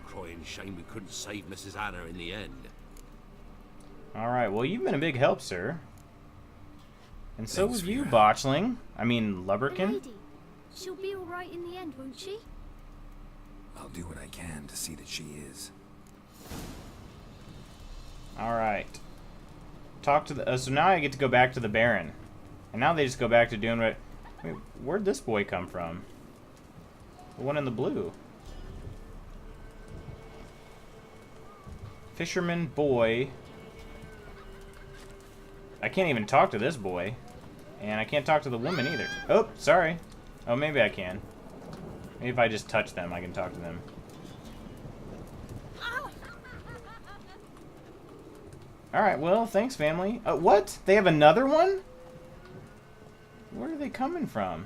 Crying shame we couldn't save Mrs. Anna in the end. Alright, well, you've been a big help, sir. And so Thanks have for you, your help. Botchling. I mean, The Lubberkin. lady, she'll be all right in the end, won't she? I'll do what I can to see that she is. Alright. talk to the... so now I get to go back to the Baron. And now they just go back to doing what... Wait, where'd this boy come from? The one in the blue. Fisherman boy. I can't even talk to this boy. And I can't talk to the woman either. Oh, sorry. Oh, maybe I can. Maybe if I just touch them, I can talk to them. Alright, well, thanks, family. What? They have another one? Where are they coming from?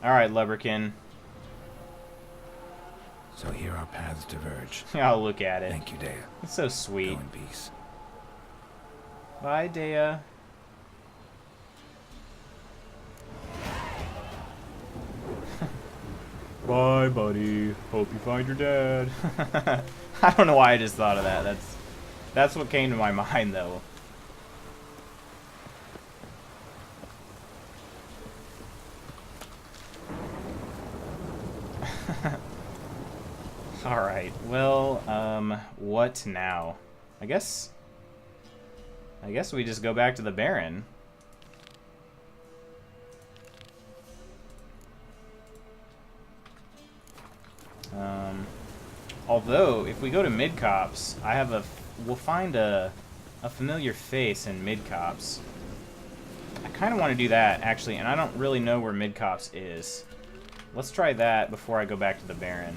Alright, Lubberkin. So here our paths diverge. I'll look at it. Thank you, Dea. It's so sweet. Go in peace. Bye, Dea. Bye, buddy. Hope you find your dad. I don't know why I just thought of that. That's what came to my mind, though. Alright, well, what now? I guess we just go back to the Baron. Although, if we go to Mid-Cops, we'll find a familiar face in Mid-Cops. I kind of want to do that, actually, and I don't really know where Mid-Cops is. Let's try that before I go back to the Baron.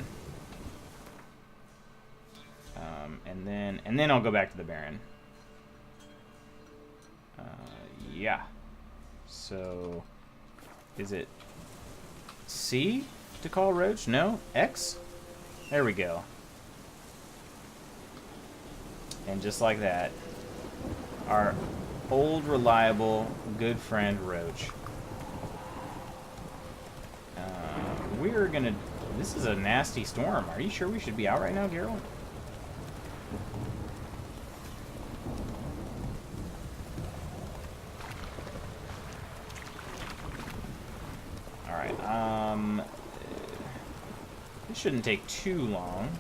And then I'll go back to the Baron. Yeah. So, is it C to call Roach? No? X? There we go. And just like that, our old, reliable, good friend Roach. We're gonna... This is a nasty storm. Are you sure we should be out right now, Geralt? Alright, this shouldn't take too long.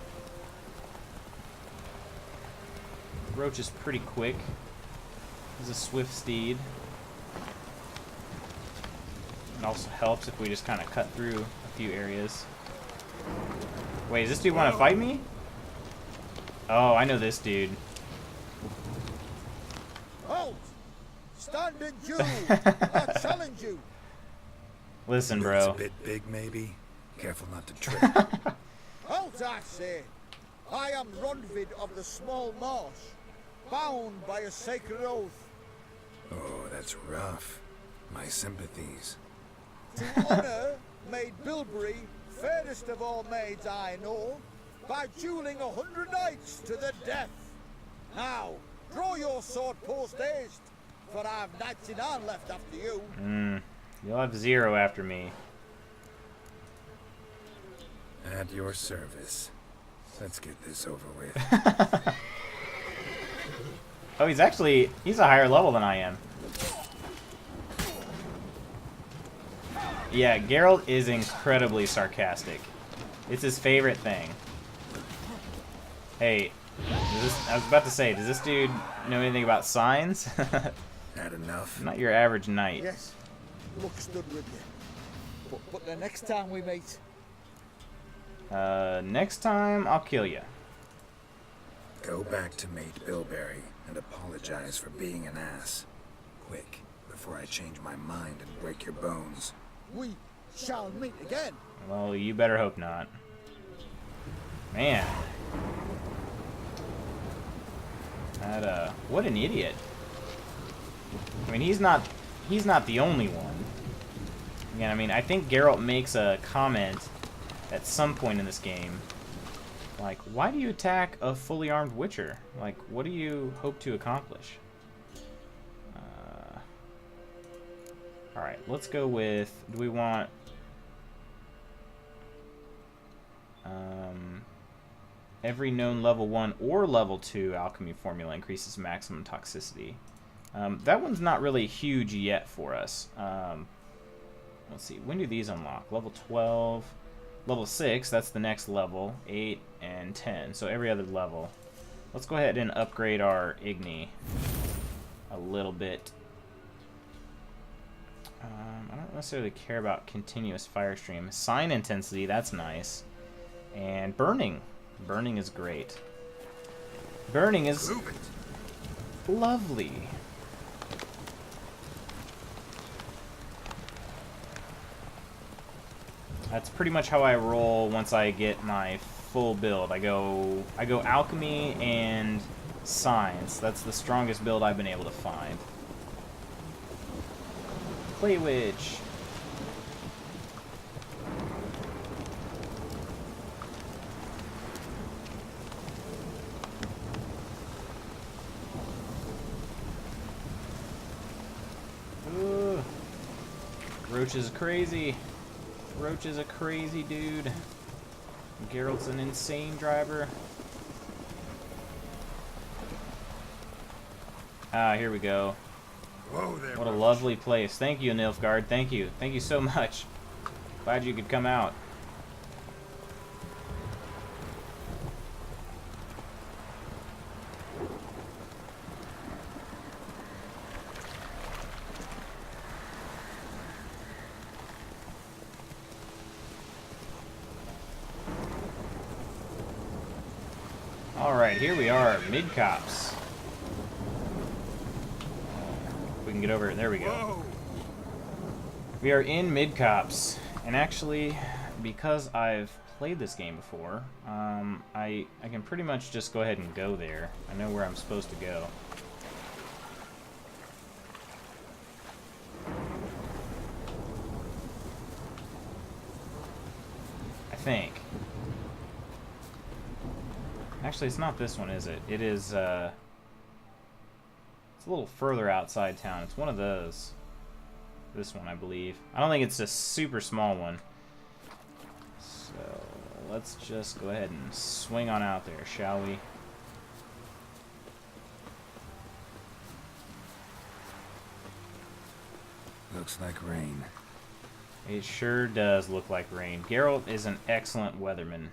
Roach is pretty quick. He's a swift steed. It also helps if we just kind of cut through a few areas. Wait, does this dude want to fight me? Oh, I know this dude. Halt! Stand in due! I challenge you! Listen, bro. It's a bit big, maybe. Careful not to trip. Halt, I say! I am Ronvid of the Small Marsh, bound by a sacred oath. Oh, that's rough. My sympathies. To honor Maid Bilberry, fairest of all maids I know, by dueling 100 knights to the death. Now, draw your sword post haste, for I've 99 left after you. You'll have 0 after me. At your service. Let's get this over with. Oh, he's a higher level than I am. Yeah, Geralt is incredibly sarcastic. It's his favorite thing. Hey, I was about to say, does this dude know anything about signs? Had enough? Not your average knight. Yes, luck stood with you. But the next time we meet... Next time, I'll kill you. Go back to Maid Bilberry and apologize for being an ass. Quick, before I change my mind and break your bones. We shall meet again. Well, you better hope not. Man. That, what an idiot. I mean, he's not the only one. Again, I mean, I think Geralt makes a comment at some point in this game. Like, why do you attack a fully armed Witcher? Like, what do you hope to accomplish? Alright, let's go with... Do we want... every known level 1 or level 2 alchemy formula increases maximum toxicity. That one's not really huge yet for us. Let's see, when do these unlock? Level 12... Level 6, that's the next level. 8 and 10, so every other level. Let's go ahead and upgrade our Igni a little bit. I don't necessarily care about continuous fire stream. Sign intensity, that's nice. And burning. Burning is great. Burning is lovely. That's pretty much how I roll once I get my full build. I go alchemy and science. That's the strongest build I've been able to find. Clay Witch. Ooh. Roach is crazy. Roach is a crazy dude. Geralt's an insane driver. Ah, here we go. Whoa there, what a lovely place. Thank you, Nilfgaard. Thank you. Thank you so much. Glad you could come out. Alright, here we are, mid-cops. We can get over it. There we go. Whoa. We are in mid-cops. And actually, because I've played this game before, I can pretty much just go ahead and go there. I know where I'm supposed to go. I think. Actually, it's not this one, is it? It is, it's a little further outside town. It's one of those. This one, I believe. I don't think it's a super small one. So, let's just go ahead and swing on out there, shall we? Looks like rain. It sure does look like rain. Geralt is an excellent weatherman.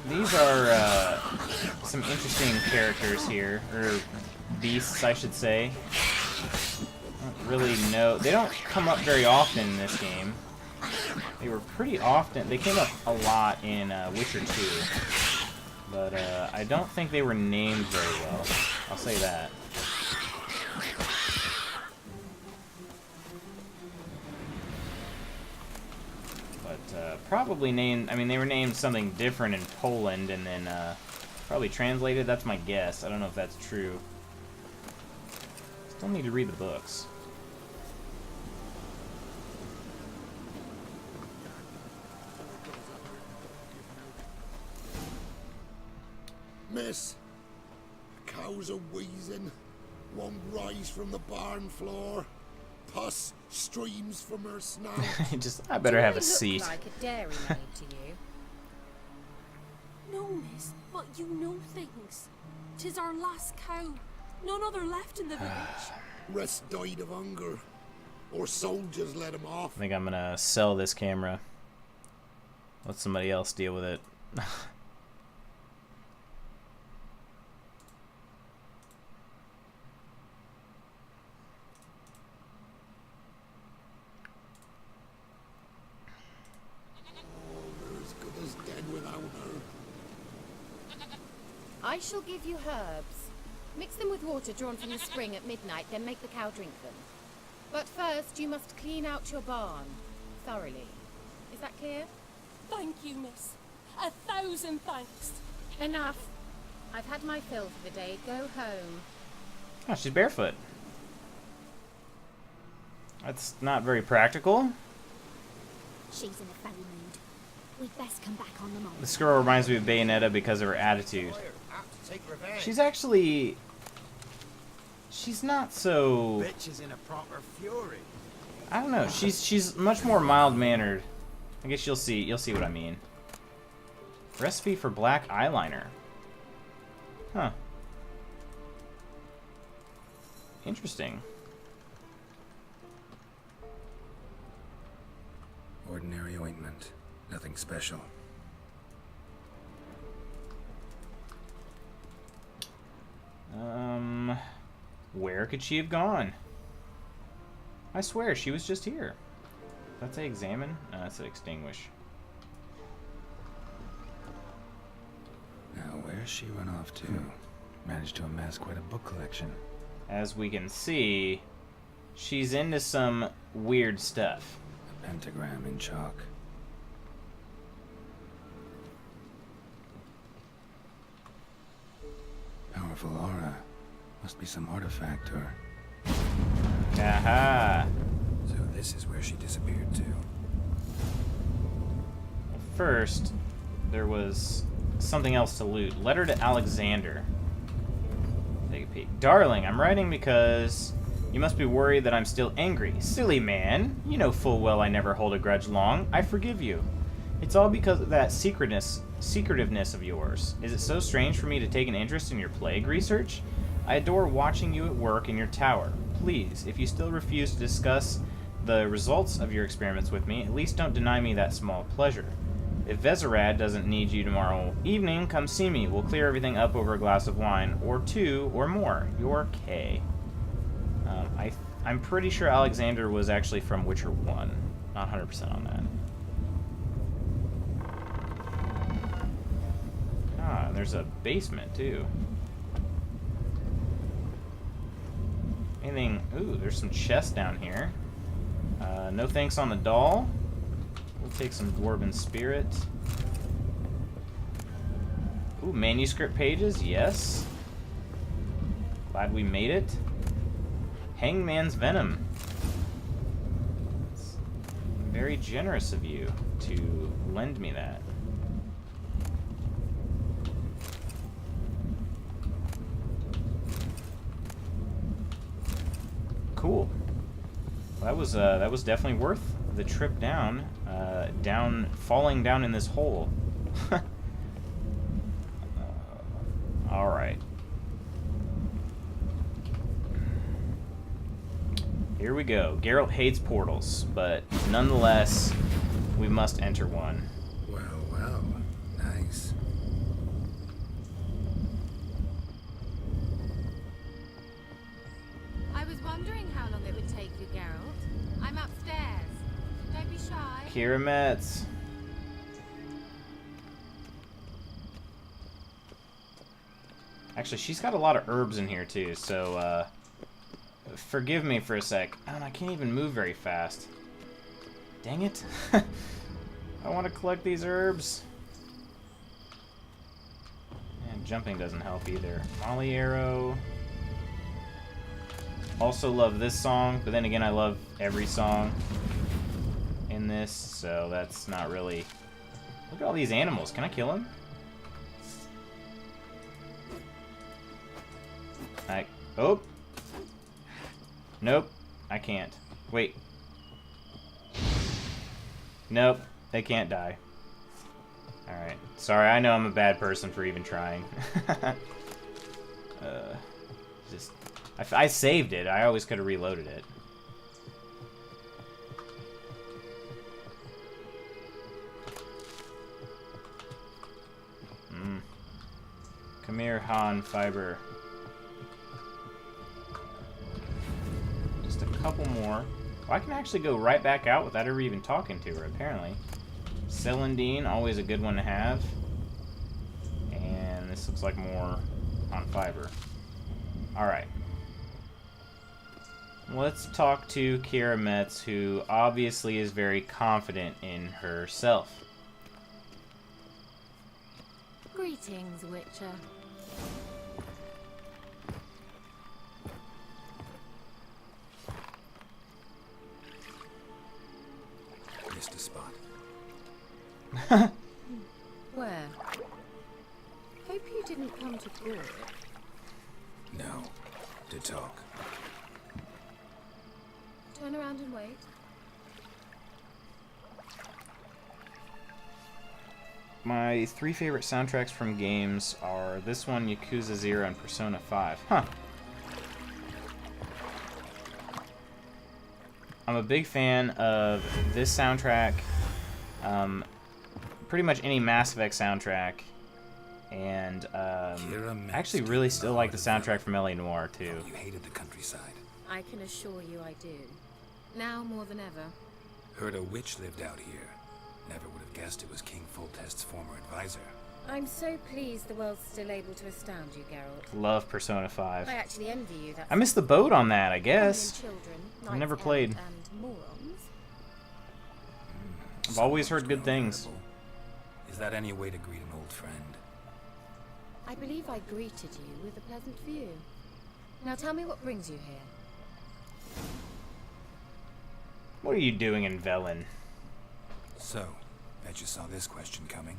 These are some interesting characters here, or beasts, I should say. I don't really know. They don't come up very often in this game. They were pretty often. They came up a lot in Witcher 2, but I don't think they were named very well. I'll say that. Probably named, I mean, they were named something different in Poland and then probably translated. That's my guess. I don't know if that's true. Still need to read the books. Miss, cows are wheezing, won't rise from the barn floor. Pus streams from her snout. I better have a seat. Like a dairy maid to you? No, miss, but you know things. 'Tis our last cow. None other left in the village. Rest died of hunger, or soldiers let him off. I think I'm gonna sell this camera. Let somebody else deal with it. I shall give you herbs. Mix them with water drawn from the spring at midnight, then make the cow drink them. But first, you must clean out your barn thoroughly. Is that clear? Thank you, miss. 1,000 thanks. Enough. I've had my fill for the day. Go home. Oh, she's barefoot. That's not very practical. She's in a fairy mood. We'd best come back on the mob. This girl reminds me of Bayonetta because of her attitude. She's actually... She's not so... Bitch is in a proper fury. I don't know. She's much more mild-mannered. I guess you'll see what I mean. Recipe for black eyeliner. Huh. Interesting. Ordinary ointment. Nothing special. Where could she have gone? I swear, she was just here. That's a examine? No, that's an extinguish. Now, where's she run off to? Managed to amass quite a book collection. As we can see, she's into some weird stuff. A pentagram in chalk. Powerful aura. Must be some artifact or... Aha! So this is where she disappeared to. First, there was something else to loot. Letter to Alexander. Take a peek. Darling, I'm writing because you must be worried that I'm still angry. Silly man. You know full well I never hold a grudge long. I forgive you. It's all because of that secretiveness of yours. Is it so strange for me to take an interest in your plague research? I adore watching you at work in your tower. Please, if you still refuse to discuss the results of your experiments with me, at least don't deny me that small pleasure. If Vezerad doesn't need you tomorrow evening, come see me. We'll clear everything up over a glass of wine, or two, or more. Your K. I'm pretty sure Alexander was actually from Witcher 1. Not 100% on that. Ah, there's a basement, too. Anything... Ooh, there's some chests down here. No thanks on the doll. We'll take some Dwarven Spirit. Ooh, manuscript pages, yes. Glad we made it. Hangman's Venom. It's very generous of you to lend me that. Cool. Well, that was definitely worth the trip down. Falling down in this hole. All right. Here we go. Geralt hates portals, but nonetheless, we must enter one. Well, well. Nice. I was wondering how long it would take you, Geralt. I'm upstairs. Don't be shy. Kira Metz. Actually, she's got a lot of herbs in here, too, so, forgive me for a sec. Oh, I can't even move very fast. Dang it. I want to collect these herbs. And jumping doesn't help either. Molly Arrow. Also love this song, but then again, I love every song in this, so that's not really... Look at all these animals. Can I kill them? Oh! Nope. I can't. Wait. Nope. They can't die. Alright. Sorry, I know I'm a bad person for even trying. Just... I saved it. I always could have reloaded it. Come here, Han Fiber. Just a couple more. Oh, I can actually go right back out without ever even talking to her, apparently. Celandine, always a good one to have. And this looks like more Han Fiber. Alright. Let's talk to Kira Metz, who obviously is very confident in herself. Greetings, Witcher. Missed a spot. Where? Hope you didn't come to Gore. No. To talk. Turn around and wait. My 3 favorite soundtracks from games are this one, Yakuza 0, and Persona 5. Huh. I'm a big fan of this soundtrack Pretty much any Mass Effect soundtrack. And I actually really still like the soundtrack from L.A. Noire too. You hated the countryside. I can assure you I do. Now more than ever. Heard a witch lived out here. Never would have guessed it was King Foltest's former advisor. I'm so pleased the world's still able to astound you, Geralt. Love Persona 5. I actually envy you. That's I missed the boat on that, I guess. Children, I've never played. And morons. I've always heard good things. Is that any way to greet an old friend? I believe I greeted you with a pleasant view. Now tell me what brings you here. What are you doing in Velen? So, bet you saw this question coming.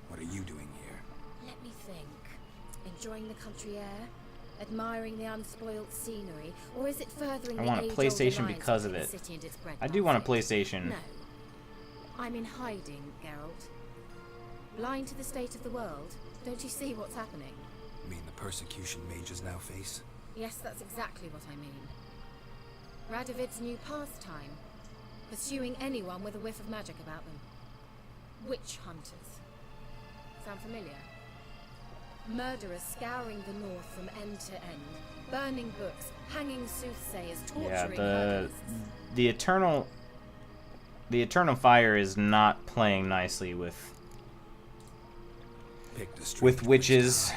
What are you doing here? Let me think. Enjoying the country air? Admiring the unspoilt scenery? Or is it furthering I the want a age-old PlayStation alliance because of between it. the city and its I do want a breadbasket? PlayStation. No. I'm in hiding, Geralt. Blind to the state of the world? Don't you see what's happening? You mean the persecution mages now face? Yes, that's exactly what I mean. Radovid's new pastime. Pursuing anyone with a whiff of magic about them. Witch hunters. Sound familiar? Murderers scouring the north from end to end. Burning books, hanging soothsayers, torturing Yeah, the eternal fire is not playing nicely with witches,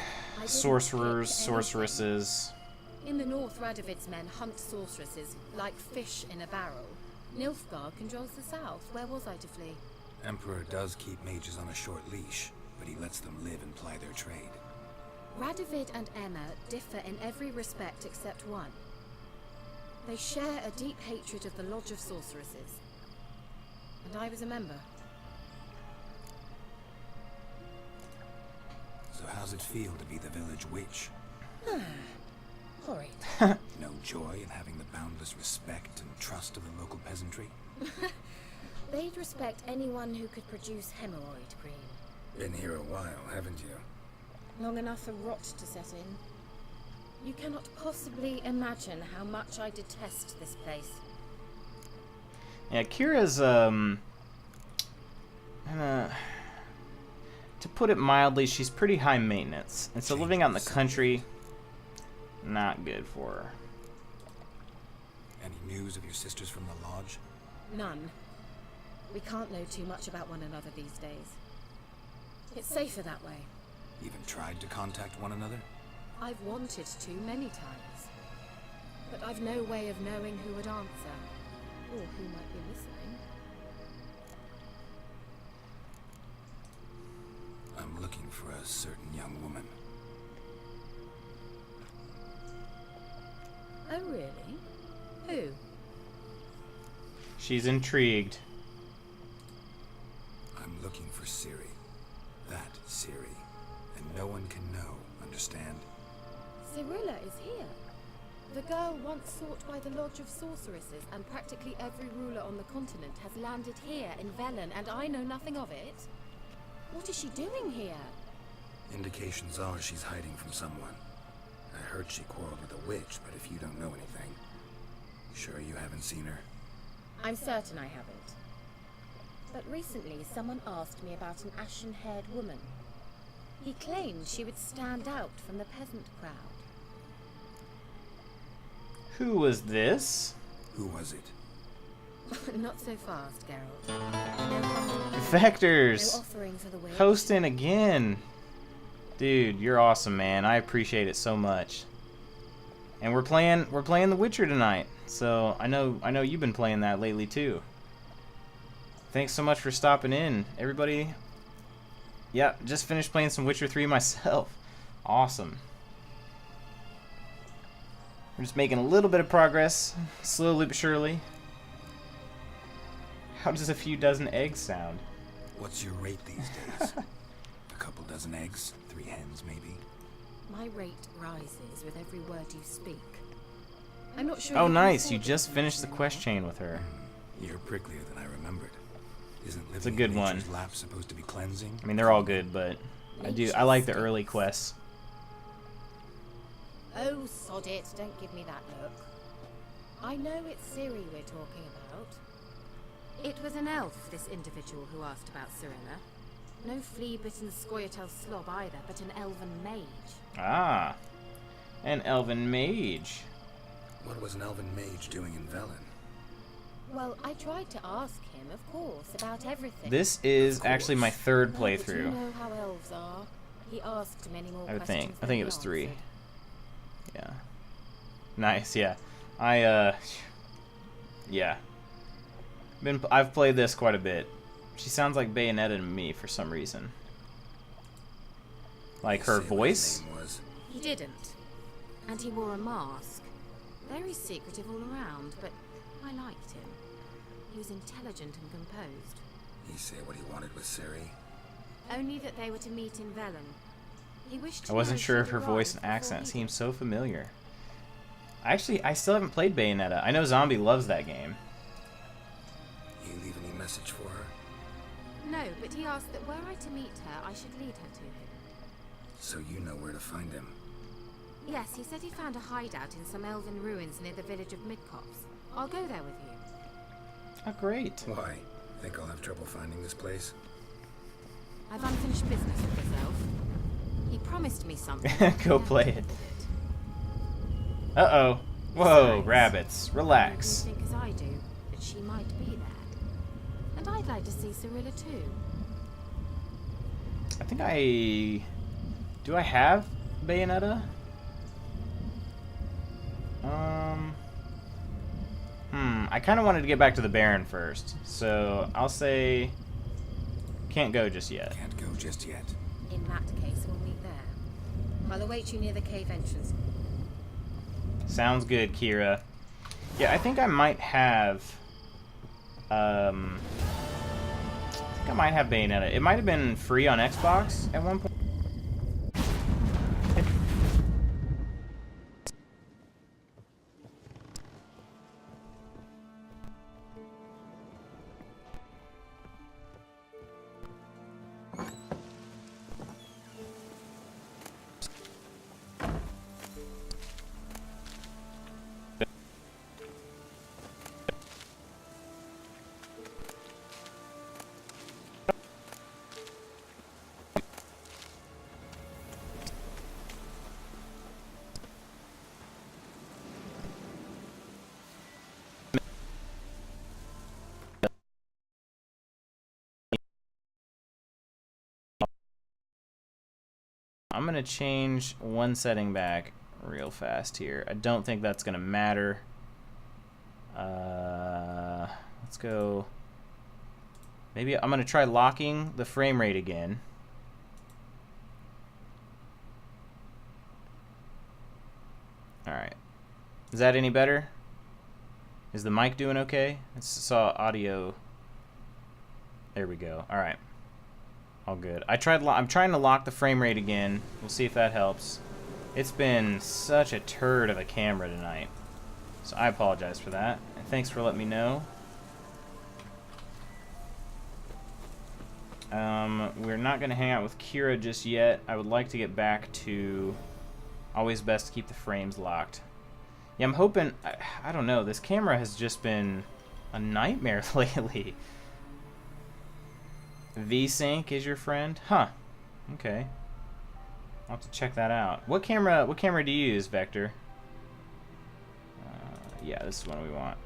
sorcerers, sorceresses. In the north, Radovid's men hunt sorceresses like fish in a barrel. Nilfgaard controls the south. Where was I to flee? Emperor does keep mages on a short leash, but he lets them live and ply their trade. Radovid and Emma differ in every respect except one. They share a deep hatred of the Lodge of Sorceresses. And I was a member. So how's it feel to be the village witch? Horrid. No joy in having the boundless respect and trust of the local peasantry? They'd respect anyone who could produce hemorrhoid cream. Been here a while, haven't you? Long enough for rot to set in. You cannot possibly imagine how much I detest this place. Yeah, Kira's, to put it mildly, she's pretty high maintenance. And so living out in the country, not good for her. Any news of your sisters from the lodge? None. We can't know too much about one another these days. It's safer that way. Even tried to contact one another? I've wanted to many times. But I've no way of knowing who would answer. Or who might be listening. I'm looking for a certain young woman. Oh, really? Who? She's intrigued. I'm looking for Ciri. That Ciri. And no one can know, understand? Cirilla is here. The girl once sought by the Lodge of Sorceresses, and practically every ruler on the continent has landed here in Velen, and I know nothing of it. What is she doing here? Indications are she's hiding from someone. I heard she quarreled with a witch, but if you don't know anything, sure you haven't seen her? I'm certain I haven't. But recently, someone asked me about an ashen-haired woman. He claimed she would stand out from the peasant crowd. Who was this? Who was it? Not so fast, Geralt. Vectors! No offering for the witch. Hosting again! Dude, you're awesome, man. I appreciate it so much. And we're playing The Witcher tonight. So I know you've been playing that lately too. Thanks so much for stopping in, everybody. Yeah, just finished playing some Witcher 3 myself. Awesome. We're just making a little bit of progress, slowly but surely. How does a few dozen eggs sound? What's your rate these days? A couple dozen eggs? 3 hens, maybe? My rate rises with every word you speak. I'm not sure. Oh, nice. You just finished the quest chain with her. You're pricklier than I remembered. Isn't living It's a good in one. nature's lap supposed to be cleansing? I mean, they're all good, but I like the early quests. Oh, sod it. Don't give me that look. I know it's Ciri we're talking about. It was an elf, this individual who asked about Cyrilla. No flea-bitten Scoia'tael slob either, but an elven mage. Ah, an elven mage. What was an elven mage doing in Velen? Well, I tried to ask him, of course, about everything. This is actually my third But playthrough. you know how elves are. He asked many more I would questions think. I than think he it was 3. answered. Yeah. Nice. Yeah. Yeah. I've played this quite a bit. She sounds like Bayonetta to me for some reason. Like her voice. He didn't. And he wore a mask. Very secretive all around, but I liked him. He was intelligent and composed. He say what he wanted with Ciri? Only that they were to meet in Velen. He wished to I wasn't know sure she if her would voice arrive and accent before he seemed so familiar. Actually, I still haven't played Bayonetta. I know Zombie loves that game. You leave any message for her? did. No, but he asked that were I to meet her, I should lead her to him. So you know where to find him? Yes, he said he found a hideout in some elven ruins near the village of Midcopse. I'll go there with you. Oh, great. Why? Think I'll have trouble finding this place? I've unfinished business with this elf. He promised me something. Go play it. Uh-oh. Whoa, rabbits. Relax. You think as I do, that she might be there. And I'd like to see Cyrilla too. I think do I have Bayonetta? I kind of wanted to get back to the Baron first, so I'll say can't go just yet. Can't go just yet. In that case, we'll meet there. I'll await you near the cave entrance. Sounds good, Kira. Yeah, I think I might have Bayonetta. It might have been free on Xbox at one point. I'm gonna change one setting back real fast here. I don't think that's gonna matter. Let's go. Maybe I'm gonna try locking the frame rate again. Alright. Is that any better? Is the mic doing okay? I saw audio. There we go. Alright. All good. I'm trying to lock the frame rate again. We'll see if that helps. It's been such a turd of a camera tonight. So I apologize for that. And thanks for letting me know. We're not going to hang out with Kira just yet. I would like to get back to always best to keep the frames locked. Yeah, I'm hoping... I don't know. This camera has just been a nightmare lately. V-Sync is your friend? Huh. Okay. I'll have to check that out. What camera do you use, Vector? Yeah, this is one we want.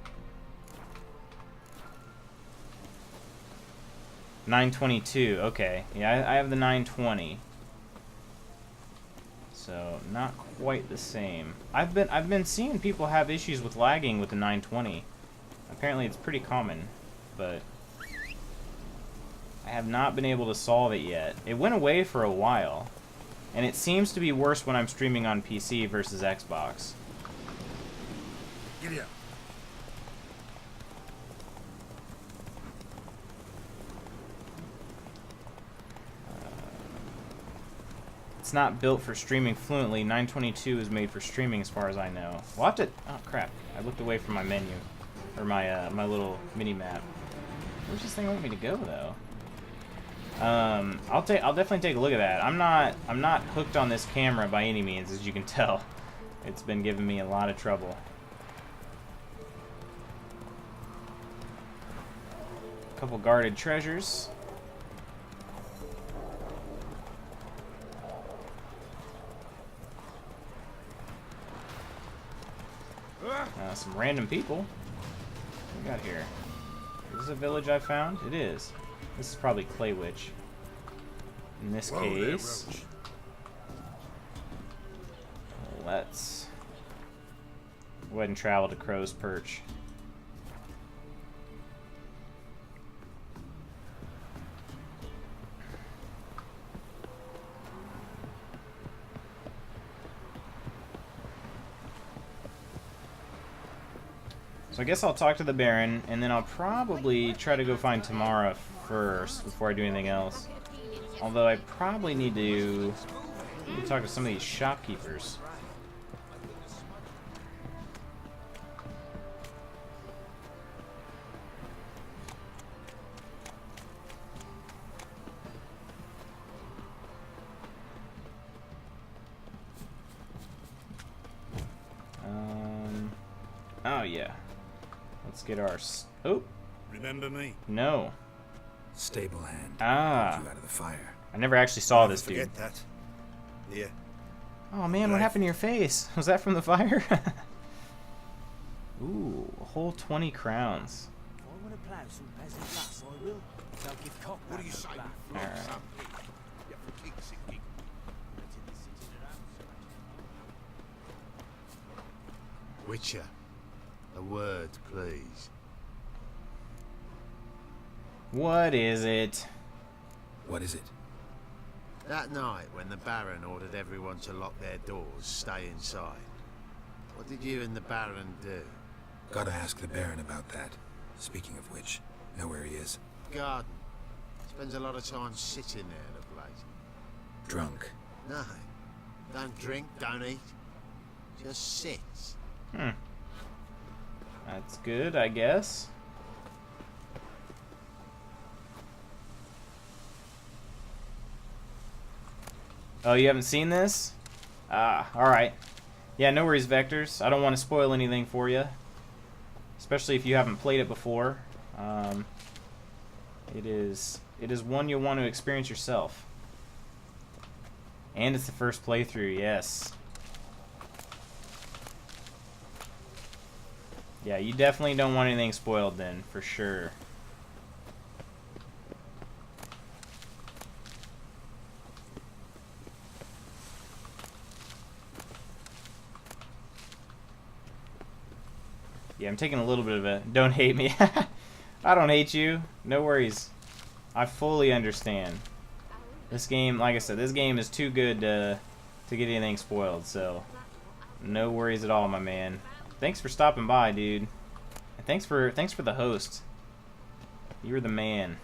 922. Okay. Yeah, I have the 920. So not quite the same. I've been seeing people have issues with lagging with the 920. Apparently it's pretty common, but I have not been able to solve it yet. It went away for a while, and it seems to be worse when I'm streaming on PC versus Xbox. Giddy up. It's not built for streaming fluently. 922 is made for streaming as far as I know. We'll have to... Oh, crap. I looked away from my menu. Or my, my little mini-map. Where's this thing want me to go, though? I'll definitely take a look at that. I'm not hooked on this camera by any means, as you can tell. It's been giving me a lot of trouble. couple guarded treasures. Some random people. What we got here? Is this a village I found? It is. This is probably Clay Witch. In this case, let's go ahead and travel to Crow's Perch. So I guess I'll talk to the Baron, and then I'll probably try to go find Tamara first before I do anything else. Although I probably need to talk to some of these shopkeepers. Oh yeah. Let's get our... Oh! Remember me? No. Stable hand. Ah. You out of the fire. I never actually saw this dude. Forget that. Yeah. Oh man, what happened to your face? Was that from the fire? Ooh, a whole 20 crowns. What do you say? Alright. Witcher, a word, please. What is it? What is it? That night when the Baron ordered everyone to lock their doors, stay inside. What did you and the Baron do? Gotta ask the Baron about that. Speaking of which, know where he is? Garden. Spends a lot of time sitting there of late. Drunk. No. Don't drink, don't eat. Just sits. That's good, I guess. Oh, you haven't seen this? Ah, alright. Yeah, no worries, Vectors. I don't want to spoil anything for you. Especially if you haven't played it before. It is one you'll want to experience yourself. And it's the first playthrough, yes. Yeah, you definitely don't want anything spoiled then, for sure. Yeah, I'm taking a little bit of a don't hate me. I don't hate you. No worries. I fully understand. This game, like I said, this game is too good to get anything spoiled, so no worries at all, my man. Thanks for stopping by, dude. And thanks for the host. You're the man.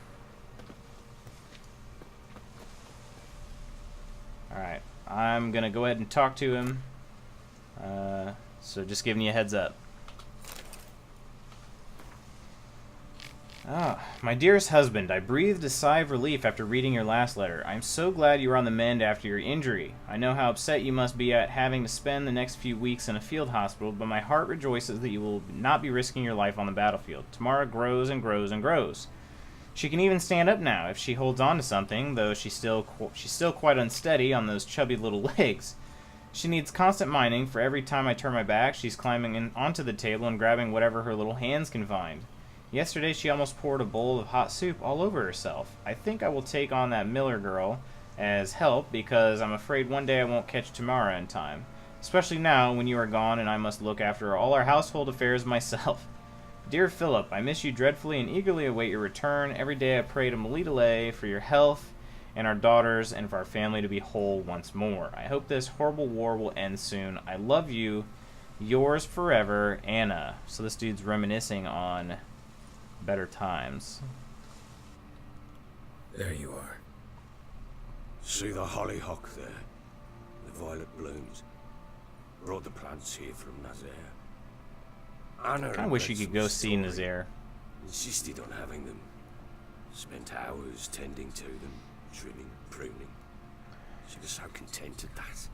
Alright, I'm gonna go ahead and talk to him. So just giving you a heads up. Ah, my dearest husband, I breathed a sigh of relief after reading your last letter. I'm so glad you are on the mend after your injury. I know how upset you must be at having to spend the next few weeks in a field hospital, but my heart rejoices that you will not be risking your life on the battlefield. Tamara grows and grows and grows. She can even stand up now if she holds on to something, though she's still quite unsteady on those chubby little legs. She needs constant minding, for every time I turn my back, she's climbing onto the table and grabbing whatever her little hands can find. Yesterday, she almost poured a bowl of hot soup all over herself. I think I will take on that Miller girl as help, because I'm afraid one day I won't catch Tamara in time. Especially now, when you are gone and I must look after all our household affairs myself. Dear Philip, I miss you dreadfully and eagerly await your return. Every day I pray to Melitele for your health and our daughters and for our family to be whole once more. I hope this horrible war will end soon. I love you. Yours forever, Anna. So this dude's reminiscing on better times. There you are. See the hollyhock there? The violet blooms. Brought the plants here from Nazaire. Anna, I kind of wish you could go see Nazaire. Insisted on having them. Spent hours tending to them, trimming, pruning. She was so content at that.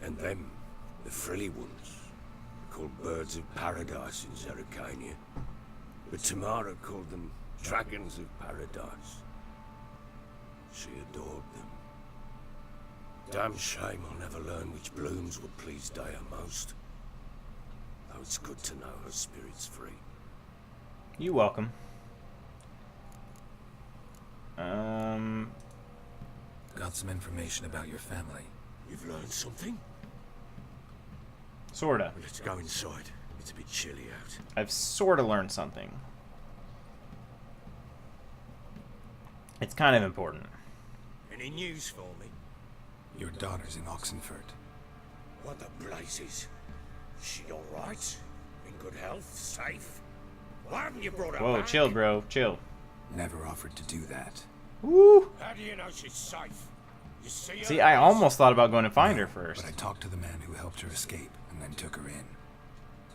And them, the frilly ones, called birds of paradise in Zerrikania. But Tamara called them dragons of paradise. She adored them. Damn shame I'll never learn which blooms would please Dea most. Though it's good to know her spirit's free. You welcome. Got some information about your family. You've learned something? Sorta. Well, let's go inside. It's a bit chilly out. I've sorta learned something. It's kind of important. Any news for me? Your daughter's in Oxenford. What the blazes? She alright? In good health? Safe? Why haven't you brought her Whoa, back? chill, bro. Chill. Never offered to do that. Woo! How do you know she's safe? You see her? See, I almost thought about going to find her first. But I talked to the man who helped her escape and then took her in.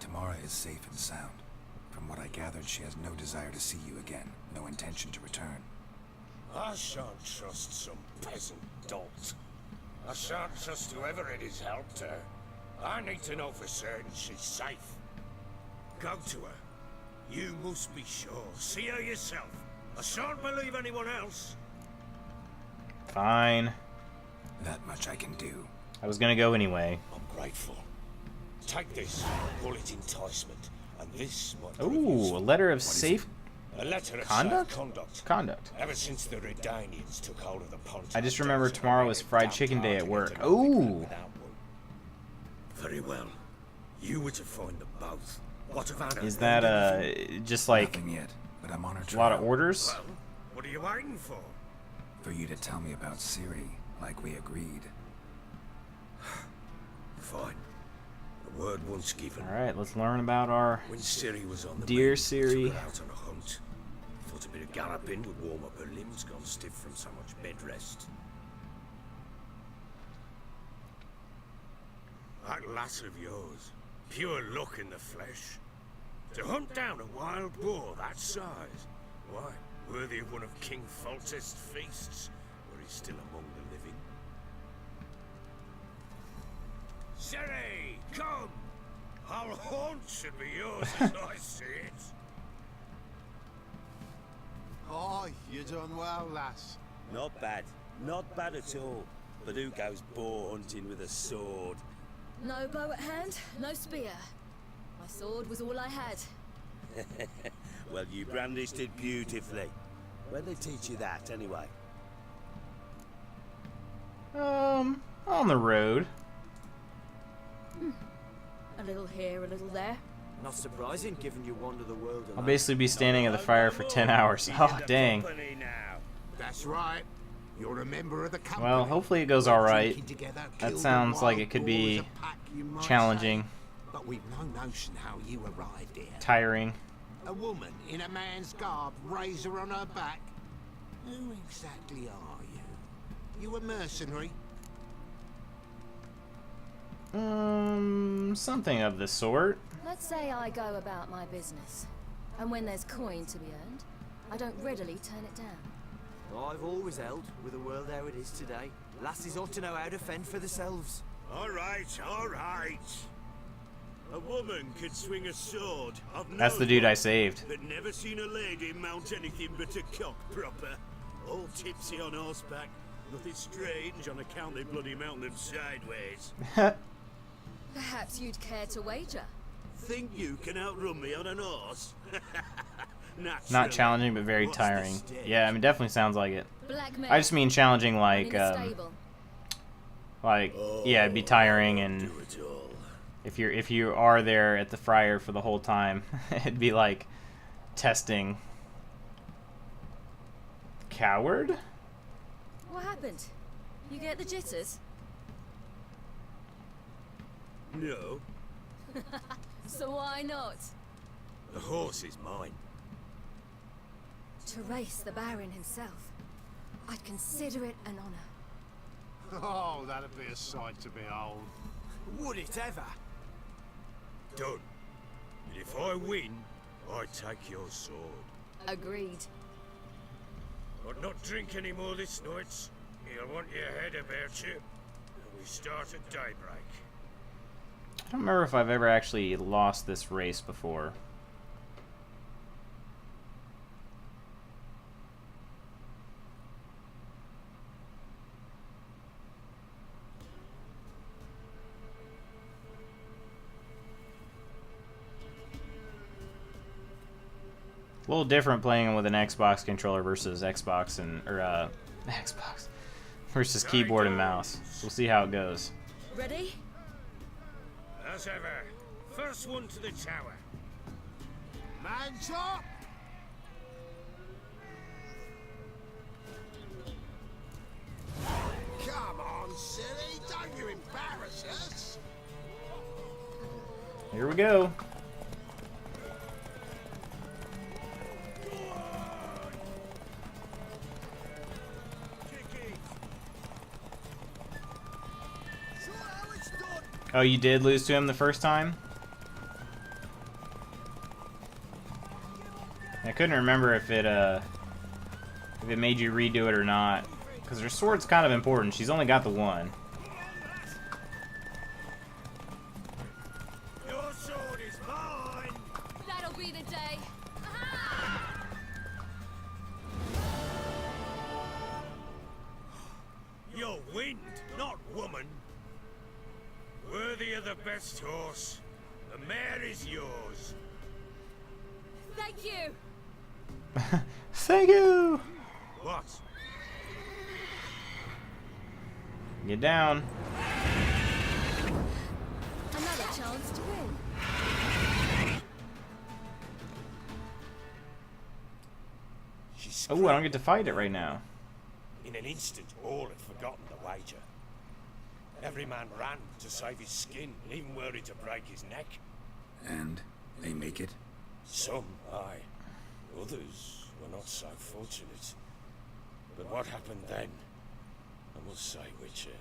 Tamara is safe and sound. From what I gathered, she has no desire to see you again. No intention to return. I shan't trust some peasant dolt. I shan't trust whoever it is helped her. I need to know for certain she's safe. Go to her. You must be sure. See her yourself. I shan't believe anyone else. Fine. That much I can do. I was gonna go anyway. I'm grateful. Take this. Call it enticement. And this might Ooh, a letter of safe a letter of conduct? safe conduct. Conduct. Ever since the Redanians took hold of the Pontar. I just remember tomorrow is fried chicken day at work. Ooh. Very well. You were to find them both. What of Anna? Is that just like Nothing yet, but I'm on her a lot of trail. orders? Well, what are you waiting for? For you to tell me about Ciri, like we agreed. Fine. The word once given. All right, let's learn about our When Ciri was on the dear mend, Ciri. took her out on a hunt. Thought a bit of galloping would warm up her limbs, gone stiff from so much bed rest. That lass of yours, pure luck in the flesh. To hunt down a wild boar that size, why, worthy of one of King Foltest's feasts, where he's still among the living. Ciri, come! Our haunt should be yours as I see it. Oh, you done well, lass. Not bad. Not bad at all. But who goes boar hunting with a sword? No bow at hand, no spear. My sword was all I had. Well, you brandished it beautifully. Where'd they teach you that, anyway? On the road. A little here, a little there. Not surprising, given you wander the world alone. I'll basically be standing at the fire for 10 hours. Oh, dang. That's right. You're a member of the company. Well, hopefully it goes alright. That sounds like it could be challenging, But we've no notion how you arrived here. tiring. A woman in a man's garb, razor on her back. Who exactly are you? You a mercenary? Something of the sort. Let's say I go about my business, and when there's coin to be earned, I don't readily turn it down. I've always held, with the world how it is today, lasses ought to know how to fend for themselves. All right, all right. A woman could swing a sword. That's the dude I saved. But never seen a lady mount anything but a cock proper. All tipsy on horseback. Nothing strange on account they bloody mount them sideways. Perhaps you'd care to wager? Think you can outrun me on an horse? Not challenging, but very tiring. Yeah, I mean, definitely sounds like it. Blackmail. I just mean challenging, like, In a stable. yeah, it'd be tiring, and if you are there at the fryer for the whole time, it'd be like testing. Coward? What happened? You get the jitters? No, So why not? the horse is mine. To race the Baron himself, I'd consider it an honor. Oh, that'd be a sight to behold. Would it ever? Done. And if I win, I take your sword. Agreed. But not drink any more this night. You'll want your head about you. And we start at daybreak. I don't remember if I've ever actually lost this race before. A little different playing with an Xbox controller versus Xbox Xbox versus keyboard and mouse. We'll see how it goes. Ready? As ever, first one to the tower. Man chop! Come on, silly, don't you embarrass us! Here we go. Oh, you did lose to him the first time? I couldn't remember if it made you redo it or not. Because her sword's kind of important. She's only got the one. Your sword is mine! That'll be the day. You're wind, not woman. Worthy of the best horse. The mare is yours. Thank you. Thank you! What? Get down. Another chance to win. Oh, I don't get to fight it right now. In an instant, all had forgotten the wager. Every man ran to save his skin, even were it to break his neck. And they make it? Some, aye. Others were not so fortunate. But what happened then? I must say, Witcher,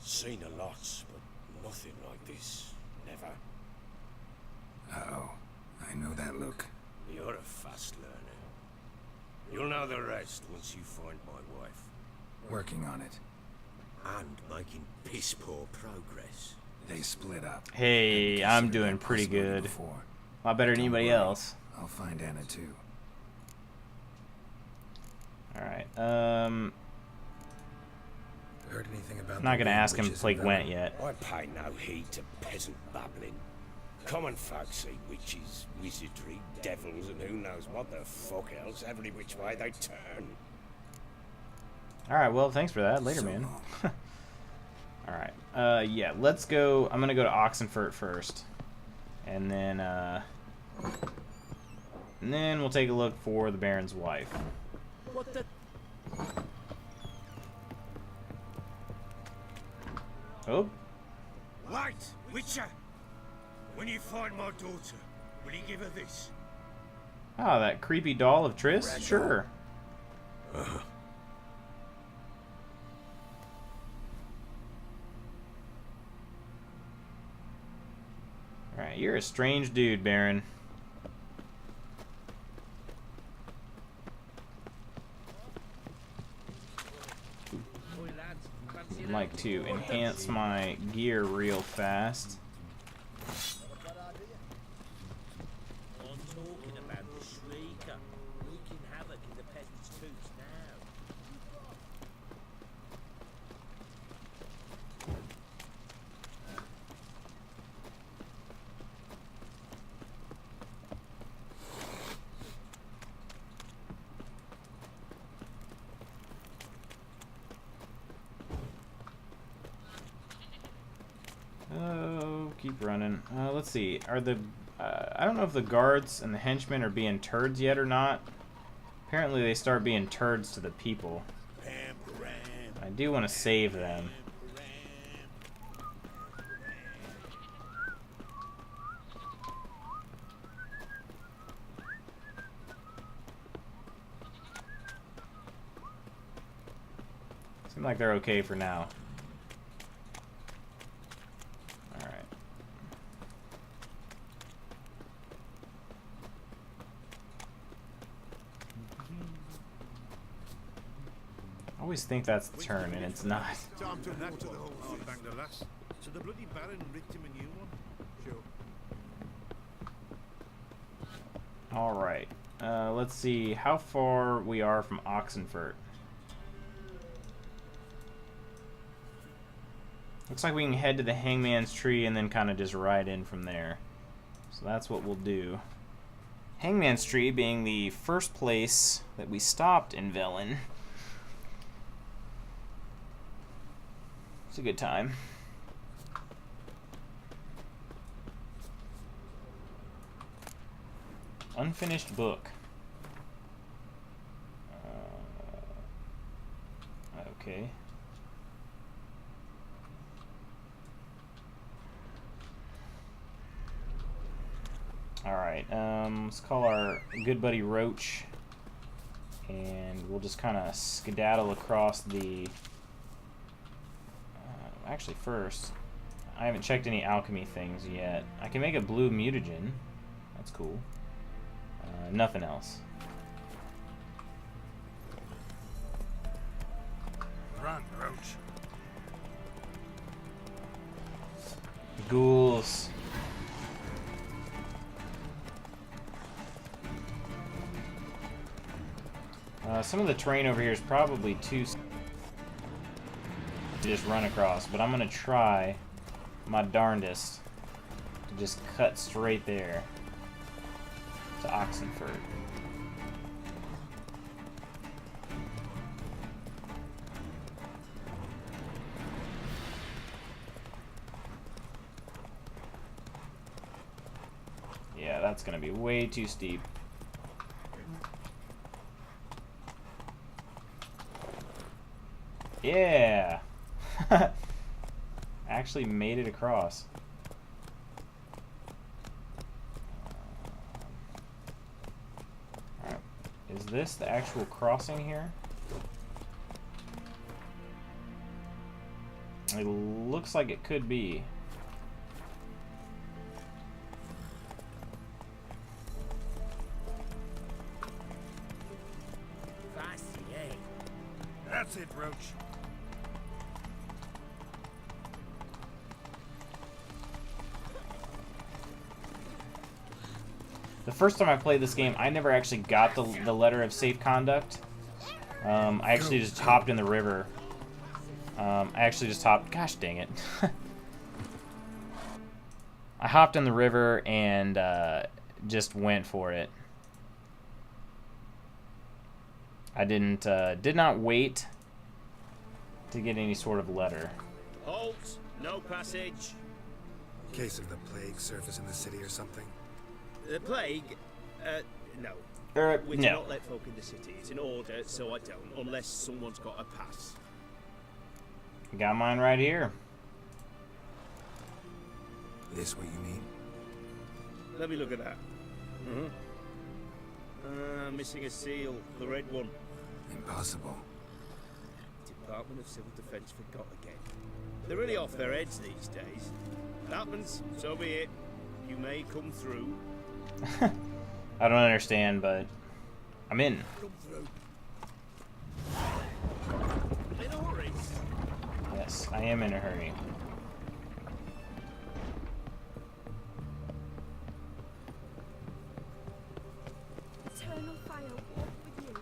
seen a lot, but nothing like this. Never. Uh-oh. I know that look. You're a fast learner. You'll know the rest once you find my wife. Working on it. And making piss-poor progress. They split up. Hey, I'm doing pretty good. A lot better than anybody else. I'll find Anna too. Alright, Heard anything about I'm not gonna ask him to play Gwent yet. I pay no heed to peasant babbling. Common folk see witches, wizardry, devils, and who knows what the fuck else every which way they turn. Alright, well, thanks for that. Later, man. Alright, yeah, let's go. I'm gonna go to Oxenfurt first. And then we'll take a look for the Baron's wife. What the? Oh. Wait, Witcher! When you find my daughter, will you give her this? Oh, that creepy doll of Triss? Sure. Alright, you're a strange dude, Baron. I'd like to enhance my gear real fast. I'm talking about the Shrieker, wreaking havoc in the peasants' boots now. Oh, keep running. Let's see. Are the I don't know if the guards and the henchmen are being turds yet or not. Apparently they start being turds to the people. I do want to save them. Seem like they're okay for now. I always think that's the turn, and it's not. Time to that to the whole thing. Bang the lass. So the bloody Baron rigged him a new one? Sure. Alright. Let's see how far we are from Oxenfurt. Looks like we can head to the Hangman's Tree and then kind of just ride in from there. So that's what we'll do. Hangman's Tree being the first place that we stopped in Velen. It's a good time. Unfinished book. Okay. Alright, let's call our good buddy Roach, and we'll just kind of skedaddle across the... actually, first, I haven't checked any alchemy things yet. I can make a blue mutagen. That's cool. Nothing else. Run, Roach. Ghouls. Some of the terrain over here is probably too to just run across, but I'm gonna try my darndest to just cut straight there to Oxenford. Yeah, that's gonna be way too steep. Yeah! Actually made it across. Alright. Is this the actual crossing here? It looks like it could be. That's it, Roach. The first time I played this game, I never actually got the letter of safe conduct. I actually just hopped in the river. I actually just hopped... Gosh dang it. I hopped in the river and just went for it. I did not wait to get any sort of letter. Halt! No passage. Case of the plague surface in the city or something? The plague? No. We do no. not let folk in the city. It's an order, so I don't, unless someone's got a pass. Got mine right here. This what you mean? Let me look at that. Missing a seal, the red one. Impossible. Department of Civil Defense forgot again. They're really off their heads these days. Happens, so be it. You may come through. I don't understand, but I'm in. In a hurry. Yes, I am in a hurry. Eternal fire walk with you.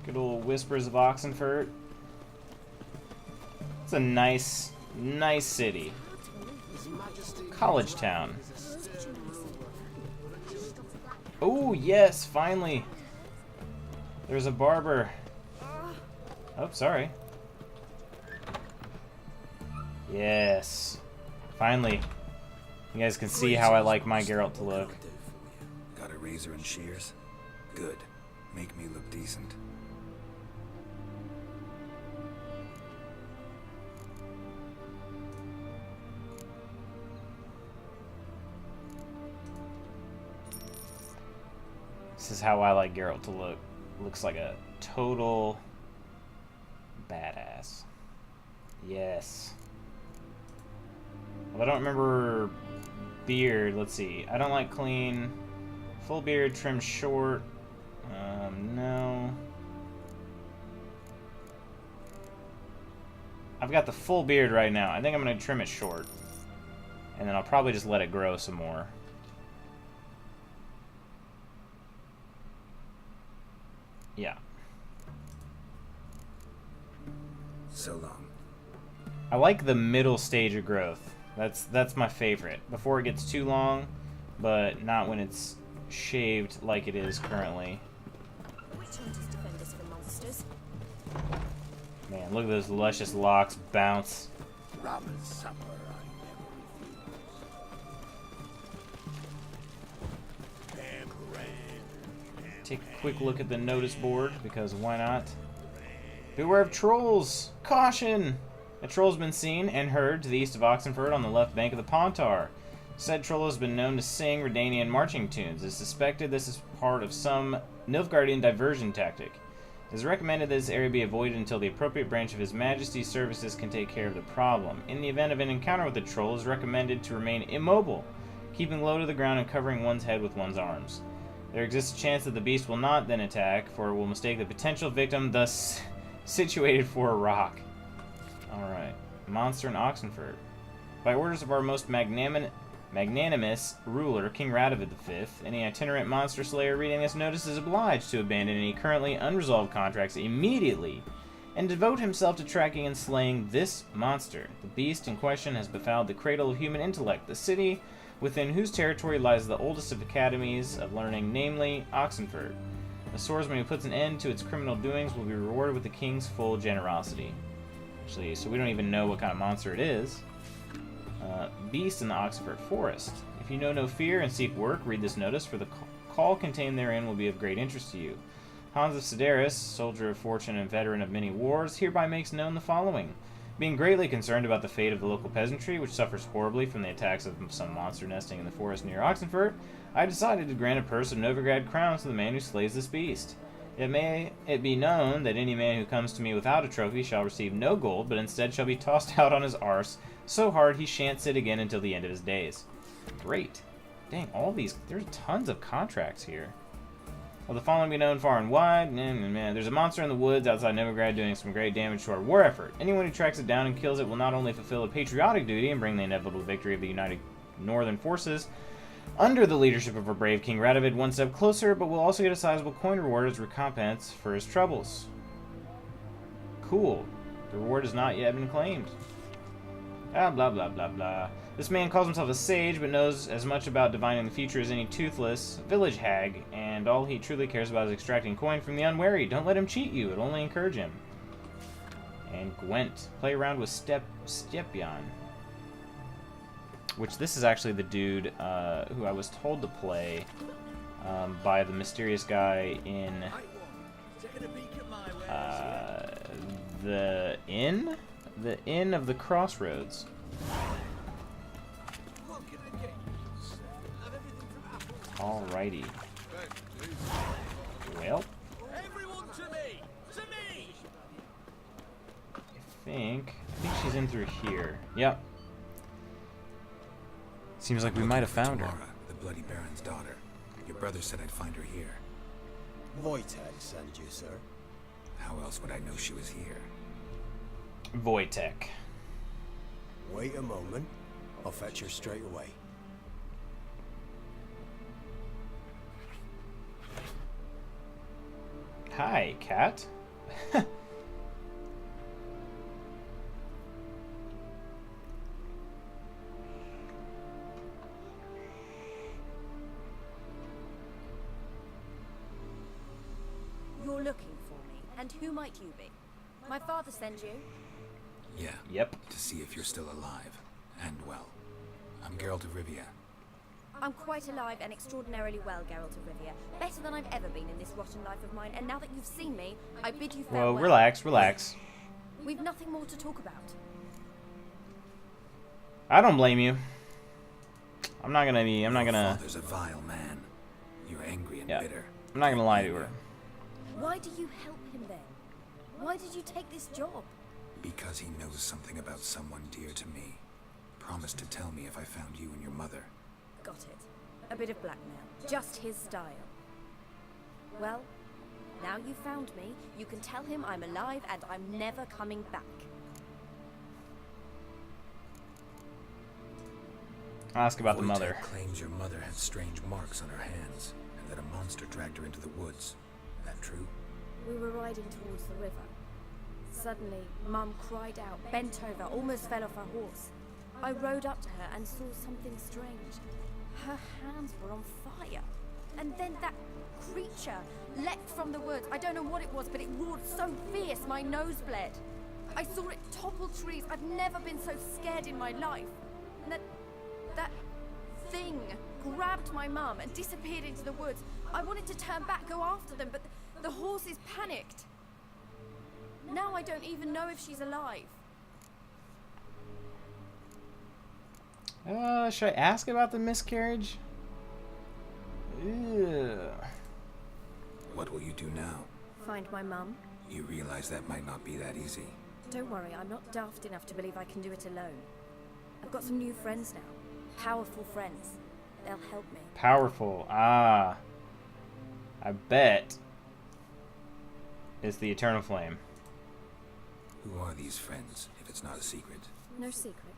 Good old Whispers of Oxenford. It's a nice city. College town. Oh, yes, finally. There's a barber. Oh, sorry. Yes. Finally. You guys can see how I like my Geralt to look. Got a razor and shears? Good. Make me look decent. This is how I like Geralt to look. Looks like a total badass. Yes. Well, I don't remember beard. Let's see. I don't like clean. Full beard, trim short. No. I've got the full beard right now. I think I'm going to trim it short. And then I'll probably just let it grow some more. Yeah. So long. I like the middle stage of growth. That's my favorite. Before it gets too long, but not when it's shaved like it is currently. Witch hunters defend us from monsters. Man, look at those luscious locks bounce. Robin's supper I never refuse. Take a quick look at the notice board, because why not? Beware of trolls! Caution! A troll's been seen and heard to the east of Oxenford on the left bank of the Pontar. Said troll has been known to sing Redanian marching tunes. It is suspected this is part of some Nilfgaardian diversion tactic. It is recommended that this area be avoided until the appropriate branch of His Majesty's services can take care of the problem. In the event of an encounter with the troll, it is recommended to remain immobile, keeping low to the ground and covering one's head with one's arms. There exists a chance that the beast will not then attack, for it will mistake the potential victim thus situated for a rock. Alright. Monster in Oxenford. By orders of our most magnanimous ruler, King Radovid V, any itinerant monster slayer reading this notice is obliged to abandon any currently unresolved contracts immediately and devote himself to tracking and slaying this monster. The beast in question has befouled the cradle of human intellect, the city within whose territory lies the oldest of academies of learning, namely Oxenford. The swordsman who puts an end to its criminal doings will be rewarded with the king's full generosity. Actually, so we don't even know what kind of monster it is. Beast in the Oxenford Forest. If you know no fear and seek work, read this notice, for the call contained therein will be of great interest to you. Hans of Sideris, soldier of fortune and veteran of many wars, hereby makes known the following. Being greatly concerned about the fate of the local peasantry, which suffers horribly from the attacks of some monster nesting in the forest near Oxenford, I decided to grant a purse of Novigrad crowns to the man who slays this beast. It may it be known that any man who comes to me without a trophy shall receive no gold, but instead shall be tossed out on his arse so hard he shan't sit again until the end of his days. Great. Dang, all these, there's tons of contracts here. Well, the following be known far and wide. There's a monster in the woods outside Novigrad doing some great damage to our war effort. Anyone who tracks it down and kills it will not only fulfill a patriotic duty and bring the inevitable victory of the united northern forces under the leadership of our brave King Radovid one step closer, but will also get a sizable coin reward as recompense for his troubles. Cool. The reward has not yet been claimed. Blah, blah, blah, blah. This man calls himself a sage, but knows as much about divining the future as any toothless village hag, and all he truly cares about is extracting coin from the unwary. Don't let him cheat you, it'll only encourage him. And Gwent. Play around with Stepyan. Which, this is actually the dude who I was told to play by the mysterious guy in the Inn? The Inn of the Crossroads. Alrighty. Well. I think she's in through here. Yep. Seems like we might have found her. The Bloody Baron's daughter. Your brother said I'd find her here. Wojtek sent you, sir. How else would I know she was here? Wojtek. Wait a moment. I'll fetch her straight away. Hi, cat. You're looking for me, and who might you be? My father sent you? Yeah. Yep. To see if you're still alive. And well. I'm Geralt of Rivia. I'm quite alive and extraordinarily well, Geralt of Rivia. Better than I've ever been in this rotten life of mine, and now that you've seen me, I bid you farewell. Well, relax. We've nothing more to talk about. I don't blame you. I'm not gonna... Your father's a vile man. You're angry and bitter. I'm not gonna lie to her. Why do you help him then? Why did you take this job? Because he knows something about someone dear to me. Promised to tell me if I found you and your mother. Got it. A bit of blackmail. Just his style. Well, now you've found me, you can tell him I'm alive and I'm never coming back. Ask about the mother. Claims your mother had strange marks on her hands, and that a monster dragged her into the woods. That true? We were riding towards the river. Suddenly, Mum cried out, bent over, almost fell off her horse. I rode up to her and saw something strange. Her hands were on fire. And then that creature leapt from the woods. I don't know what it was, but it roared so fierce my nose bled. I saw it topple trees. I've never been so scared in my life. And that thing grabbed my mum and disappeared into the woods. I wanted to turn back, go after them, but the horses panicked. Now I don't even know if she's alive. Should I ask about the miscarriage? Ew. What will you do now? Find my mum. You realize that might not be that easy. Don't worry, I'm not daft enough to believe I can do it alone. I've got some new friends now. Powerful friends. They'll help me. Powerful. Ah. I bet it's the Eternal Flame. Who are these friends, if it's not a secret? No secret.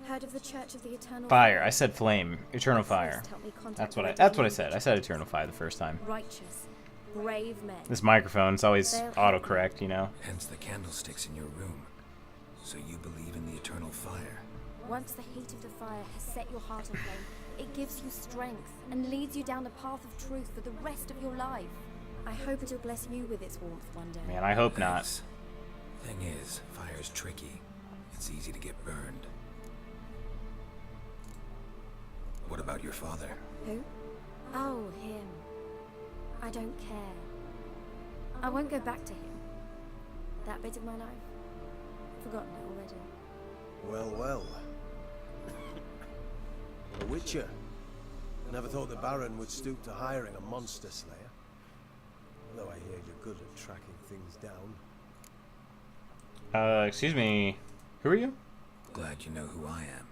Heard of the Church of the Eternal Fire. I said flame. Eternal fire. That's what I said. I said Eternal Fire the first time. Righteous, brave men. This microphone's always autocorrect, you know. Hence the candlesticks in your room. So you believe in the eternal fire? Once the heat of the fire has set your heart aflame, it gives you strength and leads you down the path of truth for the rest of your life. I hope it'll bless you with its warmth one day. Man, I hope not. Thing is, fire's tricky. It's easy to get burned. What about your father? Who? Oh, him. I don't care. I won't go back to him. That bit of my life. Forgotten it already. Well, well. A witcher. I never thought the Baron would stoop to hiring a monster slayer. Though I hear you're good at tracking things down. Excuse me. Who are you? Glad you know who I am.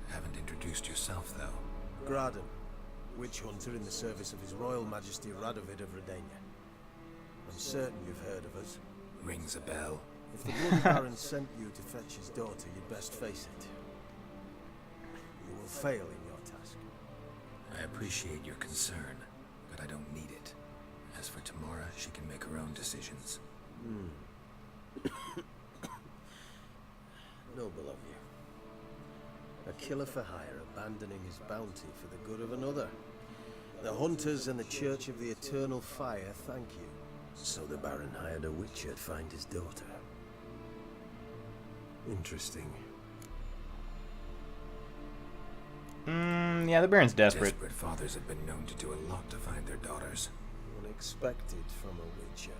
Haven't introduced yourself, though. Graden, witch hunter in the service of His Royal Majesty Radovid of Redania. I'm certain you've heard of us. Rings a bell. If the Blood Baron sent you to fetch his daughter, you'd best face it. You will fail in your task. I appreciate your concern, but I don't need it. As for Tamara, she can make her own decisions. Noble of you. A killer for hire abandoning his bounty for the good of another. The hunters and the Church of the Eternal Fire thank you. So the Baron hired a witcher to find his daughter. Interesting. Yeah, the Baron's desperate. Desperate fathers have been known to do a lot to find their daughters. Unexpected from a witcher.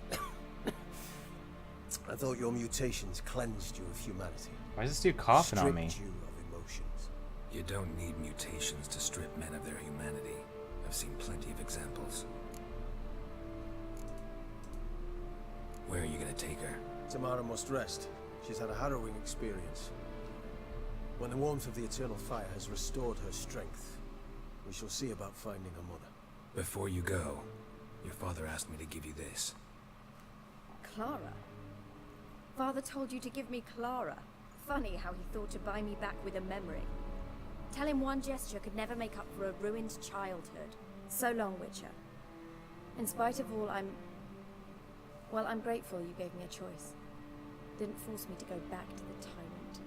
I thought your mutations cleansed you of humanity. Why is this dude coughing on me? Stripped you of emotions. You don't need mutations to strip men of their humanity. I've seen plenty of examples. Where are you gonna take her? Tamara must rest. She's had a harrowing experience. When the warmth of the Eternal Fire has restored her strength, we shall see about finding her mother. Before you go, your father asked me to give you this. Clara? Father told you to give me Clara. Funny how he thought to buy me back with a memory. Tell him one gesture could never make up for a ruined childhood. So long, Witcher. In spite of all, I'm grateful you gave me a choice. Didn't force me to go back to the tyrant.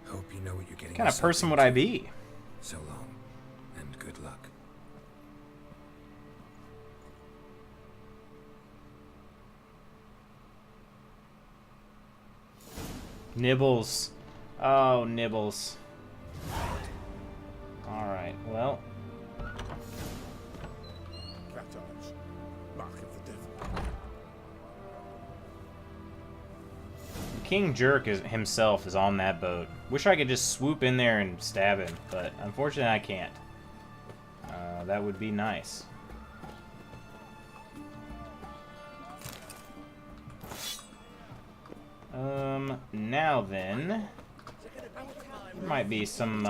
Hope you know what you're getting. What kind of person would I be? So long, and good luck. Nibbles. Oh, Nibbles. Alright, well. Cat-eyes. Mark of the devil. King Jerk himself is on that boat. Wish I could just swoop in there and stab him, but unfortunately I can't. That would be nice. Now then, there might be some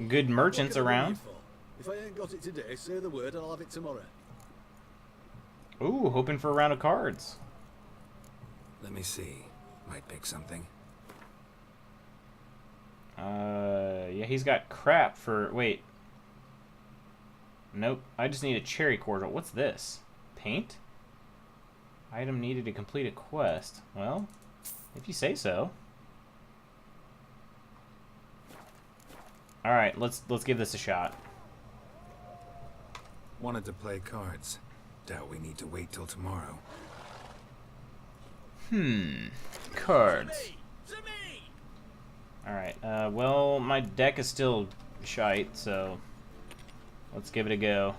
good merchants around. If I ain't got it today, say the word and I'll have it tomorrow. Ooh, hoping for a round of cards. Let me see. Might pick something. Yeah, he's got crap for... Wait. Nope, I just need a cherry cordial. What's this? Paint? Item needed to complete a quest. Well, if you say so. All right, let's give this a shot. Wanted to play cards. Doubt we need to wait till tomorrow. Cards. All right. Well, my deck is still shite, so let's give it a go.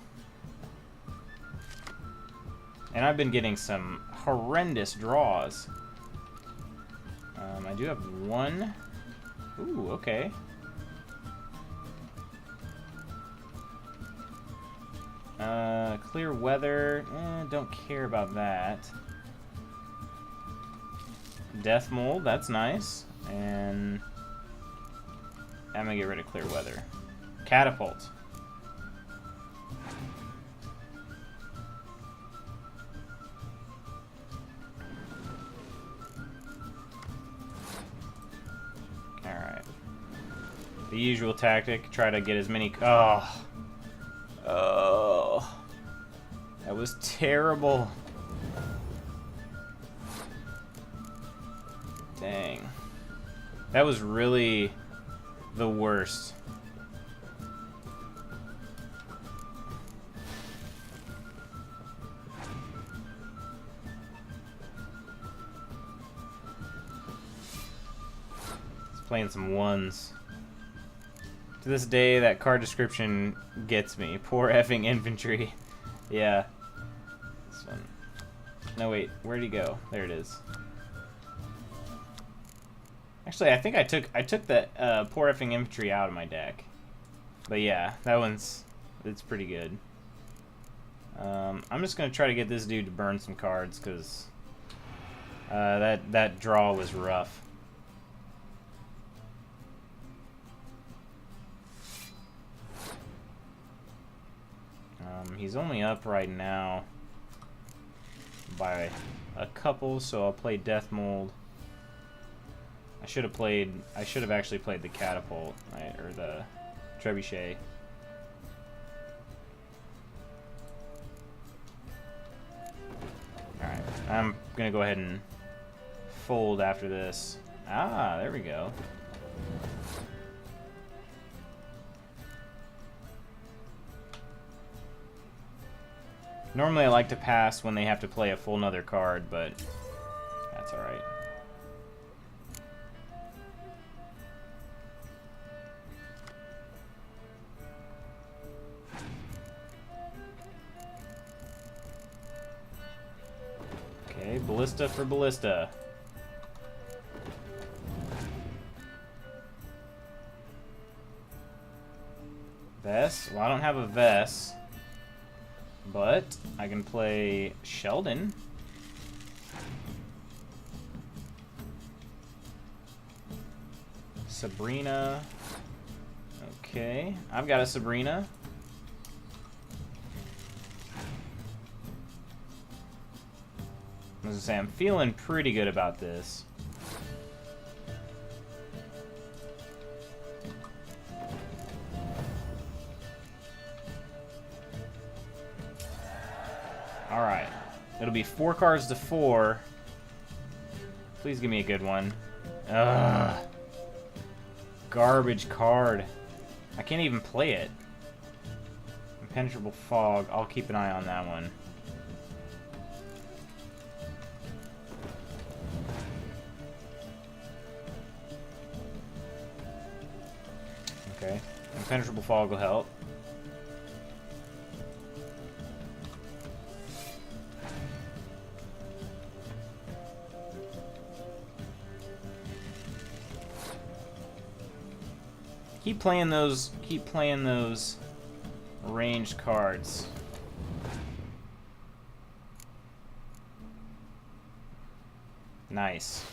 And I've been getting some horrendous draws. I do have one. Ooh, okay. Clear weather. Don't care about that. Death mold, that's nice. And I'm gonna get rid of clear weather. Catapult. Alright. The usual tactic, try to get as many... Oh. Oh. That was terrible. Dang. That was really the worst. It's playing some ones. To this day, that card description gets me. Poor effing infantry. Yeah. This one. No, wait. Where'd he go? There it is. Actually, I think I took the poor effing infantry out of my deck. But yeah, that one's... it's pretty good. I'm just gonna try to get this dude to burn some cards, because that draw was rough. He's only up right now by a couple, so I'll play Death Mold. I should have actually played the Catapult, or the Trebuchet. Alright, I'm gonna go ahead and fold after this. Ah, there we go. Normally I like to pass when they have to play a full nother card, but that's alright. Okay, Ballista for Ballista. Vess? Well, I don't have a Vess. But I can play Sheldon. Sabrina. Okay, I've got a Sabrina. I was gonna say, I'm feeling pretty good about this. Alright. It'll be 4 cards to 4. Please give me a good one. Ugh. Garbage card. I can't even play it. Impenetrable Fog. I'll keep an eye on that one. Okay. Impenetrable Fog will help. Keep playing those ranged cards. Nice.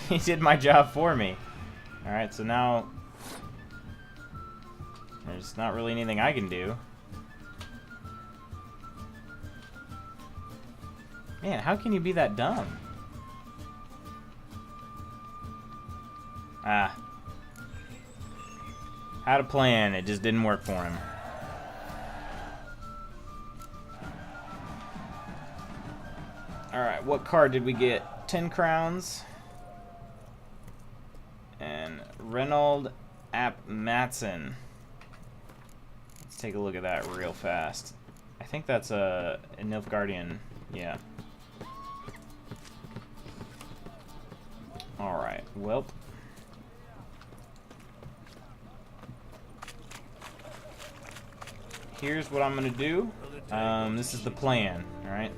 He did my job for me. Alright, so now there's not really anything I can do. Man, how can you be that dumb? Ah. Had a plan, it just didn't work for him. Alright, what card did we get? 10 crowns. And Reynold Ap Matson. Let's take a look at that real fast. I think that's a Nilfgaardian. Yeah. Alright, well. Here's what I'm going to do. This is the plan, alright?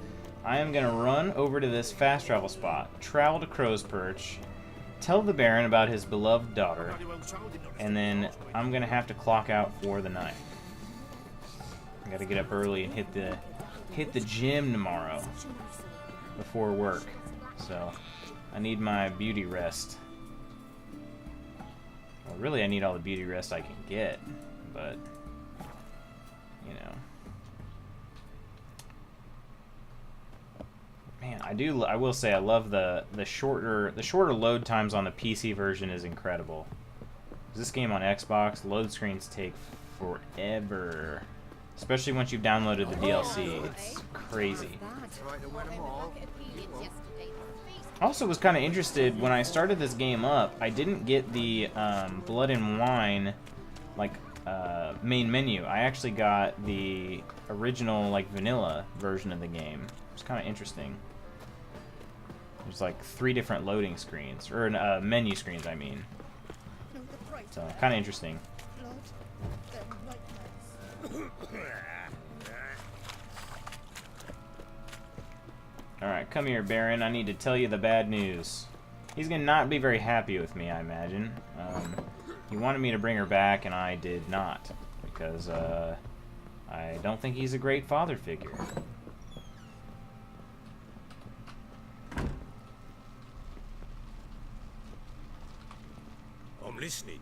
I am going to run over to this fast travel spot, travel to Crow's Perch, tell the Baron about his beloved daughter, and then I'm going to have to clock out for the night. I got to get up early and hit the gym tomorrow before work. So, I need my beauty rest. Well, really I need all the beauty rest I can get, but you know. Man, I will say I love the shorter load times on the PC version is incredible. This game on Xbox, load screens take forever. Especially once you've downloaded the DLC. It's crazy. I also was kind of interested when I started this game up. I didn't get the Blood and Wine like main menu. I actually got the original like vanilla version of the game. It's kind of interesting. There's like 3 different loading screens, or menu screens, I mean. So kind of interesting. Alright, come here, Baron. I need to tell you the bad news. He's gonna not be very happy with me, I imagine. He wanted me to bring her back, and I did not. Because, I don't think he's a great father figure. I'm listening.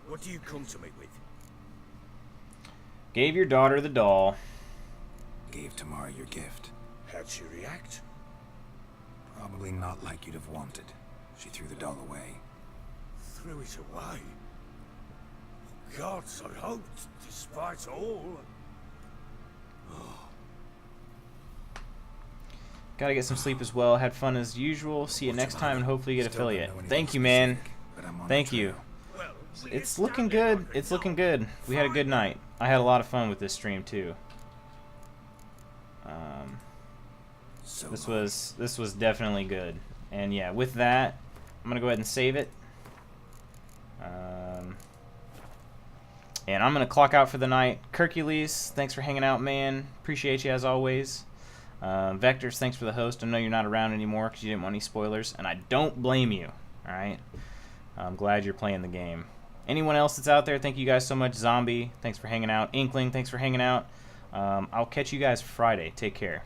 What do you come to me with? Gave your daughter the doll. Gave Tamara your gift. How'd she react? Probably not like you'd have wanted. She threw the doll away. Threw it away? Gods, I hoped, despite all. Gotta get some sleep as well. Had fun as usual. See you next time, and hopefully you get affiliate. Thank you, man. Thank you. It's looking good. It's looking good. We had a good night. I had a lot of fun with this stream too. This was definitely good. And yeah, with that, I'm gonna go ahead and save it. And I'm gonna clock out for the night. Hercules, thanks for hanging out, man. Appreciate you as always. Vectors, thanks for the host. I know you're not around anymore because you didn't want any spoilers, and I don't blame you. All right. I'm glad you're playing the game. Anyone else that's out there, thank you guys so much. Zombie, thanks for hanging out. Inkling, thanks for hanging out. I'll catch you guys Friday. Take care.